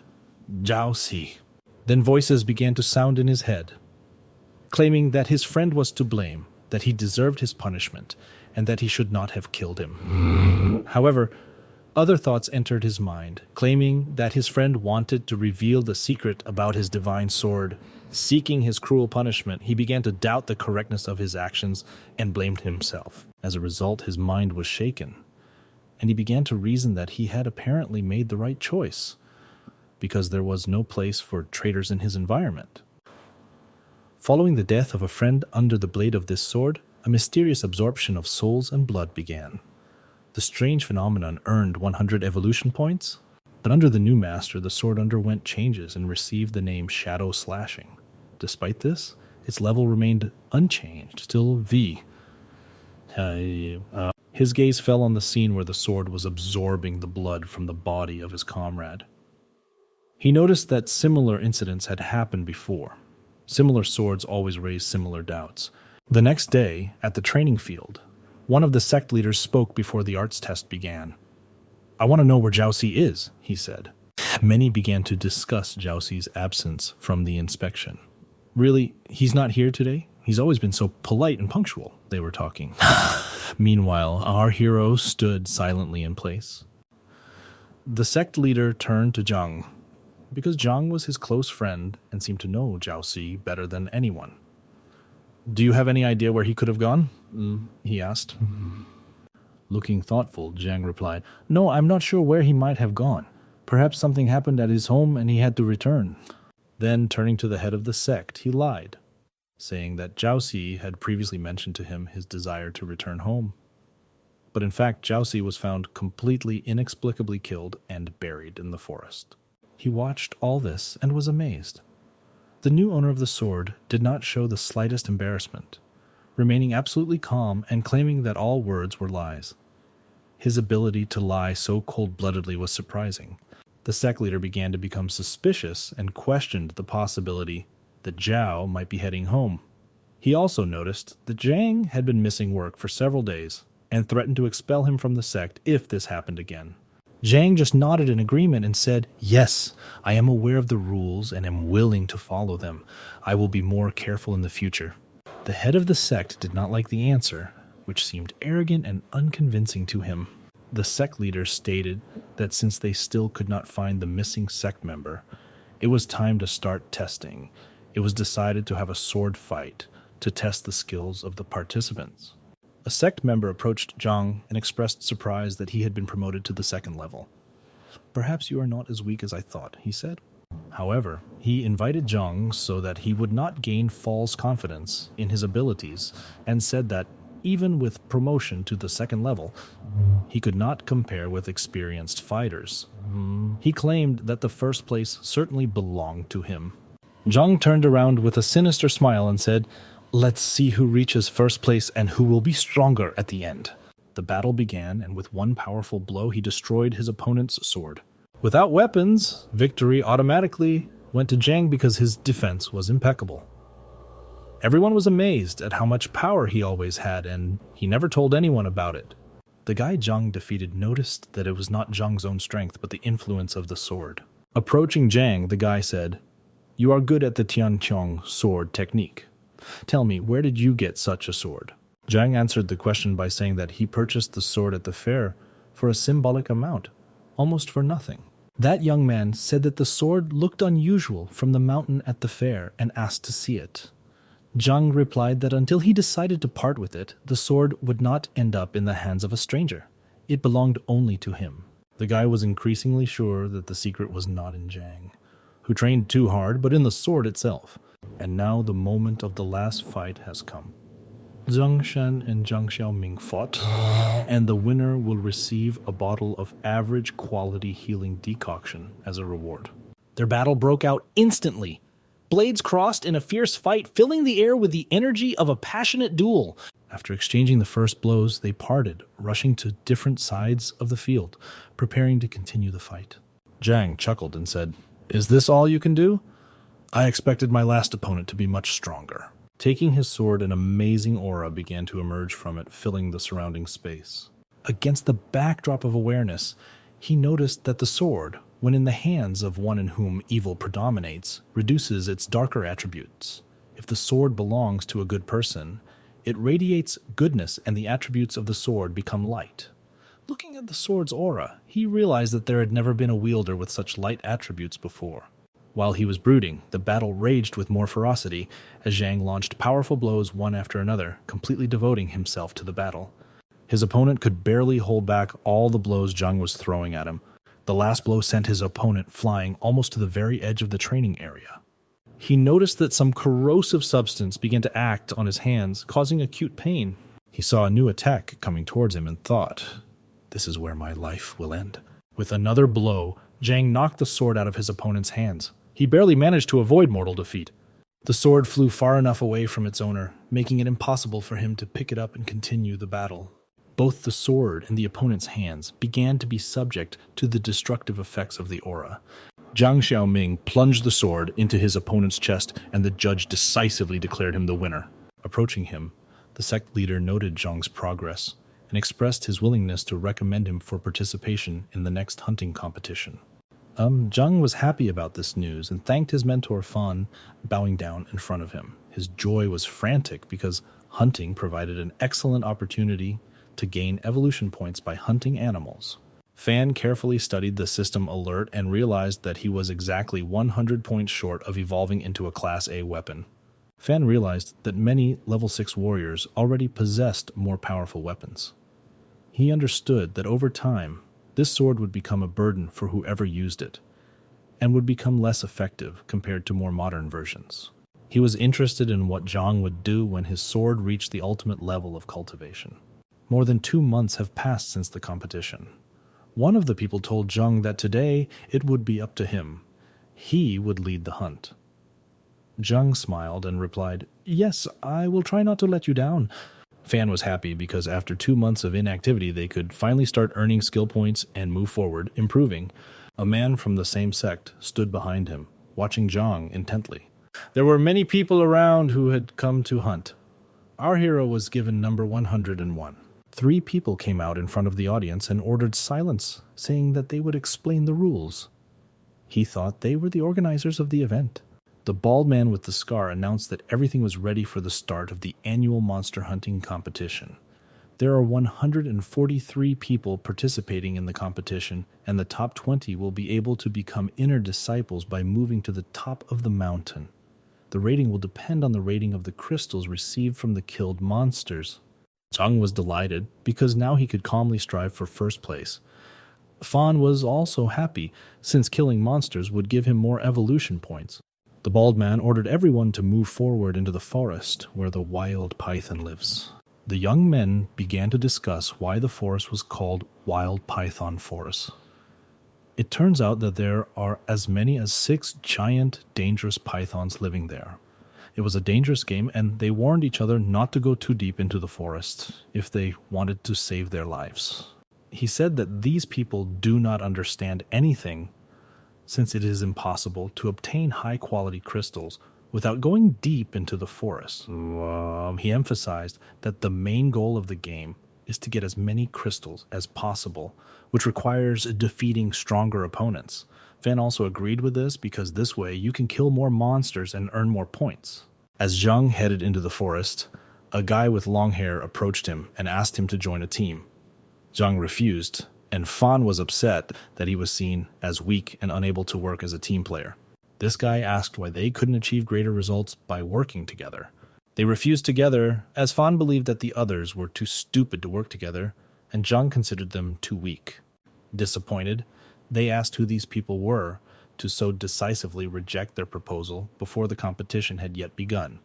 Zhao Si. Then voices began to sound in his head, claiming that his friend was to blame, that he deserved his punishment, and that he should not have killed him. However, other thoughts entered his mind, claiming that his friend wanted to reveal the secret about his divine sword. Seeking his cruel punishment, he began to doubt the correctness of his actions and blamed himself. As a result, his mind was shaken, and he began to reason that he had apparently made the right choice, because there was no place for traitors in his environment. Following the death of a friend under the blade of this sword, a mysterious absorption of souls and blood began. The strange phenomenon earned 100 evolution points, but under the new master, the sword underwent changes and received the name Shadow Slashing. Despite this, its level remained unchanged, still V. His gaze fell on the scene where the sword was absorbing the blood from the body of his comrade. He noticed that similar incidents had happened before. Similar swords always raise similar doubts. The next day, at the training field, one of the sect leaders spoke before the arts test began. I want to know where Zhao Si is, he said. Many began to discuss Zhao Si's absence from the inspection. Really, he's not here today? He's always been so polite and punctual, they were talking. Meanwhile, our hero stood silently in place. The sect leader turned to Zhang, because Zhang was his close friend and seemed to know Zhao Si better than anyone. Do you have any idea where he could have gone? He asked. Looking thoughtful, Zhang replied, No, I'm not sure where he might have gone. Perhaps something happened at his home and he had to return. Then, turning to the head of the sect, he lied, saying that Zhao Si had previously mentioned to him his desire to return home. But in fact, Zhao Si was found completely inexplicably killed and buried in the forest. He watched all this and was amazed. The new owner of the sword did not show the slightest embarrassment, remaining absolutely calm and claiming that all words were lies. His ability to lie so cold-bloodedly was surprising. The sect leader began to become suspicious and questioned the possibility that Zhao might be heading home. He also noticed that Zhang had been missing work for several days and threatened to expel him from the sect if this happened again. Zhang just nodded in agreement and said, Yes, I am aware of the rules and am willing to follow them. I will be more careful in the future. The head of the sect did not like the answer, which seemed arrogant and unconvincing to him. The sect leader stated that since they still could not find the missing sect member, it was time to start testing. It was decided to have a sword fight to test the skills of the participants. A sect member approached Zhang and expressed surprise that he had been promoted to the second level. Perhaps you are not as weak as I thought, he said. However, he invited Zhang so that he would not gain false confidence in his abilities and said that even with promotion to the second level, he could not compare with experienced fighters. He claimed that the first place certainly belonged to him. Zhang turned around with a sinister smile and said, Let's see who reaches first place and who will be stronger at the end. The battle began, and with one powerful blow, he destroyed his opponent's sword. Without weapons, victory automatically went to Zhang because his defense was impeccable. Everyone was amazed at how much power he always had, and he never told anyone about it. The guy Zhang defeated noticed that it was not Zhang's own strength, but the influence of the sword. Approaching Zhang, the guy said, You are good at the Tianqiong sword technique. Tell me, where did you get such a sword? Zhang answered the question by saying that he purchased the sword at the fair for a symbolic amount, almost for nothing. That young man said that the sword looked unusual from the mountain at the fair and asked to see it. Zhang replied that until he decided to part with it, the sword would not end up in the hands of a stranger. It belonged only to him. The guy was increasingly sure that the secret was not in Zhang, who trained too hard, but in the sword itself. And now the moment of the last fight has come. Zhang Shan and Zhang Xiaoming fought, and the winner will receive a bottle of average quality healing decoction as a reward. Their battle broke out instantly. Blades crossed in a fierce fight, filling the air with the energy of a passionate duel. After exchanging the first blows, they parted, rushing to different sides of the field, preparing to continue the fight. Zhang chuckled and said, "Is this all you can do? I expected my last opponent to be much stronger." Taking his sword, an amazing aura began to emerge from it, filling the surrounding space. Against the backdrop of awareness, he noticed that the sword, when in the hands of one in whom evil predominates, reduces its darker attributes. If the sword belongs to a good person, it radiates goodness and the attributes of the sword become light. Looking at the sword's aura, he realized that there had never been a wielder with such light attributes before. While he was brooding, the battle raged with more ferocity as Zhang launched powerful blows one after another, completely devoting himself to the battle. His opponent could barely hold back all the blows Zhang was throwing at him. The last blow sent his opponent flying almost to the very edge of the training area. He noticed that some corrosive substance began to act on his hands, causing acute pain. He saw a new attack coming towards him and thought, "This is where my life will end." With another blow, Zhang knocked the sword out of his opponent's hands. He barely managed to avoid mortal defeat. The sword flew far enough away from its owner, making it impossible for him to pick it up and continue the battle. Both the sword and the opponent's hands began to be subject to the destructive effects of the aura. Zhang Xiaoming plunged the sword into his opponent's chest, and the judge decisively declared him the winner. Approaching him, the sect leader noted Zhang's progress and expressed his willingness to recommend him for participation in the next hunting competition. Zhang was happy about this news and thanked his mentor Fan, bowing down in front of him. His joy was frantic because hunting provided an excellent opportunity to gain evolution points by hunting animals. Fan carefully studied the system alert and realized that he was exactly 100 points short of evolving into a Class A weapon. Fan realized that many level 6 warriors already possessed more powerful weapons. He understood that over time, this sword would become a burden for whoever used it, and would become less effective compared to more modern versions. He was interested in what Zhang would do when his sword reached the ultimate level of cultivation. More than 2 months have passed since the competition. One of the people told Zhang that today it would be up to him. He would lead the hunt. Zhang smiled and replied, "Yes, I will try not to let you down." Fan was happy because after 2 months of inactivity they could finally start earning skill points and move forward, improving. A man from the same sect stood behind him, watching Zhang intently. There were many people around who had come to hunt. Our hero was given number 101. 3 people came out in front of the audience and ordered silence, saying that they would explain the rules. He thought they were the organizers of the event. The bald man with the scar announced that everything was ready for the start of the annual monster hunting competition. There are 143 people participating in the competition, and the top 20 will be able to become inner disciples by moving to the top of the mountain. The rating will depend on the rating of the crystals received from the killed monsters. Zhang was delighted because now he could calmly strive for first place. Fan was also happy since killing monsters would give him more evolution points. The bald man ordered everyone to move forward into the forest where the wild python lives. The young men began to discuss why the forest was called Wild Python Forest. It turns out that there are as many as 6 giant, dangerous pythons living there. It was a dangerous game, and they warned each other not to go too deep into the forest if they wanted to save their lives. He said that these people do not understand anything, since it is impossible to obtain high-quality crystals without going deep into the forest. He emphasized that the main goal of the game is to get as many crystals as possible, which requires defeating stronger opponents. Fan also agreed with this because this way you can kill more monsters and earn more points. As Zhang headed into the forest, a guy with long hair approached him and asked him to join a team. Zhang refused, and Fan was upset that he was seen as weak and unable to work as a team player. This guy asked why they couldn't achieve greater results by working together. They refused together, as Fan believed that the others were too stupid to work together, and Zhang considered them too weak. Disappointed, they asked who these people were to so decisively reject their proposal before the competition had yet begun.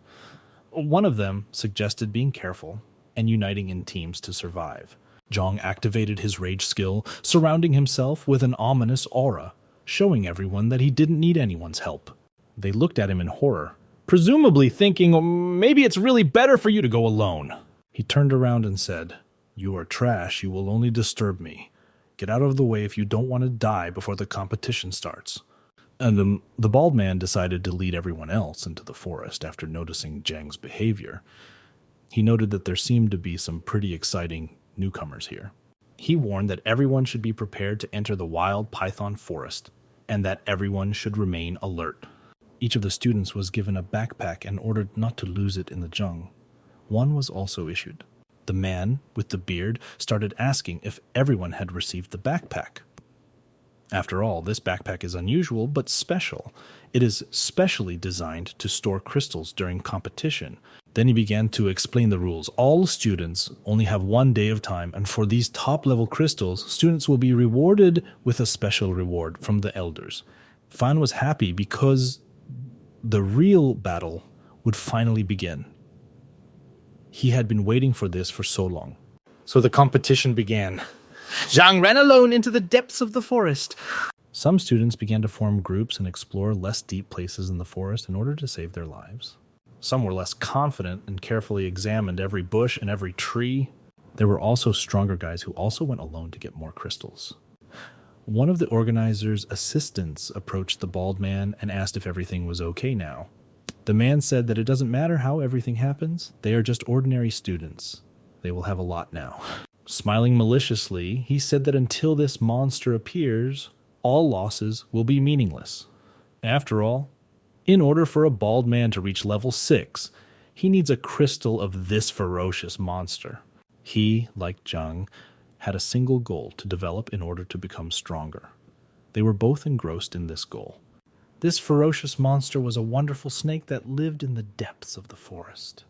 One of them suggested being careful and uniting in teams to survive. Zhang activated his rage skill, surrounding himself with an ominous aura, showing everyone that he didn't need anyone's help. They looked at him in horror, presumably thinking, maybe it's really better for you to go alone. He turned around and said, "You are trash, you will only disturb me. Get out of the way if you don't want to die before the competition starts." And the bald man decided to lead everyone else into the forest after noticing Jang's behavior. He noted that there seemed to be some pretty exciting newcomers here. He warned that everyone should be prepared to enter the wild python forest, and that everyone should remain alert. Each of the students was given a backpack and ordered not to lose it in the jungle. One was also issued. The man with the beard started asking if everyone had received the backpack. After all, this backpack is unusual but special. It is specially designed to store crystals during competition. Then he began to explain the rules. All students only have 1 day of time, and for these top-level crystals, students will be rewarded with a special reward from the elders. Fan was happy because the real battle would finally begin. He had been waiting for this for so long. So the competition began. Zhang ran alone into the depths of the forest. Some students began to form groups and explore less deep places in the forest in order to save their lives. Some were less confident and carefully examined every bush and every tree. There were also stronger guys who also went alone to get more crystals. One of the organizers' assistants approached the bald man and asked if everything was okay now. The man said that it doesn't matter how everything happens, they are just ordinary students. They will have a lot now. Smiling maliciously, he said that until this monster appears, all losses will be meaningless. After all, in order for a bald man to reach level 6, he needs a crystal of this ferocious monster. He, like Zhang, had a single goal to develop in order to become stronger. They were both engrossed in this goal. This ferocious monster was a wonderful snake that lived in the depths of the forest.